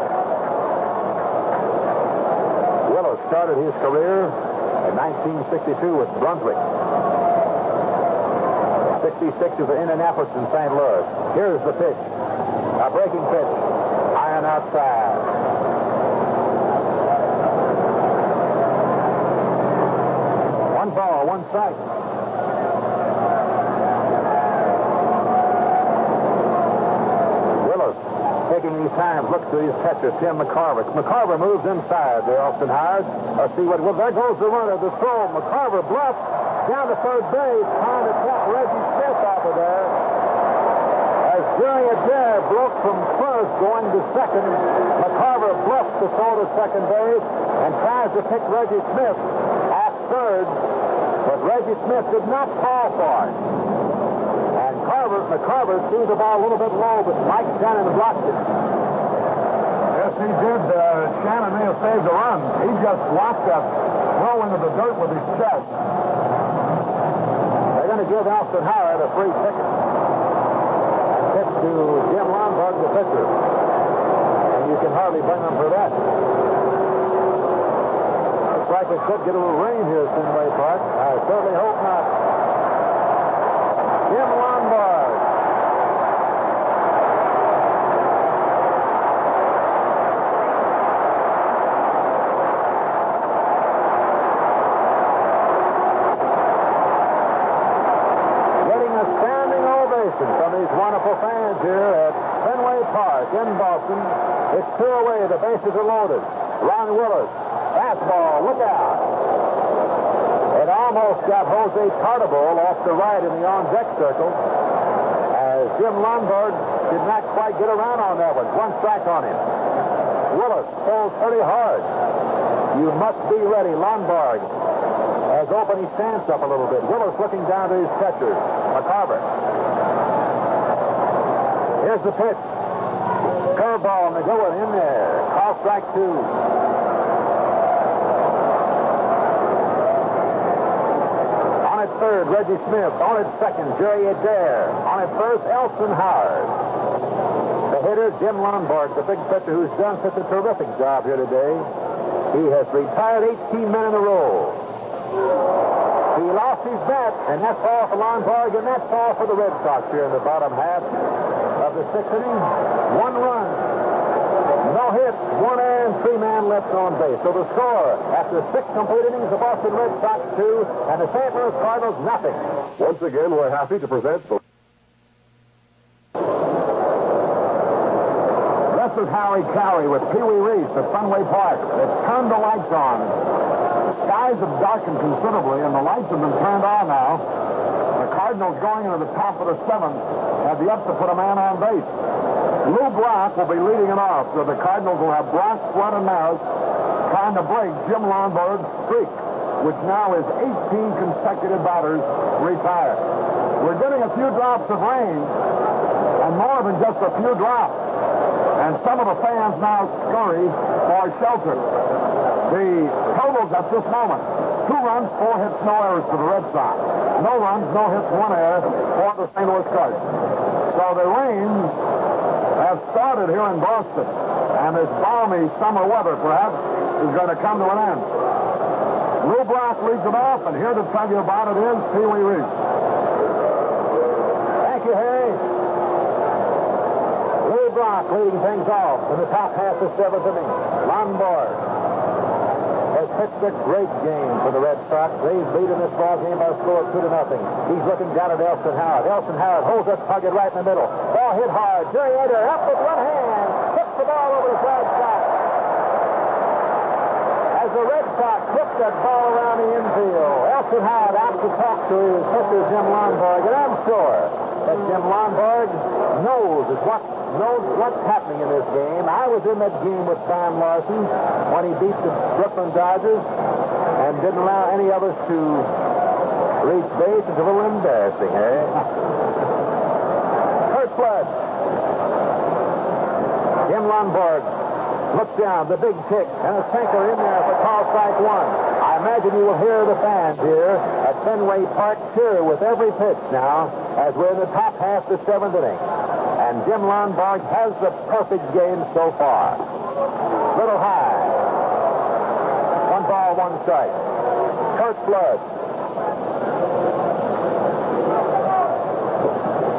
Willis started his career in 1962 with Brunswick. 66 is Indianapolis and St. Louis. Here's the pitch. A breaking pitch. Iron outside. One ball, one strike. Willis, taking these times, looks to his catcher, Tim McCarver. McCarver moves inside there, Elston Howard. Let's see what. Well, there goes the runner. The throw. McCarver bluffs down to third base, trying to tap Reggie Smith off of there. As Jerry Adair broke from first, going to second, McCarver bluffs the throw to second base and tries to pick Reggie Smith off third, but Reggie Smith did not fall for it. And McCarver threw the ball a little bit low, but Mike Shannon blocked it. Yes, he did. Shannon may have saved the run. He just blocked that throw into the dirt with his chest. They're going to give Elston Howard a free ticket. And pitch to Jim Lombard, the pitcher. And you can hardly blame him for that. Looks like we could get a little rain here at Fenway Park. I certainly hope not. Jim Lombard. From these wonderful fans here at Fenway Park in Boston. It's 2 away. The bases are loaded. Ron Willis. Fastball. Look out. It almost got Jose Tartabull off the right in the on-deck circle as Jim Lundberg did not quite get around on that one. One strike on him. Willis pulls pretty hard. You must be ready. Lundberg has opened his stance up a little bit. Willis looking down to his catcher, McCarver. Here's the pitch. Curveball, McGowan in there. Call strike 2. On at third, Reggie Smith. On at second, Jerry Adair. On at first, Elson Howard. The hitter, Jim Lundberg, the big pitcher who's done such a terrific job here today. He has retired 18 men in a row. He lost his bat, and that's all for Lundberg, and that's all for the Red Sox here in the bottom half of the 6th inning. 1 run. No hits, 1 error, and 3 men left on base. So the score after 6 complete innings, the Boston Red Sox 2 and the St. Louis Cardinals nothing. Once again, we're happy to present the... This is Harry Carey with Pee Wee Reese at Fenway Park. They've turned the lights on. The skies have darkened considerably, and the lights have been turned on now. The Cardinals going into the top of the 7th have the up to put a man on base. Lou Brock will be leading it off, so the Cardinals will have Brock, Flood, and Maris trying to break Jim Lundberg's streak, which now is 18 consecutive batters retired. We're getting a few drops of rain, and more than just a few drops. And some of the fans now scurry for shelter. The totals at this moment, 2 runs, 4 hits, no errors for the Red Sox. No runs, no hits, 1 error for the St. Louis Cardinals. So the rain has started here in Boston, and this balmy summer weather, perhaps, is going to come to an end. Lou Brock leads it off, and here to tell you about it is Pee Wee Reese. Thank you, Harry. Lou Brock leading things off in the top half of 7th inning. Lundberg has pitched a great game for the Red Sox. They've leading this ball game by a score of 2-0. He's looking down at Elson Howard. Elson Howard holds that target right in the middle. Ball hit hard. Jerry Adair up with one hand. Tips the ball over the side side. As the Red Sox hit that ball around the infield, Elson Howard out to talk to his pitcher, Jim Lundberg. And I'm sure that Jim Lundberg knows what's happening in this game. I was in that game with Don Larson when he beat the Brooklyn Dodgers and didn't allow any of us to reach base. It's a little embarrassing, eh? Kurt Flood. Jim Lundberg looks down, the big kick, and a sinker in there for call strike 1. I imagine you will hear the fans here at Fenway Park cheer with every pitch now as we're in the top half of the 7th inning. And Jim Lundberg has the perfect game so far. Little high. 1 ball, 1 strike. Kurt Flood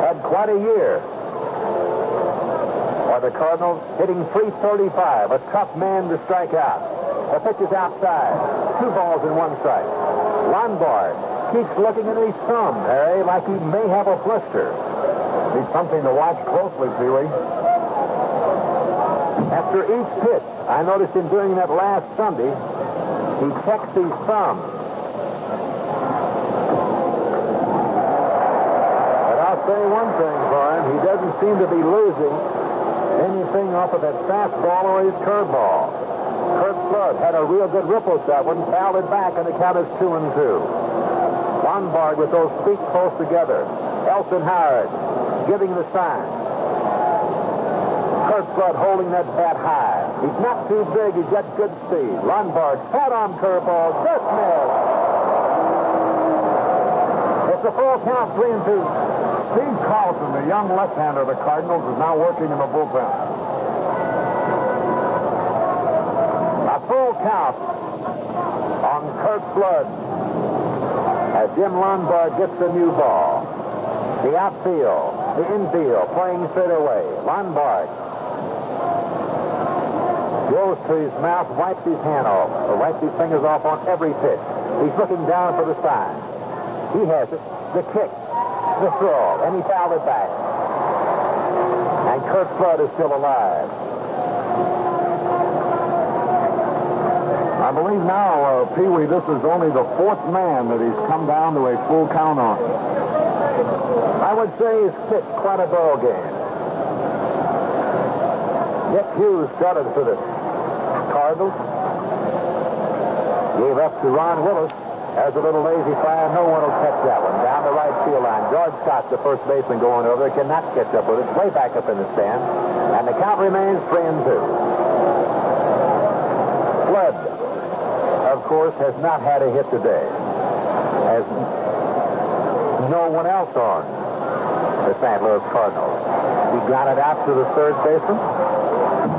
had quite a year for the Cardinals, hitting .335, a tough man to strike out. The pitch is outside. 2 balls and 1 strike. Lundberg keeps looking at his thumb, Harry, like he may have a blister. It's something to watch closely, Pee Wee. After each pitch, I noticed him doing that last Sunday, he checks his thumb. But I'll say one thing for him, he doesn't seem to be losing anything off of that fastball or his curveball. Kurt Flood had a real good ripple shot when fouled it back, and the count is 2-2. Lundberg with those feet close together. Elson Howard giving the sign. Kurt Flood holding that bat high. He's not too big. He's got good speed. Lundberg, fat-arm curveball, just missed. It's a full count, 3-2. Steve Carlson, the young left-hander of the Cardinals, is now working in the bullpen. A full count on Kurt Flood as Jim Lundberg gets the new ball. The outfield, the infield, playing straight away. Lundberg goes to his mouth, wipes his hand off, or wipes his fingers off on every pitch. He's looking down for the sign. He has it, the kick, the throw, and he fouled it back. And Kurt Flood is still alive. I believe now, Pee Wee, this is only the 4th man that he's come down to a full count on. I would say he's pitched quite a ball game. Nick Hughes started for the Cardinals. Gave up to Ron Willis. Has a little lazy fire. No one will catch that one. Down the right field line. George Scott, the first baseman going over, cannot catch up with it. Way back up in the stand. And the count remains 3-2. Flood, of course, has not had a hit today. Has no one else on the St. Louis Cardinals. He grounded out to the third baseman.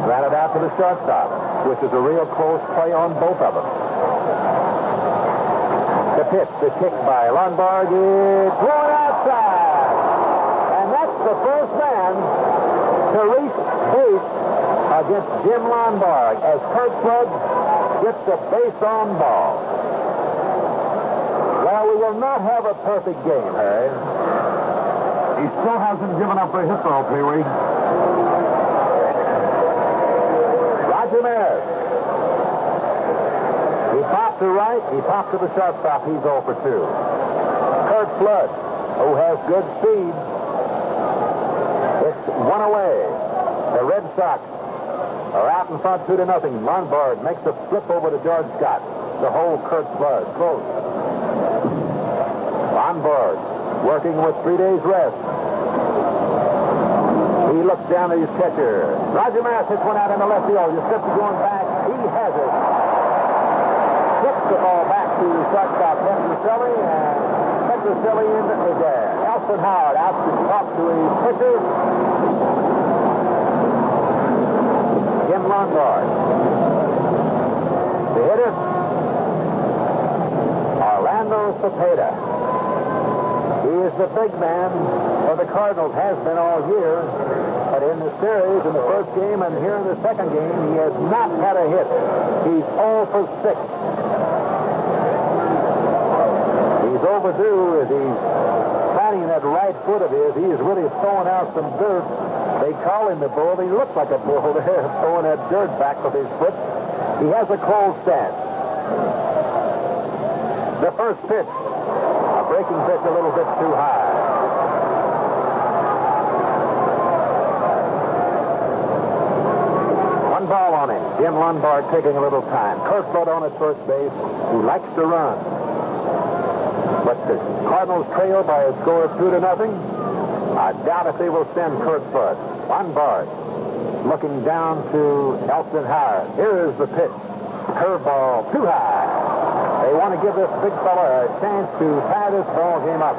Grounded out to the shortstop, which is a real close play on both of them. The pitch, the kick by Lombard is thrown outside. And that's the first man to reach base against Jim Lombard as Kurt Flood gets the base on ball. Well, we will not have a perfect game, Harry. He still hasn't given up a hit, though, Pee-wee. Roger Maris. He popped to right. He popped to the shortstop. He's 0 for 2. Kurt Flood, who has good speed. It's one away. The Red Sox are out in front 2-0. Lombard makes a flip over to George Scott. The whole Kurt Flood close. Lombard working with 3 days rest. He looks down at his catcher. Roger Maris hits one out in the left field. Yosefsky going back. He has it. Hits the ball back to shortstop Petroselli, and Petroselli is there. Elson Howard out to talk to his pitcher. Jim Lombard. The hitter, Orlando Cepeda. He is the big man for the Cardinals, has been all year. But in the series, in the first game and here in the second game, he has not had a hit. He's 0 for 6. He's overdue as he's planting that right foot of his. He's really throwing out some dirt. They call him the bull. He looks like a bull there, throwing that dirt back with his foot. He has a cold stance. The first pitch, a breaking pitch a little bit too high. One ball on him. Jim Lombard taking a little time. Kurt Flood on at first base, who likes to run. But the Cardinals trail by a score of 2-0. I doubt if they will send Kurt Flood. Lombard looking down to Elson Howard. Here is the pitch. Curveball too high. They want to give this big fella a chance to tie this ball game up.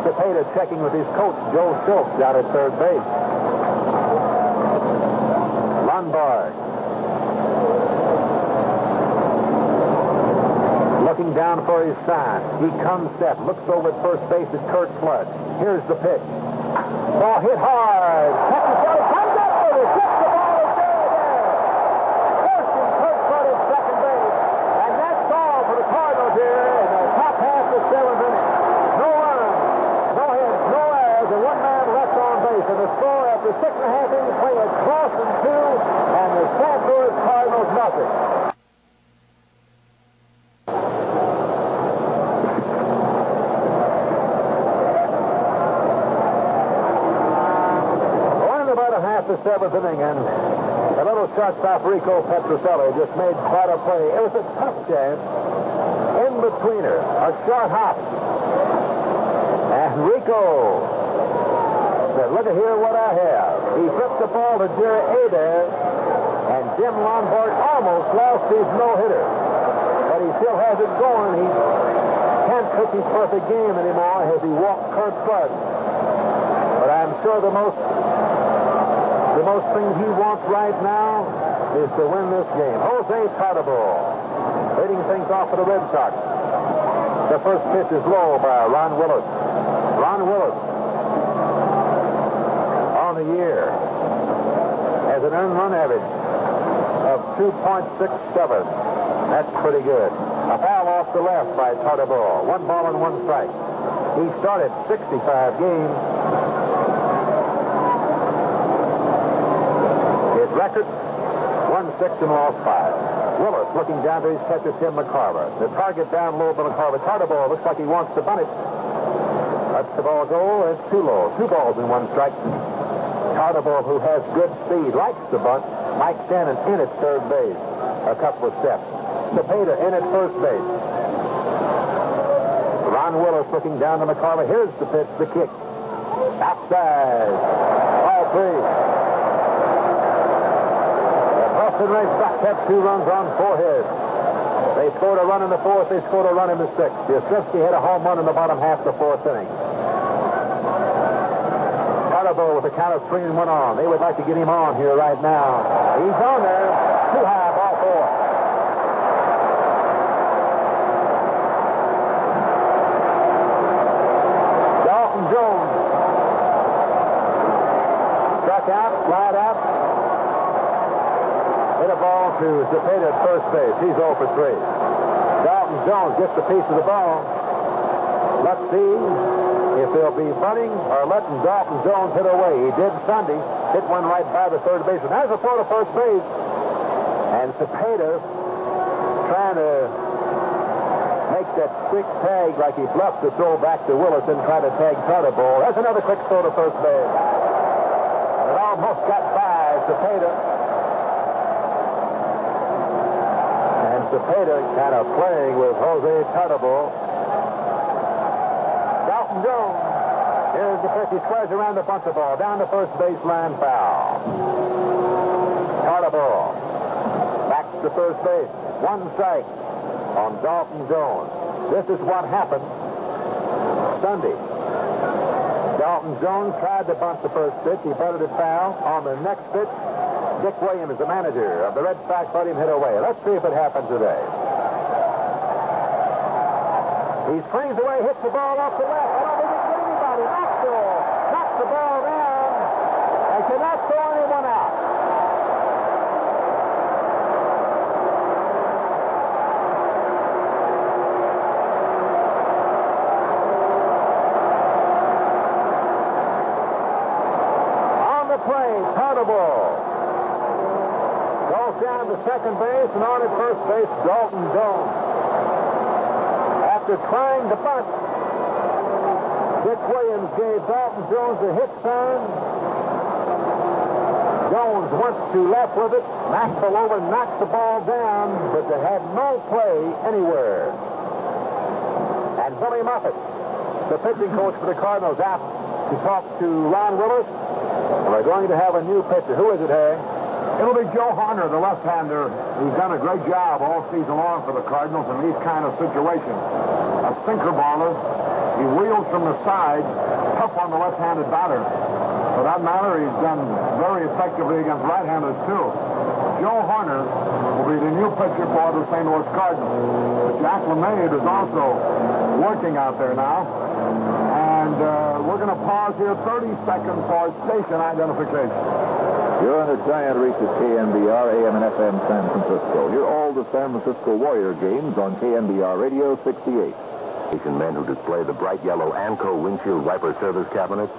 Cepeda checking with his coach, Joe Schultz, out at third base. Lombard. Looking down for his sign. He comes set, looks over at first base at Kurt Flood. Here's the pitch. Ball hit hard. Petroselli comes up with it. Gets the ball is there. First and Kurt Flood at second base. And that's all for the Cardinals here in the top half of the 7th inning. No runs, no hits, no errors, and one man left on base. And the score after 6.5 innings play at Boston 2 and the St. Louis Cardinals nothing. The 7th inning, and the little shortstop Rico Petroselli just made quite a play. It was a tough chance, in-betweener, a short hop. And Rico said, look at here what I have. He flipped the ball to Jerry Adair, and Jim Lombard almost lost his no-hitter. But he still has it going. He can't pitch his perfect game anymore as he walked Kurt Flood. But I'm sure the most thing he wants right now is to win this game. Jose Tardabal leading things off for the Red Sox. The first pitch is low by Ron Willis. Ron Willis on the year has an earned run average of 2.67. That's pretty good. A foul off the left by Tardabal. 1 ball and 1 strike. He started 65 games. Record, 1-6 and lost 5. Willis looking down to his catcher, Tim McCarver. The target down low by McCarver. Tardabal looks like he wants to bunt it. Lets the ball go. It's too low. 2 balls and 1 strike. Cardinals, who has good speed, likes the bunt. Mike Shannon in at third base. A couple of steps. Cepeda in at first base. Ron Willis looking down to McCarver. Here's the pitch, the kick. Outside. Ball 3. The Boston Red Sox have 2 runs on 4 hits. They scored a run in the 4th. They scored a run in the 6th. Yastrzemski hit a home run in the bottom half of the 4th inning. Carnival with a count of 3-1 on. They would like to get him on here right now. He's on there. Too high, ball 4. Dalton Jones. Struck out, flied out. Hit a ball to Cepeda at first base. He's 0 for 3. Dalton Jones gets a piece of the ball. Let's see if they'll be bunting or letting Dalton Jones hit away. He did Sunday. Hit one right by the third baseman. There's a throw to first base. And Cepeda trying to make that quick tag like he bluffed to throw back to Willis and try to tag Cardinals. That's another quick throw to first base. It almost got by Cepeda. And Cepeda kind of playing with Jose Cardinals. Dalton Jones. Here's the pitch. He squares around the bunch of ball. Down the first baseline, foul. Cardinals. Back to first base. 1 strike on Dalton Jones. This is what happened Sunday. Dalton Jones tried to bunt the first pitch. He butted it foul. On the next pitch, Dick Williams, the manager of the Red Sox, let him hit away. Let's see if it happens today. He swings away, hits the ball off the left. I don't think it's anybody. Knocks the ball down and cannot throw anyone out. On the play, Cardinals goes down to second base, and on at first base, Dalton Jones. After trying to bunt, Dick Williams gave Dalton Jones a hit sign. Jones went to left with it, knocked below and knocked the ball down, but they had no play anywhere. And Billy Moffitt, the pitching coach for the Cardinals, out to talk to Ron Willis. And we're going to have a new pitcher. Who is it, Harry? It'll be Joe Harner, the left-hander, who's done a great job all season long for the Cardinals in these kind of situations. A sinker baller. He wheels from the side, tough on the left-handed batter. For that matter, he's done very effectively against right-handers, too. Joe Harner will be the new pitcher for the St. Louis Cardinals. Jack LeMahieu is also working out there now. And we're going to pause here 30 seconds for station identification. You're on a giant reach at KNBR, AM and FM San Francisco. Hear all the San Francisco Warrior games on KNBR Radio 68. Men who display the bright yellow Anco windshield wiper service cabinets,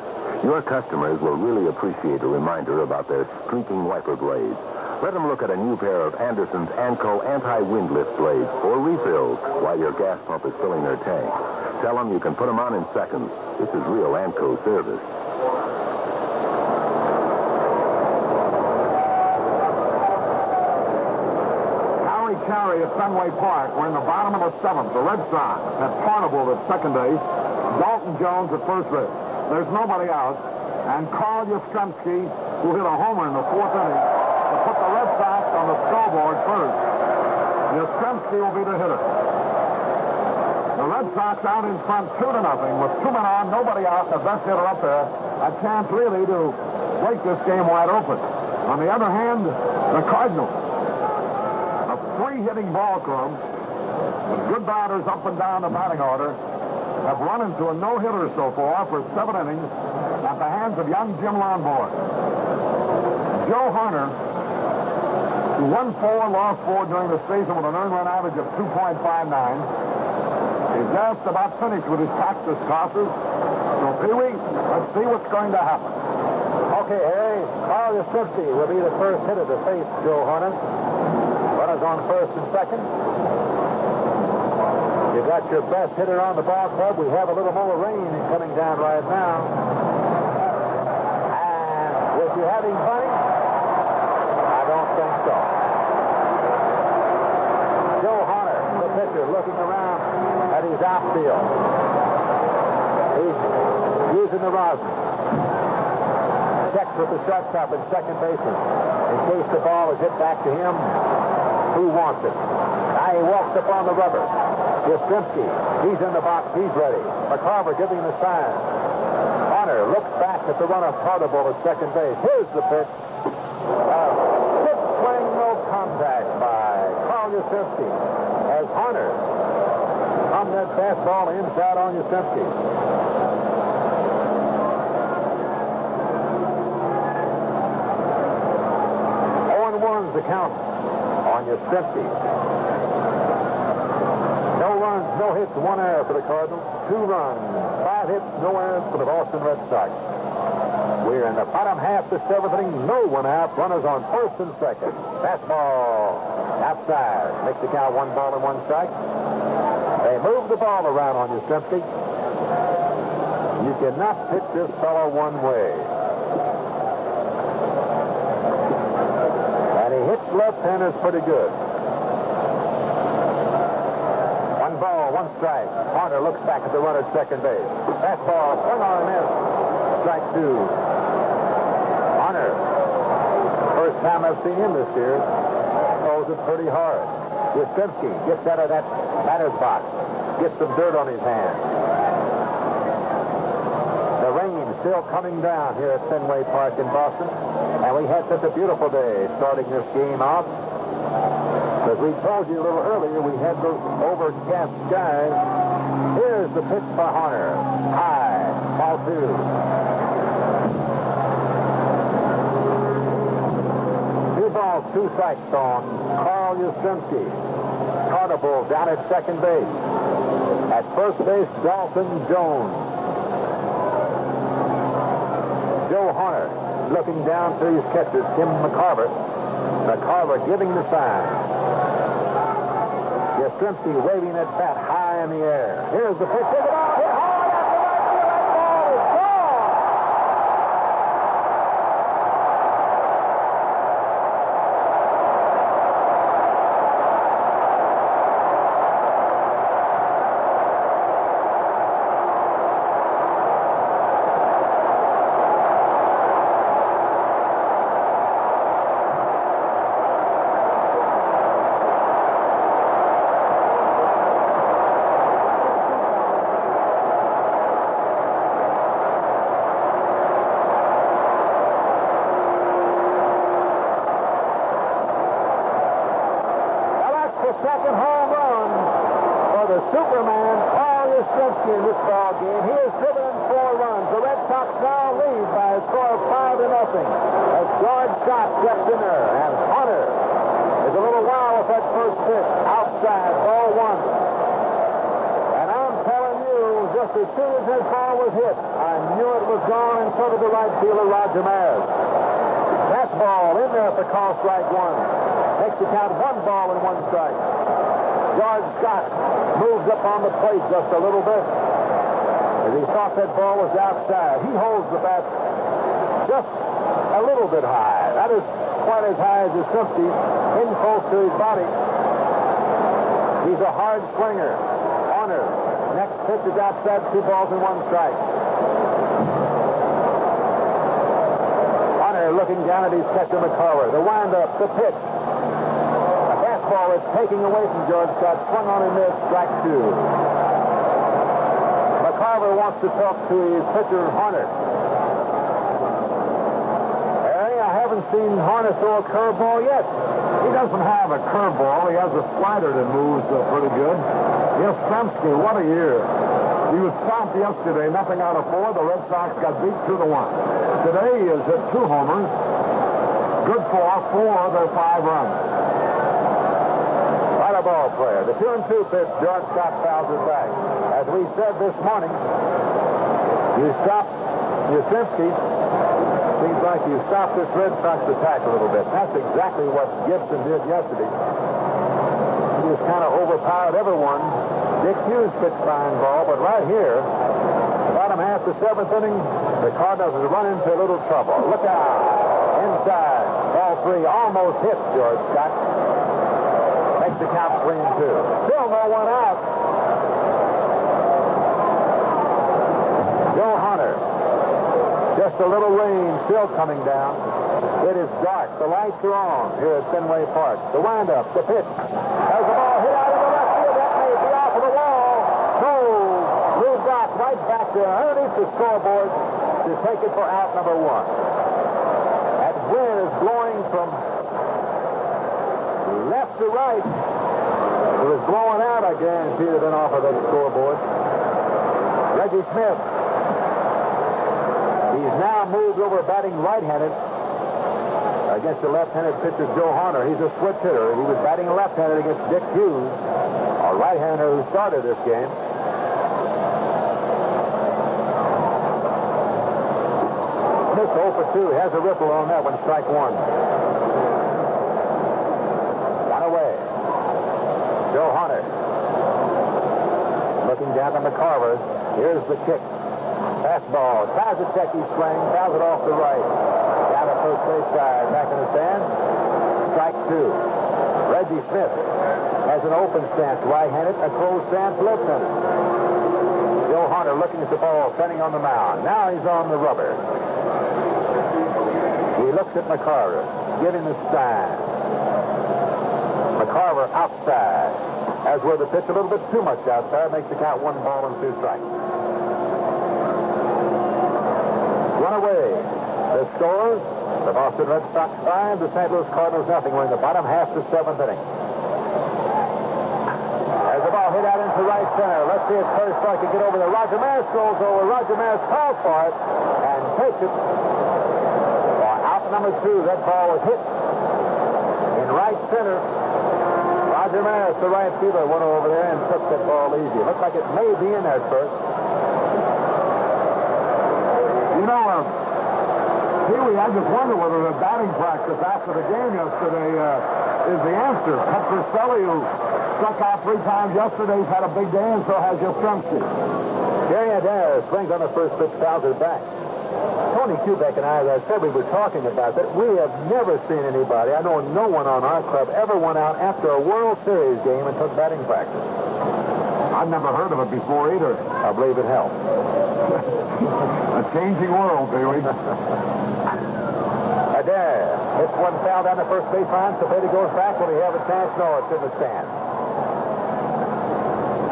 your customers will really appreciate a reminder about their streaking wiper blades. Let them look at a new pair of Anderson's Anco anti-wind lift blades or refills while your gas pump is filling their tank. Tell them you can put them on in seconds. This is real Anco service. Carry at Fenway Park. We're in the bottom of the 7th. The Red Sox have Carnival at second base. Dalton Jones at first base. There's nobody out. And Carl Yastrzemski, who hit a homer in the 4th inning, to put the Red Sox on the scoreboard first. Yastrzemski will be the hitter. The Red Sox out in front 2-0 with 2 men on, nobody out, the best hitter up there. A chance really to break this game wide open. On the other hand, the Cardinals. Three-hitting ball club with good batters up and down the batting order have run into a no-hitter so far for 7 innings at the hands of young Jim Lonborg. Joe Harner, who won 4, lost 4 during the season with an earned run average of 2.59, is just about finished with his cactus tosses. So, Pee-wee, let's see what's going to happen. Okay, Harry. Carl Yastrzemski will be the first hitter to face Joe Harner. Runners on first and second. You got your best hitter on the ball club. We have a little more rain coming down right now. And was you having fun? I don't think so. Joe Hunter, the pitcher, looking around at his outfield. He's using the rosin. Checks with the shortstop and second baseman. In case the ball is hit back to him, who wants it? Now he walks up on the rubber. Yastrzemski, he's in the box, he's ready. McCarver giving the sign. Hunter looks back at the runner Cardible at second base. Here's the pitch. Good swing, no contact by Carl Yastrzemski. As Hunter on that fastball inside on Yastrzemski. 0-1's the count on Yastrzemski. No runs, no hits, 1 error for the Cardinals. 2 runs, 5 hits, no errors for the Boston Red Sox. We're in the bottom half of the 7th inning. No one out. Runners on first and second. Fastball outside. Makes the count 1 ball and 1 strike. They move the ball around on Yastrzemski. You cannot pitch this fellow one way. And he hits left-handers pretty good. 1 ball, 1 strike. Hunter looks back at the runner at second base. Fastball, swing on and miss. Strike 2. Hunter, first time I've seen him this year, throws it pretty hard. Yastrzemski gets out of that batter's box, gets some dirt on his hands. The rain still coming down here at Fenway Park in Boston, and we had such a beautiful day starting this game off. As we told you a little earlier, we had those overcast skies. Here's the pitch for Hunter. High, ball 2. 2 balls, 2 strikes on Carl Yastrzemski. Carnival down at second base. At first base, Dalton Jones. Joe Hunter looking down to his catcher, Tim McCarver. McCarver giving the sign. Yastrzemski waving that bat high in the air. Here's the pitch. Hit hard after right field. That ball is gone. Second home run for the Superman, Carl Yastrzemski, in this ball game. He has driven in 4 runs. The Red Sox now lead by a score of 5-0 as George Scott gets in there. And Hunter is a little wild with that first pitch. Outside, ball 1. And I'm telling you, just as soon as his ball was hit, I knew it was gone in front of the right fielder, Roger Maris. That ball in there for call strike 1. Makes the count 1 ball and 1 strike. George Scott moves up on the plate just a little bit. As he thought that ball was outside, he holds the bat just a little bit high. That is quite as high as Yastrzemski, in close to his body. He's a hard swinger. Hunter. Next pitch is outside, 2 balls and 1 strike. Hunter looking down at his catcher McCarver. The windup, the pitch. Ball is taking away from George Scott. Swung on and missed. Strike 2. McCarver wants to talk to his pitcher, Hunter. Harry, I haven't seen Hunter throw a curveball yet. He doesn't have a curveball. He has a slider that moves pretty good. Yastrzemski, what a year. He was stopped yesterday, nothing out of 4. The Red Sox got beat 2-1. Today he has hit 2 homers. Good for 4 of their 5 runs. Ball player. The 2-2 pitch, George Scott fouls it back. As we said this morning, you stop Yastrzemski. Seems like you stopped this Red Sox attack a little bit. That's exactly what Gibson did yesterday. He just kind of overpowered everyone Dick Hughes pitched fine ball, but right here, bottom half the seventh inning, the Cardinals has run into a little trouble. Look out. Inside. Ball three. Almost hit George Scott. Makes the count 3-2. Still no one out. Joe Hunter. Just a little rain still coming down. It is dark. The lights are on here at Fenway Park. The windup, the pitch. Has the ball hit out of the left field. That may be off of the wall. No. Moved off right back there underneath the scoreboard to take it for out number one. That wind is blowing from left to right. It was blowing out, I guarantee, it been off of that scoreboard. Reggie Smith. He's now moved over batting right-handed against the left-handed pitcher Joe Hunter. He's a switch hitter. He was batting left-handed against Dick Hughes, a right-hander who started this game. Smith 0 for 2. He has a ripple on that one, strike one. One away. Joe Hunter. Looking down on McCarver. Here's the kick. Fastball. Tries to check his swing. Fouls it off the right. Down the first base side. Back in the stand. Strike two. Reggie Smith has an open stance right-handed, a closed stance left-handed. Joe Hunter looking at the ball, standing on the mound. Now he's on the rubber. He looks at McCarver, giving the sign. McCarver outside. As were the pitch a little bit too much outside, makes the count 1 ball and 2 strikes. One away. The scores, the Boston Red Sox 5, the St. Louis Cardinals nothing. We're in the bottom half of the seventh inning. As the ball hit out into right center. Let's see if first strike can get over there. Roger Maris goes over. Roger Maris calls for it and takes it. Number 2, that ball was hit in right center. Roger Maris, the right fielder, went over there and took that ball easy. Looks like it may be in there first. You know, Pee-wee, I just wonder whether the batting practice after the game yesterday is the answer. Petroselli, who struck out 3 times yesterday, has had a big day, and so has Yastrzemski. Jerry Adair swings on the first pitch, fouls it back. Tony Kubek and I, as I said, we were talking about that. We have never seen anybody, I know no one on our club ever went out after a World Series game and took batting practice. I've never heard of it before either. I believe it helped. A changing world, Pee-wee. Adair hits one foul down the first baseline. Cepeda goes back. Will he have a chance? No, it's in the stand.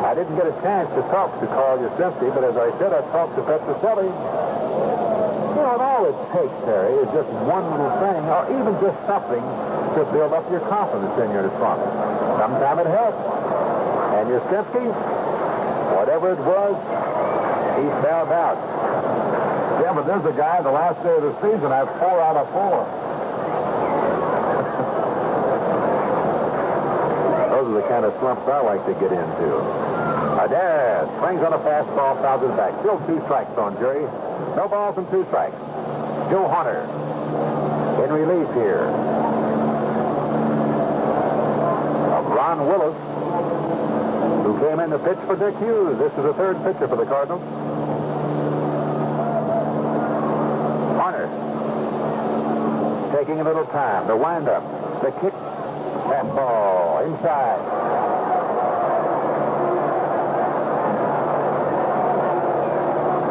I didn't get a chance to talk to Carl Yastrzemski, but as I said, I talked to Petroselli. You know, and all it takes, Terry, is just one little thing, or even just something to build up your confidence in your opponent. Sometimes it helps. And Yastrzemski, whatever it was, he found out. Yeah, but there's a guy the last day of the season has 4 out of 4. Those are the kind of slumps I like to get into. Adair swings on a fastball, fouls it back. Still 2 strikes on Jerry. No balls and 2 strikes. Joe Hunter in relief here of Ron Willis, who came in to pitch for Dick Hughes. This is the 3rd pitcher for the Cardinals. Hunter taking a little time. The windup, the kick, fastball inside.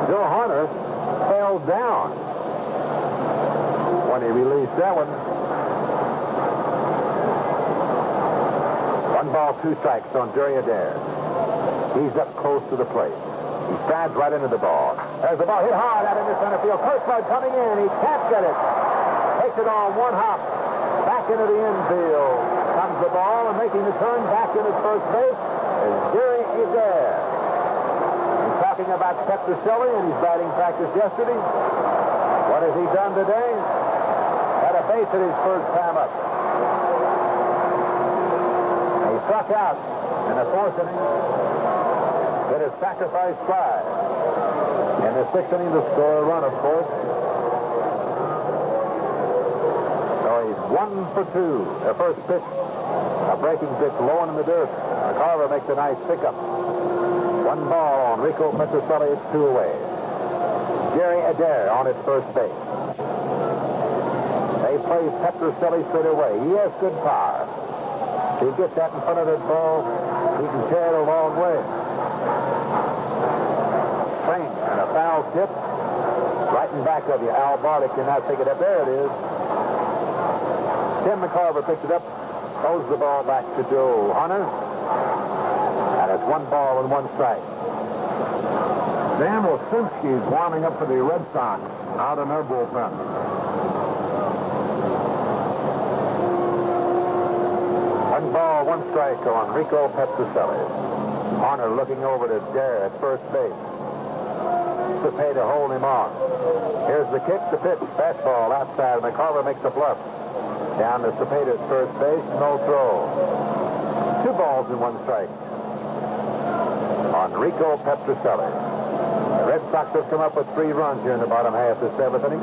Joe Hunter fell down when he released that one. 1 ball, 2 strikes on Jerry Adair. He's up close to the plate. He strides right into the ball. There's the ball hit hard out into center field. Kirkwood coming in. He can't get it. Takes it on 1 hop. Back into the infield comes the ball, and making the turn back into first base is Jerry Adair. Talking about Petroselli and his batting practice yesterday. What has he done today? Had a base at his first time up. He struck out in the 4th inning. Hit a sacrifice fly. In the 6th inning to score a run, of course. So he's 1 for 2. The first pitch, a breaking pitch low in the dirt. McCarver makes a nice pickup. One ball on Rico Petrocelli. It's 2 away. Jerry Adair on his first base. They play Petrocelli straight away. He has good power. If he gets that in front of that ball, he can carry it a long way. Swing and a foul tip. Right in back of you. Al Barty cannot pick it up. There it is. Tim McCarver picked it up. Throws the ball back to Joe Hunter. And it's 1 ball and 1 strike. Dan Wilsinski's warming up for the Red Sox out in their bullpen. 1 ball, 1 strike on Rico Petrocelli. Hunter looking over to Dare at first base. Cepeda holding him on. Here's the kick, the pitch. Fastball outside. McCarver makes a bluff. Down to Cepeda at first base. No throw. 2 balls and 1 strike on Rico Petrocelli. The Red Sox have come up with 3 runs here in the bottom half of the 7th inning.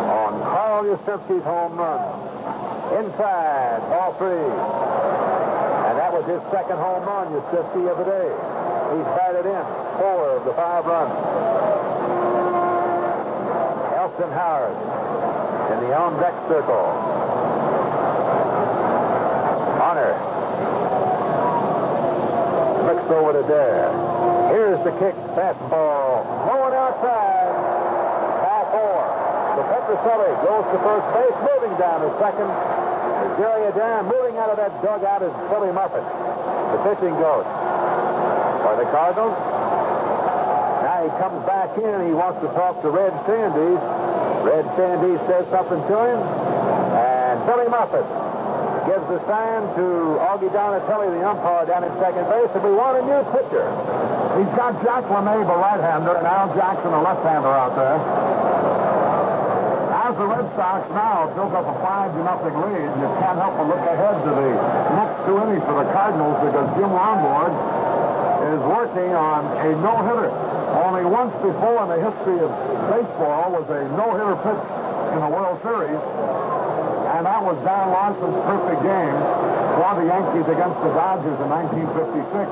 On Carl Yastrzemski's home run. Inside, ball 3. And that was his 2nd home run, Yastrzemski, of the day. He's batted in 4 of the 5 runs. Elston Howard in the on-deck circle. Hunter looks over to Dare. Here's the kick, fastball, going outside. Foul 4. So Petrocelli goes to first base, moving down to second. Jerry Adair moving out of that dugout is Billy Muffet. The pitching coach for the Cardinals. Now he comes back in. He wants to talk to Red Sandys. Red Sandys says something to him. And Billy Muffet gives the sign to Augie Donatelli, the umpire down at second base, and we want a new pitcher. He's got Jack LeMahieu, a right-hander, and Al Jackson, a left-hander out there. As the Red Sox now built up a 5-0 lead, you can't help but look ahead to the next 2 innings for the Cardinals because Jim Lonborg is working on a no-hitter. Only once before in the history of baseball was a no-hitter pitch in the World Series, and that was Don Larson's perfect game for the Yankees against the Dodgers in 1956.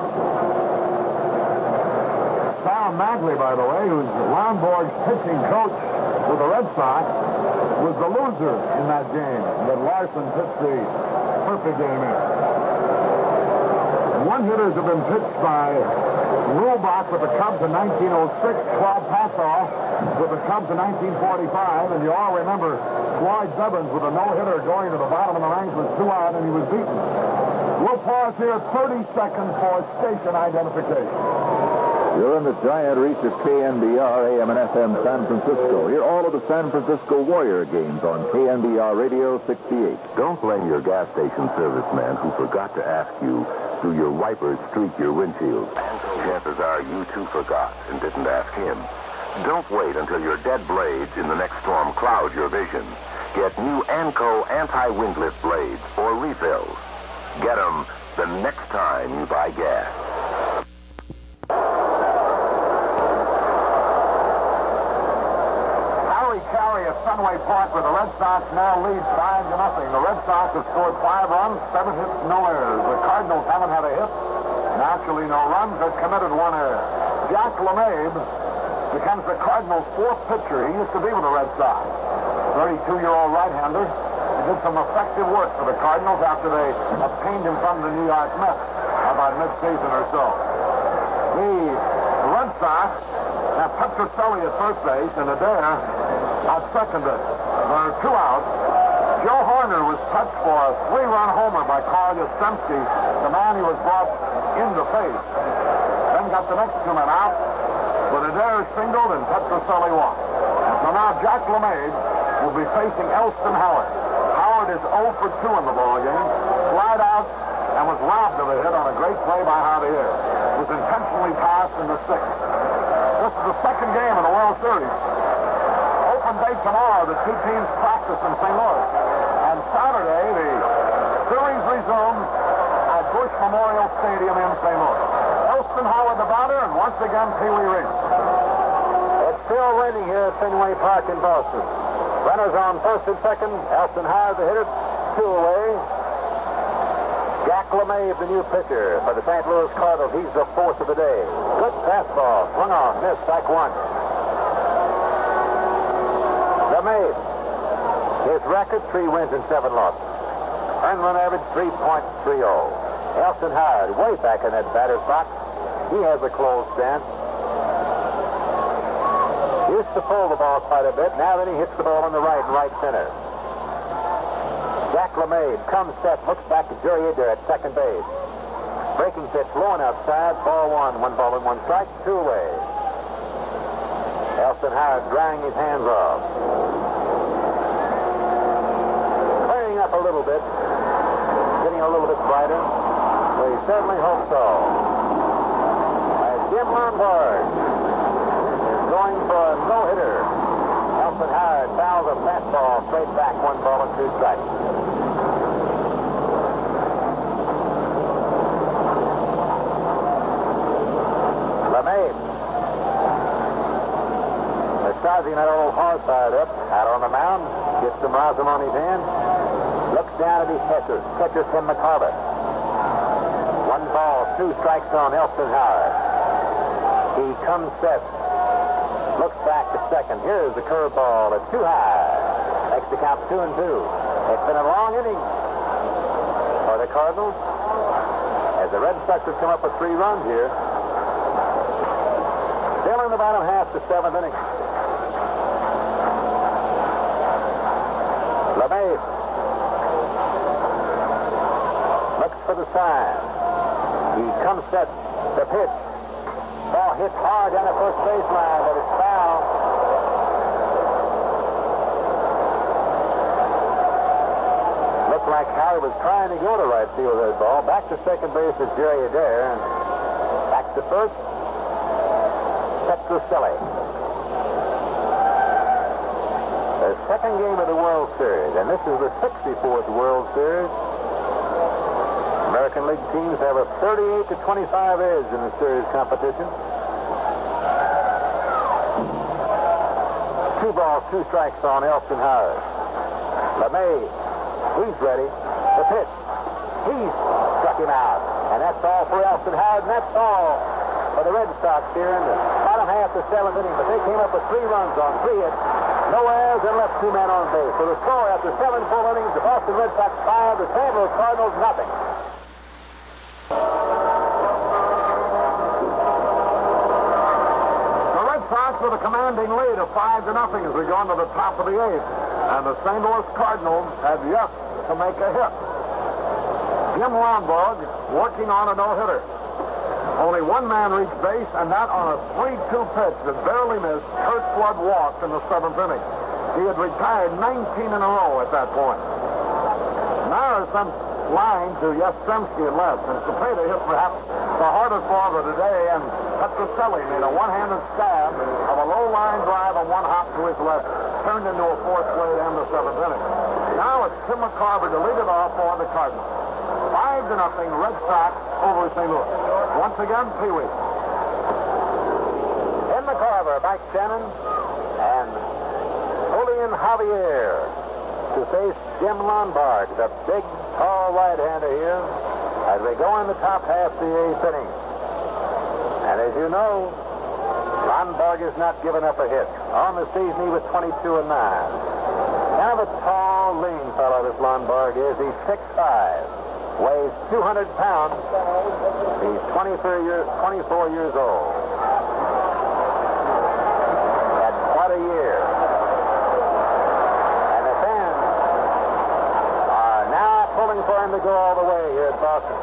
Sal Magley, by the way, who's Lonborg's pitching coach with the Red Sox, was the loser in that game that Larson pitched the perfect game in. 1-hitters have been pitched by Rulbach with the Cubs in 1906, Claude Passoff with the Cubs in 1945, and you all remember Floyd Bevins with a no-hitter going to the bottom of the ninth with 2 out, and he was beaten. We'll pause here 30 seconds for station identification. You're in the giant reach of KNBR, AM and FM San Francisco. Hear all of the San Francisco Warrior games on KNBR Radio 68. Don't blame your gas station serviceman who forgot to ask you, do your wipers streak your windshield? Chances are you too forgot and didn't ask him. Don't wait until your dead blades in the next storm cloud your vision. Get new ANCO anti-windlift blades or refills. Get them the next time you buy gas. Carey at Fenway Park where the Red Sox now lead 5-0. The Red Sox have scored 5 runs, 7 hits, no errors. The Cardinals haven't had a hit, and actually no runs. They've committed 1 error. Jack LeMahieu becomes the Cardinals' 4th pitcher. He used to be with the Red Sox. 32-year-old right-hander. He did some effective work for the Cardinals after they obtained him from the New York Mets about mid-season or so. The Red Sox have Petrocelli at first base and Adair at second base. There are 2 outs. Joe Horner was touched for a 3-run homer by Carl Yastrzemski, the man he was brought in to face. Then got the next 2 men out, but Adair singled and Petrocelli walked. And so now Jack LeMahieu will be facing Elston Howard. Howard is 0 for 2 in the ballgame, flied out, and was robbed of a hit on a great play by Javier. It was intentionally passed in the 6th. This is the 2nd game of the World Series. Open day tomorrow, the 2 teams practice in St. Louis. And Saturday, the series resumes at Bush Memorial Stadium in St. Louis. Elston Howard, the batter, and once again, Pee Wee Reese. It's still raining here at Fenway Park in Boston. Runners on first and second. Elston Howard, the hitter, 2 away. Jack LeMay, the new pitcher for the St. Louis Cardinals. He's the fourth of the day. Good fastball. Swung on. Missed. Strike one. LeMay. His record, 3 wins and 7 losses. Earned run average, 3.30. Elston Howard, way back in that batter's box. He has a closed stance. Used to pull the ball quite a bit. Now then he hits the ball on the right and right center. Jack LeMay comes set, looks back to Jerry Adair at second base. Breaking pitch, blowing outside, ball one. 1 ball and 1 strike, 2 away. Elston Howard drying his hands off. Clearing up a little bit. Getting a little bit brighter. We certainly hope so. As Jim Lombard is going for a no-hitter. Elston Howard fouls a fastball straight back, 1 ball and 2 strikes. LeMay. They're charging that old horse fired up out on the mound. Gets some rosin on his hand. Looks down at his catcher. Catcher Tim McCarver. 1 ball, 2 strikes on Elston Howard. He comes set. Looks back to second. Here's the curveball. It's too high. Makes the count 2-2. It's been a long inning for the Cardinals, as the Red Sox have come up with 3 runs here. Still in the bottom half, the 7th inning. LeMay looks for the sign. He comes set. The pitch. Ball hit hard down the first baseline, but it's foul. Looked like Howard was trying to go to right field with that ball. Back to second base is Jerry Adair. And back to first, Petrocelli. The second game of the World Series, and this is the 64th World Series. American League teams have a 38-25 edge in the series competition. 2 balls, 2 strikes on Elston Howard. LeMay, he's ready. The pitch. He's struck him out. And that's all for Elston Howard, and that's all for the Red Sox here in the bottom half of the 7th inning. But they came up with 3 runs on 3 hits. No errors and left 2 men on base. So the score after 7 full innings, the Boston Red Sox 5, the St. Louis Cardinals nothing. With a commanding lead of 5-0 as we go into the top of the 8th. And the St. Louis Cardinals have yet to make a hit. Jim Lombard working on a no-hitter. Only 1 man reached base, and that on a 3-2 pitch that barely missed. Kurt Flood walked in the 7th inning. He had retired 19 in a row at that point. Now there's some line to Yastrzemski and left, and Cepeda hit perhaps the hardest ball of the day, and Petrocelli made a one-handed stab of a low line drive on 1 hop to his left, turned into a 4th play to end the 7th inning. Now it's Tim McCarver to lead it off for the Cardinals. 5-0 Red Sox over St. Louis. Once again, Pee Wee. Tim McCarver, Mike Shannon, and Julian Javier to face Jim Lombard, the big, tall right-hander here, as we go in the top half of the 8th inning. And as you know, Lombard has not given up a hit. On the season, he was 22-9. Kind of a tall, lean fellow, this Lombard is. He's 6'5", weighs 200 pounds. He's 24 years old. Had quite a year. And the fans are now pulling for him to go all the way here at Boston.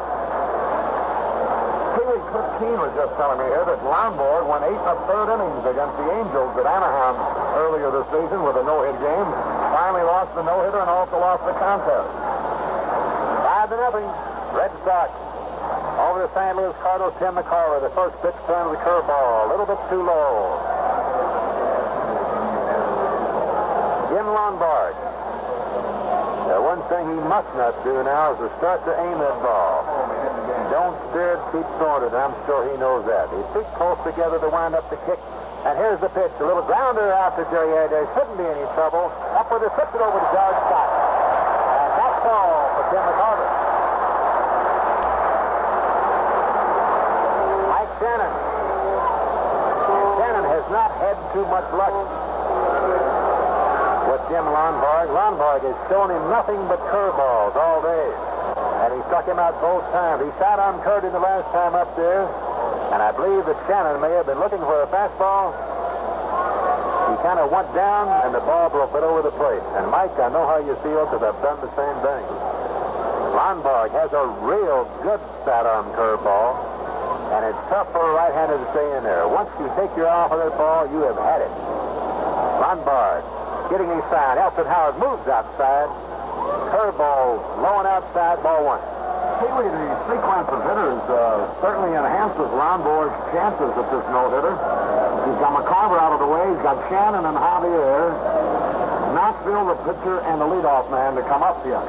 Cliff Keen was just telling me here that Lombard went 8 1/3 innings against the Angels at Anaheim earlier this season with a no-hit game. Finally lost the no-hitter and also lost the contest. 5-0. Red Sox over the St. Louis Cardinals. Tim McCarver, the first pitch turned the curveball, a little bit too low. Jim Lombard. The one thing he must not do now is to start to aim that ball. Don't steer it, keep throwing it. I'm sure he knows that. He's too close together to wind up the kick. And here's the pitch. A little grounder out to Jerry Adair. Shouldn't be any trouble. Up with it, flips it over to George Scott. And that's all for Tim McCarver. too much luck with Jim Lonborg. Lonborg has shown him nothing but curveballs all day. And he struck him out both times. He shot on Curdy the last time up there. And I believe that Shannon may have been looking for a fastball. He kind of went down, and the ball broke it over the plate. And, Mike, I know how you feel because I've done the same thing. Lonborg has a real good sidearm curveball, and it's tough for a right-hander to stay in there. Once you take your eye off of that ball, you have had it. Lonborg getting his sign. Elton Howard moves outside. Curveball low and outside, ball one. Pee-wee, the sequence of hitters certainly enhances Lonborg's chances at this no-hitter. He's got McCarver out of the way. He's got Shannon and Javier, Knoxville, the pitcher, and the leadoff man to come up here.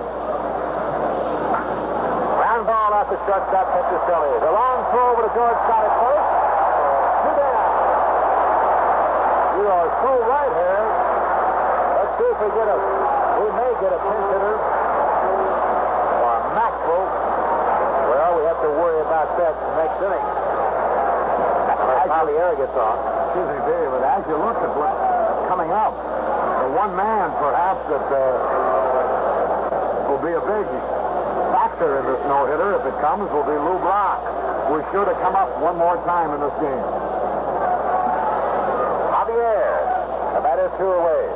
Ground ball out to shortstop, Petroselli. The long throw over to George Scott at first. Two down. We are through right here. Let's see if we may get a pinch hitter or Maxwell. Well, we have to worry about that next inning. As Javier gets on. Excuse me, David, as you look at what's coming up, the one man perhaps that will be a big factor in this no-hitter, if it comes, will be Lou Brock. We're sure to come up one more time in this game. Javier, the batter's two away.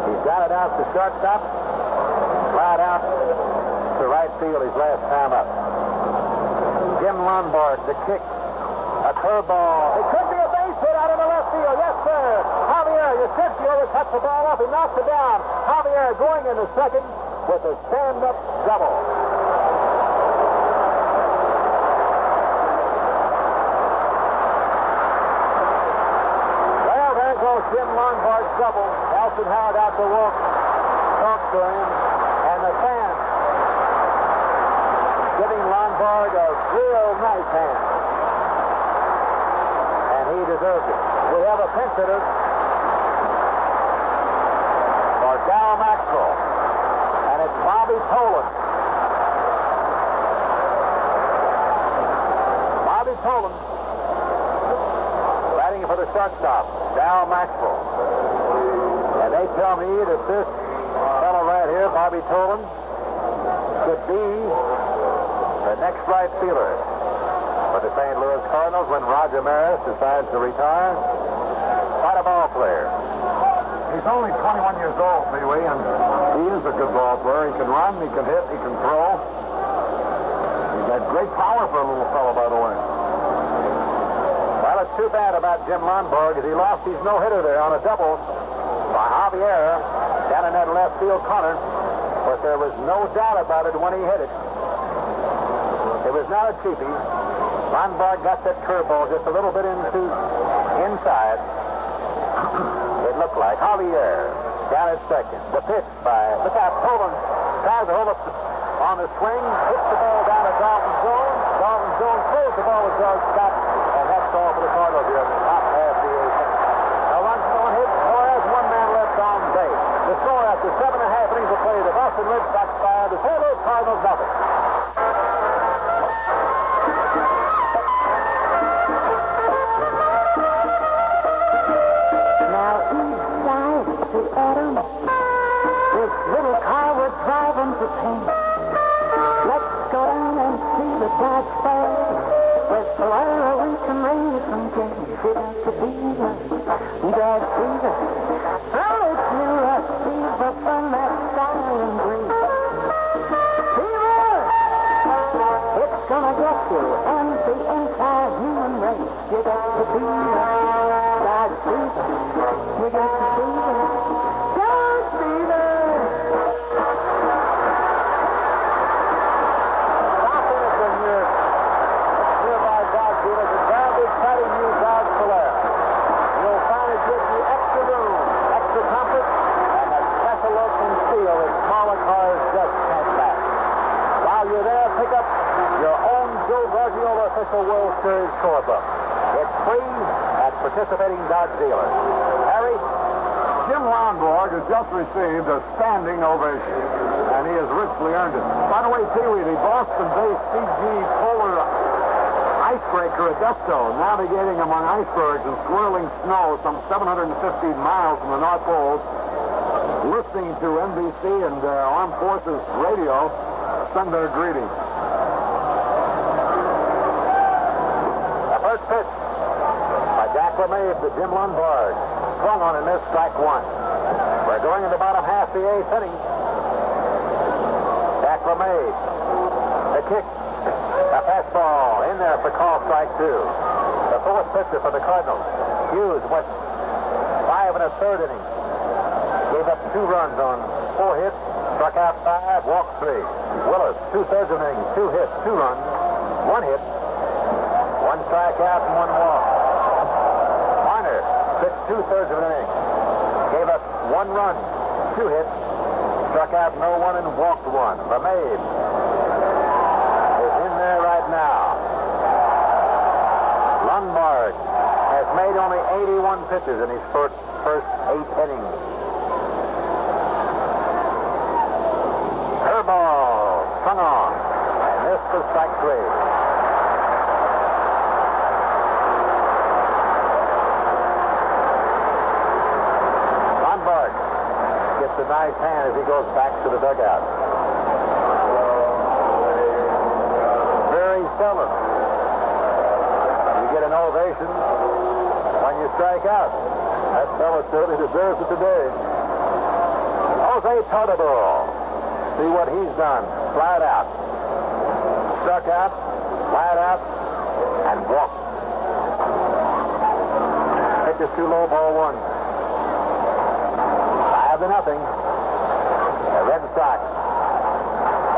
He's got it out to shortstop. Flat out to right field his last time up. Jim Lonborg, the kick. A curveball. It could be a base hit out in the left field. Yes, sir. Javier, Yastrzemski cuts the ball off. He knocks it down. Javier going into second with a stand-up double. Well, there goes Jim Lonborg's double. Elton Howard out to walk. Talk to him. And the fans giving Lonborg a real nice hand. And he deserves it. We have a pinch hitter for Dow Maxwell. And it's Bobby Tolan. Bobby Tolan batting for the shortstop, Dow Maxwell. And they tell me that this fellow right here, Bobby Tolan, could be the next right fielder for the St. Louis Cardinals when Roger Maris decides to retire. Quite a ball player. He's only 21 years old, Pee-wee, and he is a good ball player. He can run, he can hit, he can throw. He's got great power for a little fellow, by the way. Well, it's too bad about Jim Lonborg as he lost his no-hitter there on a double by Javier down in that left field corner. But there was no doubt about it when he hit it. It was not a cheapie. Lonborg got that curveball just a little bit inside. It looked like Javier down at second. The pitch by, look out, Tolan tries to hold up on the swing, hits the ball down to Dalton Jones. Dalton Jones throws the ball to George Scott, and that's all for the Cardinals here in the top half of the eighth. No runs, no hit, nor has one man left on base. The score after 7.5 innings of play, the Boston Red Sox 5, the St. Louis Cardinals nothing. This little car we're driving to paint. Let's go down and see the Dodge Fair. With Flora, we can raise some games. It has to be the Dodge Fever. Oh, it's new Rush Fever from that styling breeze. Fever! It's gonna get you and the entire human race. You got to be the Dodge Fever. You got to be the Dodge Fever. Stop in at the nearby Dodge dealers and grab the exciting new Dodge Polara. You'll find it gives you extra room, extra comfort, and a special look and feel that smaller cars just can't match. While you're there, pick up your own Joe Gargiola official World Series scorebook. It's free at participating Dodge dealers. Harry? Jim Lonborg has just received a standing ovation, and he has richly earned it. By the way, Pee-wee, the Boston-based C.G. Polar icebreaker at Dusto, navigating among icebergs and swirling snow some 750 miles from the North Pole, listening to NBC and Armed Forces radio, send their greetings. The first pitch by Jack LeMay to Jim Lombard. Swung on and missed, strike one. We're going in the bottom half the eighth inning. Jack LeMay, the kick, a fastball in there for call, strike two. The fourth pitcher for the Cardinals. Hughes went 5 1/3 innings. Gave up 2 runs on 4 hits, struck out 5, walked 3. Willis, 2/3 of an inning, 2 hits, 2 runs, 1 hit, 1 strikeout and 1 walk. Marner pitched 2/3 of an inning. Gave up 1 run, 2 hits, struck out no one and walked 1. LeMay is in there right now. Lombard has made only 81 pitches in his first 8 innings. Curveball swung on, and this was strike 3. Lombard gets a nice hand as he goes back to the dugout. Very seldom you get an ovation when you strike out. That fellow certainly deserves it today. Jose Totable. See what he's done. Flat out. Struck out, flat out, and walked. Pitch is too low, ball 1. 5-0. The Red Sox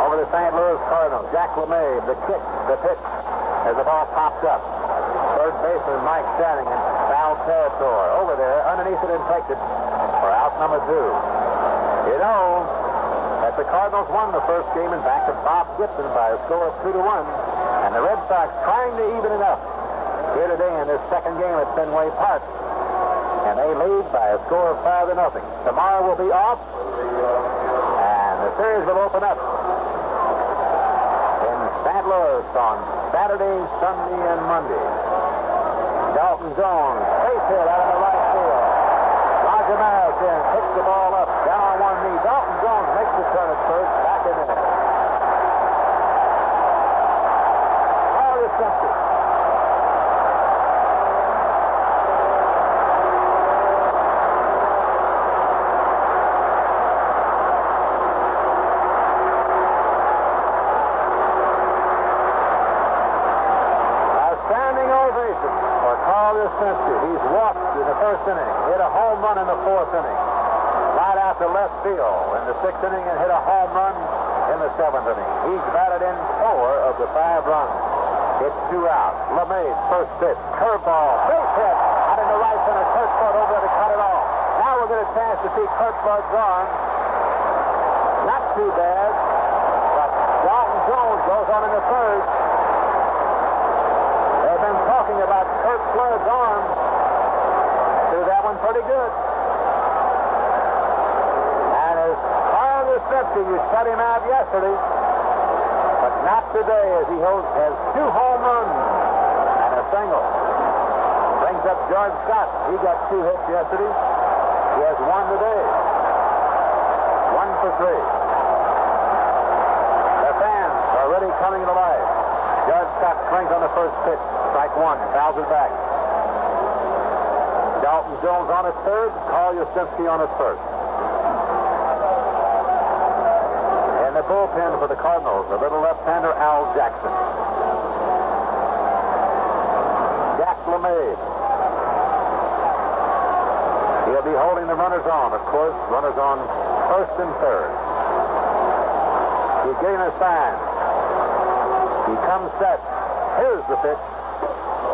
over the St. Louis Cardinals. Jack LeMay, the kick, the pitch, as the ball pops up. Third baseman Mike Shanahan, foul territory. Over there, underneath it and takes it for out number 2. You know that the Cardinals won the first game in back of Bob Gibson by a score of 2-1, and the Red Sox trying to even it up here today in this second game at Fenway Park, and they lead by a score of 5-0. Tomorrow will be off, and the series will open up in St. Louis on Saturday, Sunday, and Monday. Dalton Jones, base hit out in the right field. Roger Maris in, picks the ball up, down on one knee. Dalton Jones makes the turn at first, back in there. Karl Yastrzemski. He's walked in the first inning, hit a home run in the 4th inning, right out to left field in the 6th inning, and hit a home run in the 7th inning. He's batted in 4 of the 5 runs. It's 2 out. LeMay, first pitch, curveball, base hit out in the right center. Kurt Flood over there to cut it off. Now we'll get a chance to see Kurt Flood's arm. Not too bad, but Dalton Jones goes on in the 3rd. They've been talking about Kurt Flood's arm. Threw that one pretty good. And as Karl Yastrzemski, you shut him out yesterday, but not today, as he has 2 home runs and a single. Brings up George Scott. He got 2 hits yesterday. He has 1 today. 1 for 3. The fans are already coming to life. George Scott swings on the first pitch. Strike 1. Fouls it back. Dalton Jones on his 3rd. Karl Yastrzemski on his 1st. In the bullpen for the Cardinals, the little left-hander Al Jackson. Jack LeMay. He'll be holding the runners on, of course. Runners on 1st and 3rd. He's getting a sign. He comes set. Here's the pitch.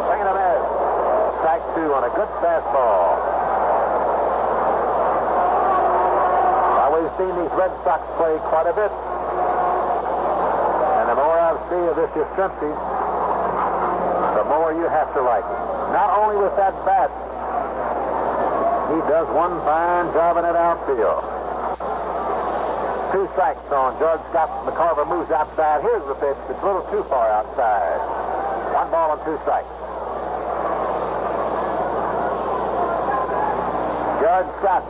Swinging a miss. Strike 2 on a good fastball. Now we've seen these Red Sox play quite a bit. And the more I see of this Yastrzemski, the more you have to like him. Not only with that bat, he does one fine job in that outfield. 2 strikes on George Scott. McCarver moves outside. Here's the pitch. It's a little too far outside. 1 1 ball and 2 strikes. George Scott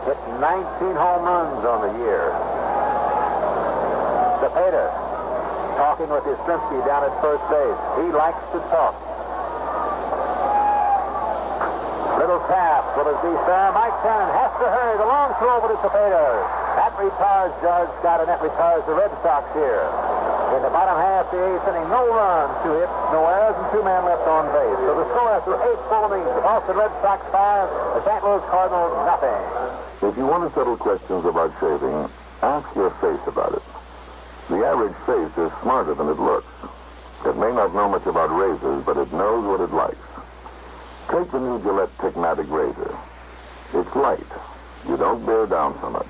hit 19 home runs on the year. Cepeda talking with Yastrzemski down at first base. He likes to talk. Little tap. Will it be fair? Mike Cannon has to hurry. The long throw over to Cepeda. That retires George Scott, and that retires the Red Sox here. In the bottom half of the 8th inning, no runs, 2 hits, no errors, and 2 men left on base. So the score after 8 full innings, the Boston Red Sox 5, the St. Louis Cardinals nothing. If you want to settle questions about shaving, ask your face about it. The average face is smarter than it looks. It may not know much about razors, but it knows what it likes. Take the new Gillette Techmatic razor. It's light. You don't bear down so much.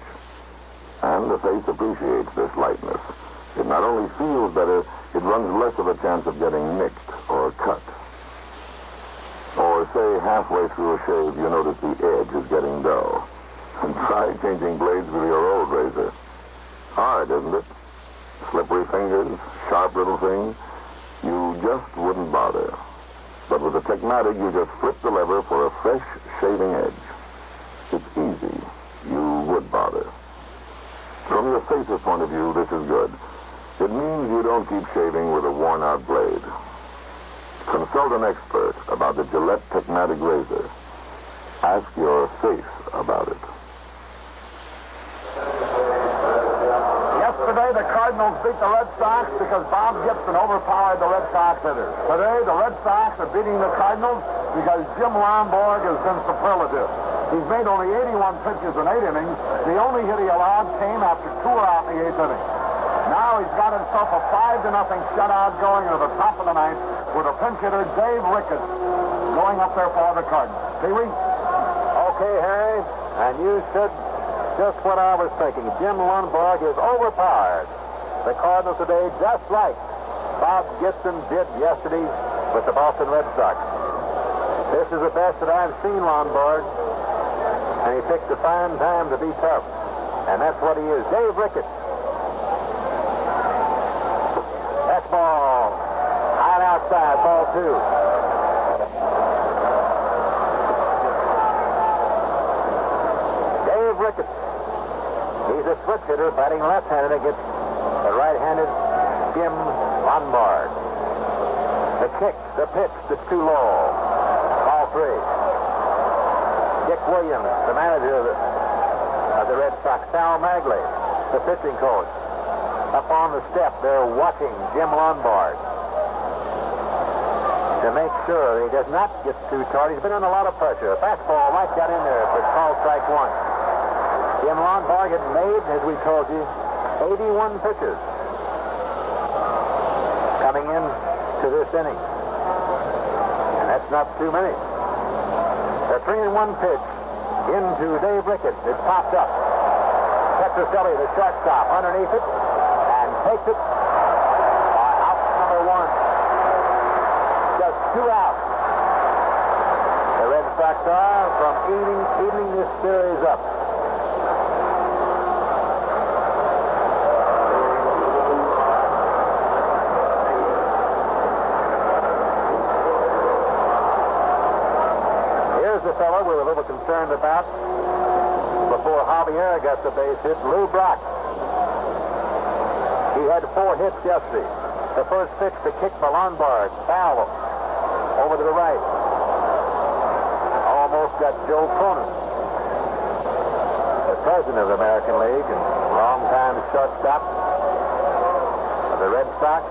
And the face appreciates this lightness. It not only feels better, it runs less of a chance of getting nicked or cut. Or say halfway through a shave you notice the edge is getting dull. And try changing blades with your old razor. Hard, isn't it? Slippery fingers, sharp little thing. You just wouldn't bother. But with the Techmatic, you just flip the lever for a fresh shaving edge. It's easy. You would bother. From your face's point of view, this is good. It means you don't keep shaving with a worn-out blade. Consult an expert about the Gillette Techmatic razor. Ask your face about it. Yesterday, the Cardinals beat the Red Sox because Bob Gibson overpowered the Red Sox hitters. Today, the Red Sox are beating the Cardinals because Jim Lonborg has been superlative. He's made only 81 pitches in 8 innings. The only hit he allowed came after 2 were out in the 8th inning. Now he's got himself a 5-0 shutout going into the top of the 9th with a pinch hitter, Dave Ricketts, going up there for the Cardinals. Pee Wee? Okay, Harry, and you said just what I was thinking. Jim Lundberg is overpowered. The Cardinals today, just like Bob Gibson did yesterday with the Boston Red Sox. This is the best that I've seen Lundberg, and he picked a fine time to be tough, and that's what he is. Dave Ricketts. That's ball. High and outside, ball 2. Ricketts. He's a switch hitter batting left-handed against the right-handed Jim Lombard. The kick, the pitch, it's too low. Ball 3. Dick Williams, the manager of the Red Sox. Sal Magley, the pitching coach. Up on the step, they're watching Jim Lombard to make sure he does not get too tired. He's been under a lot of pressure. A fastball right got in there for call strike 1. Jim Lombard had made, as we told you, 81 pitches coming in to this inning. And that's not too many. The 3-1 pitch into Dave Ricketts. It popped up. Petroselli, the shortstop, underneath it, and takes it out number 1. Just 2 outs. The Red Sox are from evening this series up. The fellow we were a little concerned about before Javier got the base hit, Lou Brock. He had 4 hits yesterday. The first pitch, the kick by Lombard, foul over to the right. Almost got Joe Cronin, the president of the American League and longtime shortstop of the Red Sox,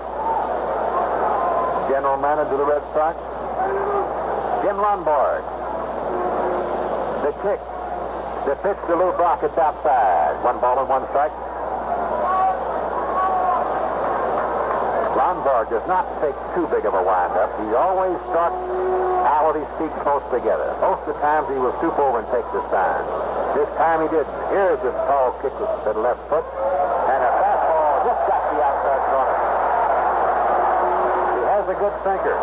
general manager of the Red Sox, Jim Lombard. The kick, the pitch to Lou Brock, it's outside. 1 ball and 1 strike. Lombard does not take too big of a wind-up. He always starts out his feet close together. Most of the times he will stoop over and take the sign. This time he didn't. Here's the tall kick to the left foot, and a fastball just got the outside corner. He has a good sinker.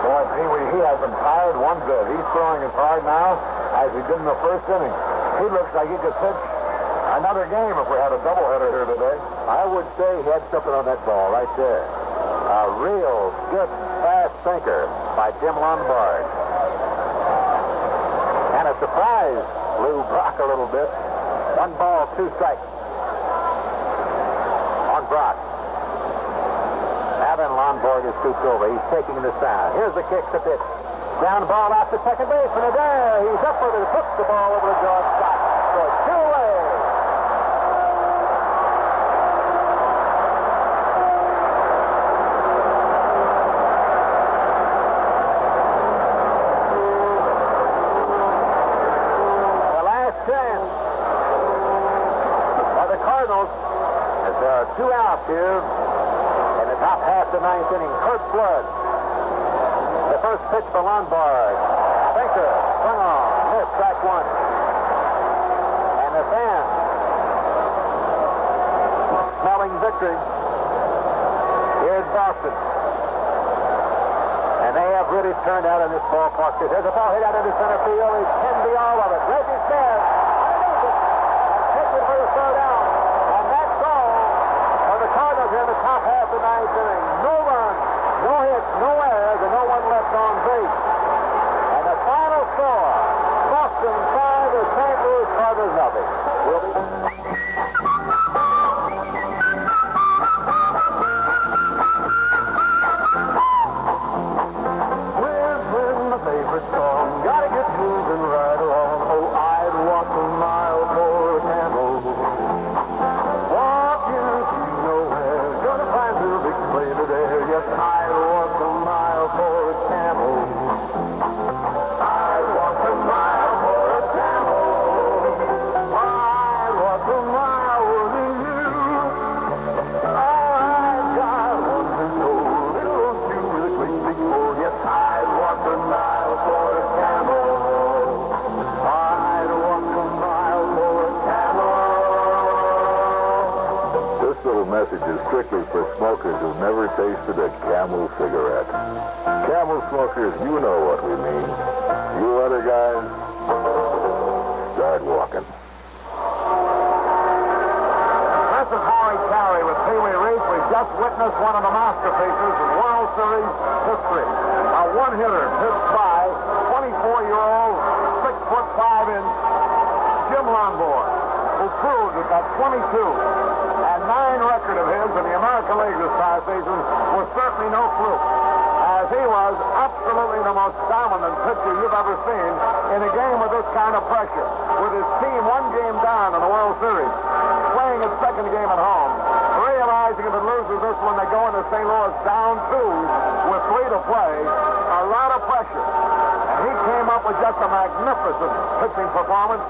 Boy, Pee Wee, he hasn't tired one bit. He's throwing as hard now as he did in the first inning. He looks like he could pitch another game if we had a doubleheader here today. I would say he had something on that ball right there. A real good fast sinker by Jim Lombard. And a surprise Lou Brock a little bit. 1 ball, 2 strikes on Brock. Now then Lombard is scooped over. He's taking the sound. Here's the kick to pitch. Ground ball out to second base, and there he's up with it. Hooks the ball over to George Scott. So 2 away. The last chance for the Cardinals, as there are 2 outs here in the top half of the 9th inning. Kurt Flood. The first pitch for Lombard. Sinker, swung on, missed, strike 1. And the fans smelling victory here in Boston. And they have really turned out in this ballpark. There's a ball hit out into center field. It can be all of it. Reggie Smith underneath it and takes it for the third out. And that's all for the Cardinals here in the top half of the 9th inning. No runs, no hits, no errors, and no one left on base. And the final score, Boston 5 and St. Louis Cardinals nothing. We'll be... Whistling my favorite song, gotta get moving right along. Oh, I'd walk a mile for a camel. Walking through nowhere, gonna find a big plane there. Yes, I'd walk a mile for a camel. I'd walk a mile for a camel. I'd walk a mile with you. I've got one to go, little old shoe with a great big hole. Yes, I'd walk a mile for a camel. I'd walk a mile for a camel. This little message is strictly for smokers who've never tasted a Camel cigarette. Camel smokers, you know what we mean. You other guys, start walking. This is Harry Carey with Pee Wee Reese. We've just witnessed one of the masterpieces of World Series history. A one-hitter pitched by 24-year-old, 6'5" Jim Lombard, who proved that that 22-9 record of his in the American League this past season was certainly no fluke, as he was absolutely the most dominant pitcher you've ever seen in a game with this kind of pressure, with his team 1 game down in the World Series, playing his second game at home, realizing if it loses this one, they go into St. Louis down 2 with 3 to play. A lot of pressure. And he came up with just a magnificent pitching performance.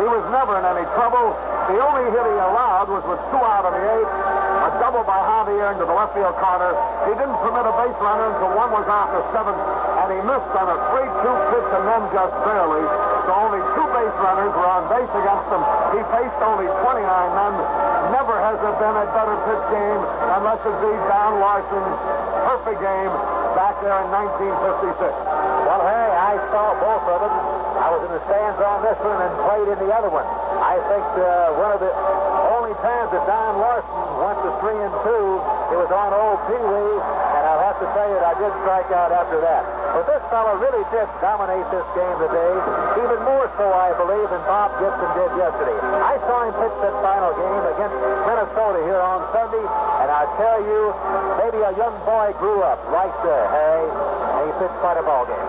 He was never in any trouble. The only hit he allowed was with 2 out of the 8. A double by Javier into the left field corner. He didn't permit a base runner until 1 was out in the 7th, and he missed on a 3-2 pitch and then just barely. So only 2 base runners were on base against him. He faced only 29 men. Never has there been a better pitch game unless it be Don Larson's perfect game back there in 1956. Well, Harry, I saw both of them. I was in the stands on this one and played in the other one. I think one of the only times that Don Larson went to 3-2, it was on old Pee Wee, and I'll have to tell you that I did strike out after that. But this fellow really did dominate this game today, even more so, I believe, than Bob Gibson did yesterday. I saw him pitch that final game against Minnesota here on Sunday, and I tell you, maybe a young boy grew up right there, Harry, and he pitched quite a ball game.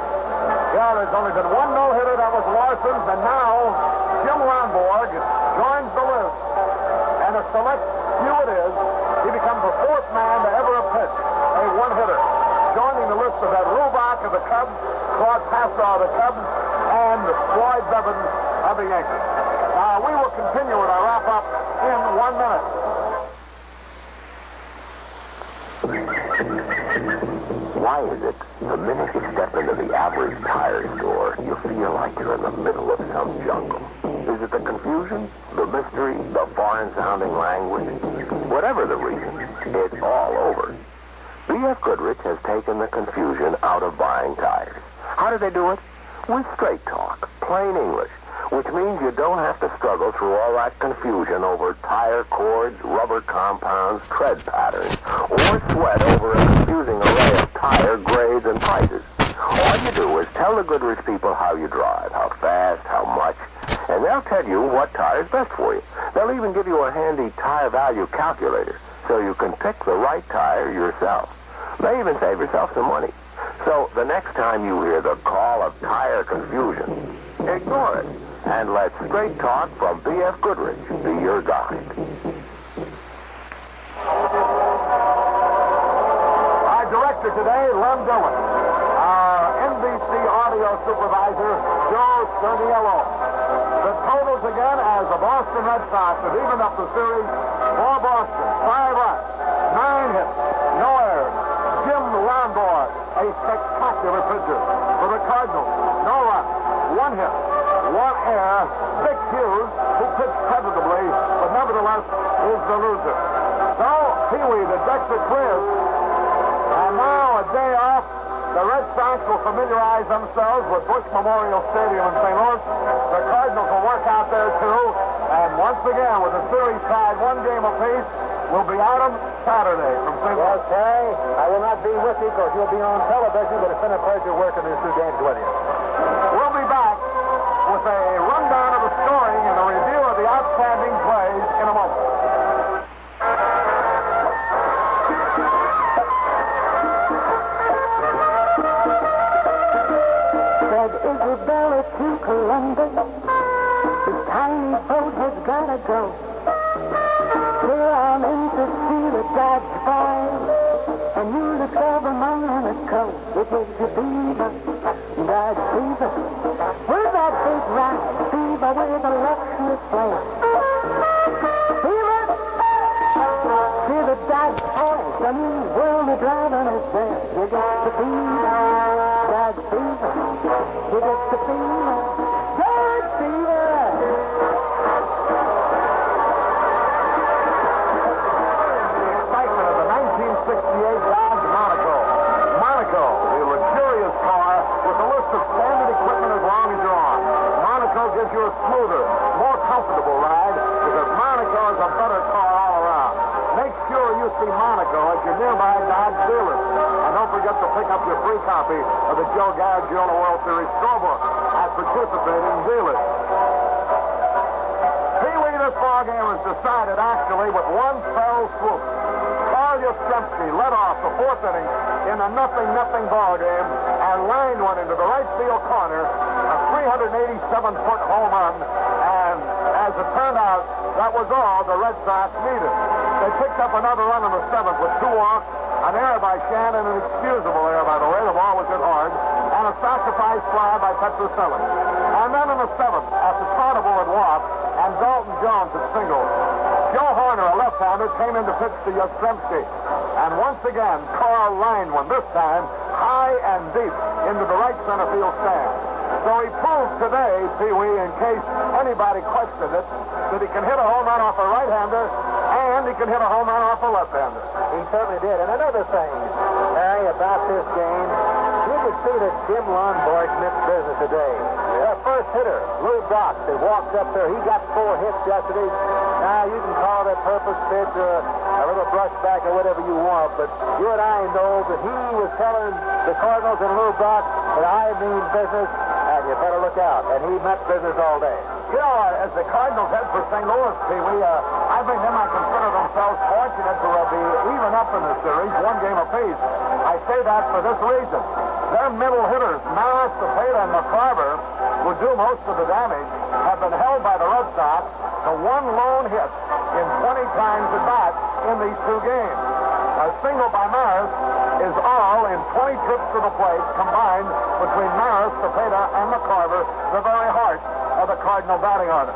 Yeah, there's only been 1 no-hitter, that was Larson's, and now Jim Lombard joins the list. And a select few it is. He becomes the 4th man to ever have pitched a one-hitter, joining the list of that Rubach of the Cubs, Claude Pastor of the Cubs, and Floyd Bevins of the Yankees. Now, we will continue with our wrap-up in 1 minute. Why is it the minute you step into the average tire store, you feel like you're in the middle of some jungle? Is it the confusion, the mystery, the foreign-sounding language? Whatever the reason, it's all over. B.F. Goodrich has taken the confusion out of buying tires. How do they do it? With straight talk, plain English, which means you don't have to struggle through all that confusion over tire cords, rubber compounds, tread patterns, or sweat over a confusing array of tire grades and prices. All you do is tell the Goodrich people how you drive, how fast, how much, and they'll tell you what tire is best for you. They'll even give you a handy tire value calculator so you can pick the right tire yourself. May even save yourself some money. So the next time you hear the call of tire confusion, ignore it and let straight talk from B.F. Goodrich be your guide. Our director today, Lem Dillon. Our NBC audio supervisor, Joe Cerniello. The totals again as the Boston Red Sox have evened up the series for Boston. 5 runs, 9 hits, no errors. Jim Lombard, a spectacular pitcher for the Cardinals. No runs, 1 hit, 1 error. Vic Hughes, who pitched creditably, but nevertheless is the loser. So, Pee-wee, the decks are cleared. And now, a day off, the Red Sox will familiarize themselves with Bush Memorial Stadium in St. Louis. The Cardinals will work out there, too. And once again, with the series tied 1 game apiece, we'll be at them Saturday from St. Louis. Okay. I will not be with you because you'll be on television, but it's been a pleasure working these 2 games with you. We'll be back with a rundown of the scoring and a review of the outstanding plays in a moment. Said Isabella to Columbus, the tiny boat has gotta go. Clear on into see the Dodge Five, and you discover Monaco. It gives you fever, Dodge fever. With that big ride, fever with a luxurious flair. Fever, see the Dodge Five, the new world of driving is there. You got the fever, Dodge fever. You got the fever, Dodge fever. Excitement of the 1968 Dodge Monaco, the luxurious car with a list of standard equipment as long as you're on. Monaco gives you a smoother, more comfortable ride because Monaco is a better car all around. Make sure you see Monaco at your nearby Dodge dealer. And don't forget to pick up your free copy of the Joe Garagiola World Series scorebook at participating dealers. Pee-wee, this ball game was decided actually with 1 fell swoop. Karl led off the 4th inning in a 0-0 ball game and lined one into the right field corner, a 387-foot home run, and as it turned out, that was all the Red Sox needed. They picked up another run in the 7th with 2 walks, an error by Shannon, an excusable error, by the way, the ball was hit hard, and a sacrifice fly by Petroselli. And then in the 7th, after Carnival had walked, and Dalton Jones had singled, Joe Horner, a left-hander, came in to pitch to Yastrzemski. And once again, Karl lined one, this time high and deep into the right center field stand. So he proved today, Pee-wee, in case anybody questioned it, that he can hit a home run off a right-hander and he can hit a home run off a left-hander. He certainly did. And another thing, Harry, about this game, you could see that Jim Lombard meant business today. Their first hitter, Lou Brock, that walked up there, he got 4 hits yesterday. Now, you can call that purpose pitch a little brushback or whatever you want, but you and I know that he was telling the Cardinals and Lou Brock that I mean business, and you better look out. And he meant business all day. You know, as the Cardinals head for St. Louis, Pee-wee, I think they might consider themselves fortunate to be even up in the series, 1 game apiece. I say that for this reason. Their middle hitters, Maris, Cepeda, and McCarver, who do most of the damage, have been held by the Red Sox to 1 lone hit in 20 times at bat in these 2 games. A single by Maris is all in 20 trips to the plate combined between Maris, Cepeda, and McCarver, the very heart of the Cardinal batting order.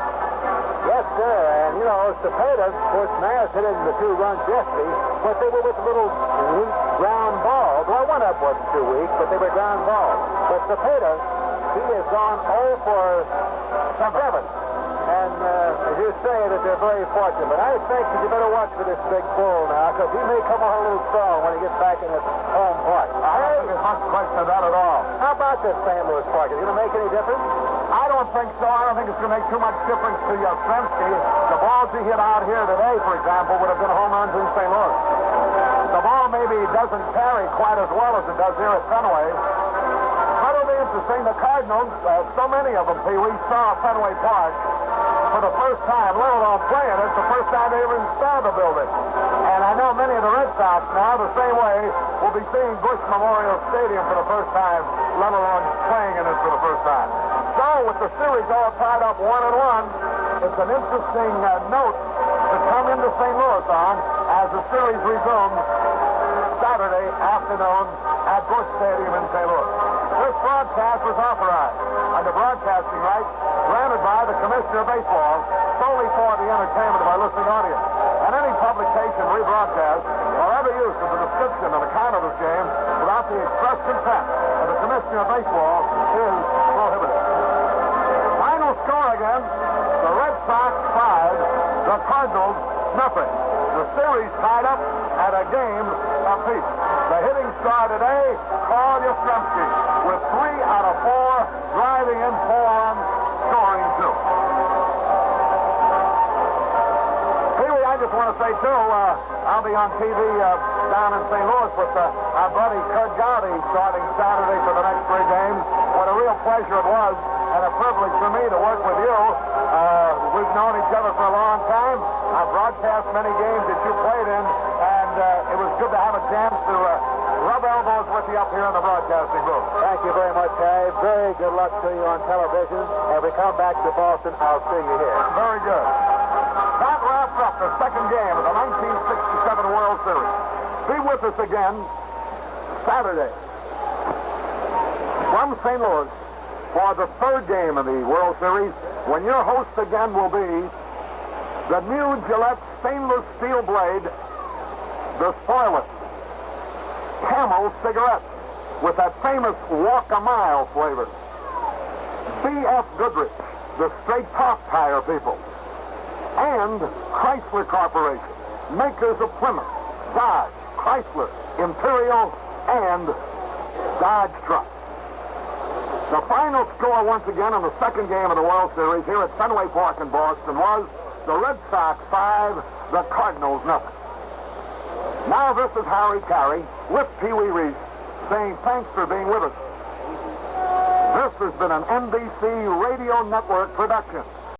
Yes, sir. And, you know, Cepeda, of course, Maris hit in the 2 runs yesterday, but they were with little weak ground balls. Well, one up wasn't too weak, but they were ground balls. But Cepeda, he has gone 0 for 7. And as you say, that they're very fortunate. But I think that you better watch for this big bull now, because he may come on a little strong when he gets back in his home park. I don't think there's much question of that at all. How about this St. Louis park? Is it going to make any difference? I don't think so. I don't think it's going to make too much difference to Yastrzemski. The balls he hit out here today, for example, would have been home runs in St. Louis. The ball maybe doesn't carry quite as well as it does here at Fenway. But it'll be interesting. The Cardinals, so many of them, we saw Fenway Park for the first time, let alone playing it, the first time they ever installed the building. And I know many of the Red Sox now, the same way, will be seeing Bush Memorial Stadium for the first time, let alone playing in it for the first time. So, with the series all tied up 1-1, it's an interesting note to come into St. Louis on as the series resumes Saturday afternoon at Busch Stadium in St. Louis. This broadcast was authorized under broadcasting rights granted by the Commissioner of Baseball solely for the entertainment of our listening audience. And any publication, rebroadcast, or other use of the description and account of this game without the express consent of the Commissioner of Baseball is prohibited. Final score again, the Red Sox 5, the Cardinals nothing. The series tied up at a game apiece. The hitting star today, Karl Yastrzemski, with 3 out of 4, driving in 4 runs, scoring 2. Pee-wee, I just want to say, too, I'll be on TV down in St. Louis with our buddy Kurt Gowdy starting Saturday for the next 3 games. What a real pleasure it was and a privilege for me to work with you. We've known each other for a long time. I've broadcast many games that you played in, and it was good to have a chance to rub elbows with you up here in the broadcasting booth. Thank you very much, Harry. Very good luck to you on television. If we come back to Boston, I'll see you here. Very good. That wraps up the second game of the 1967 World Series. Be with us again Saturday from St. Louis for the third game of the World Series, when your host again will be the new Gillette stainless steel blade, the Spoiler Camel cigarette with that famous Walk a Mile flavor. B.F. Goodrich, the straight top tire people, and Chrysler Corporation, makers of Plymouth, Dodge, Chrysler, Imperial, and Dodge trucks. The final score once again in the second game of the World Series here at Fenway Park in Boston was the Red Sox 5, the Cardinals nothing. Now this is Harry Carey with Pee-wee Reese saying thanks for being with us. This has been an NBC Radio Network production.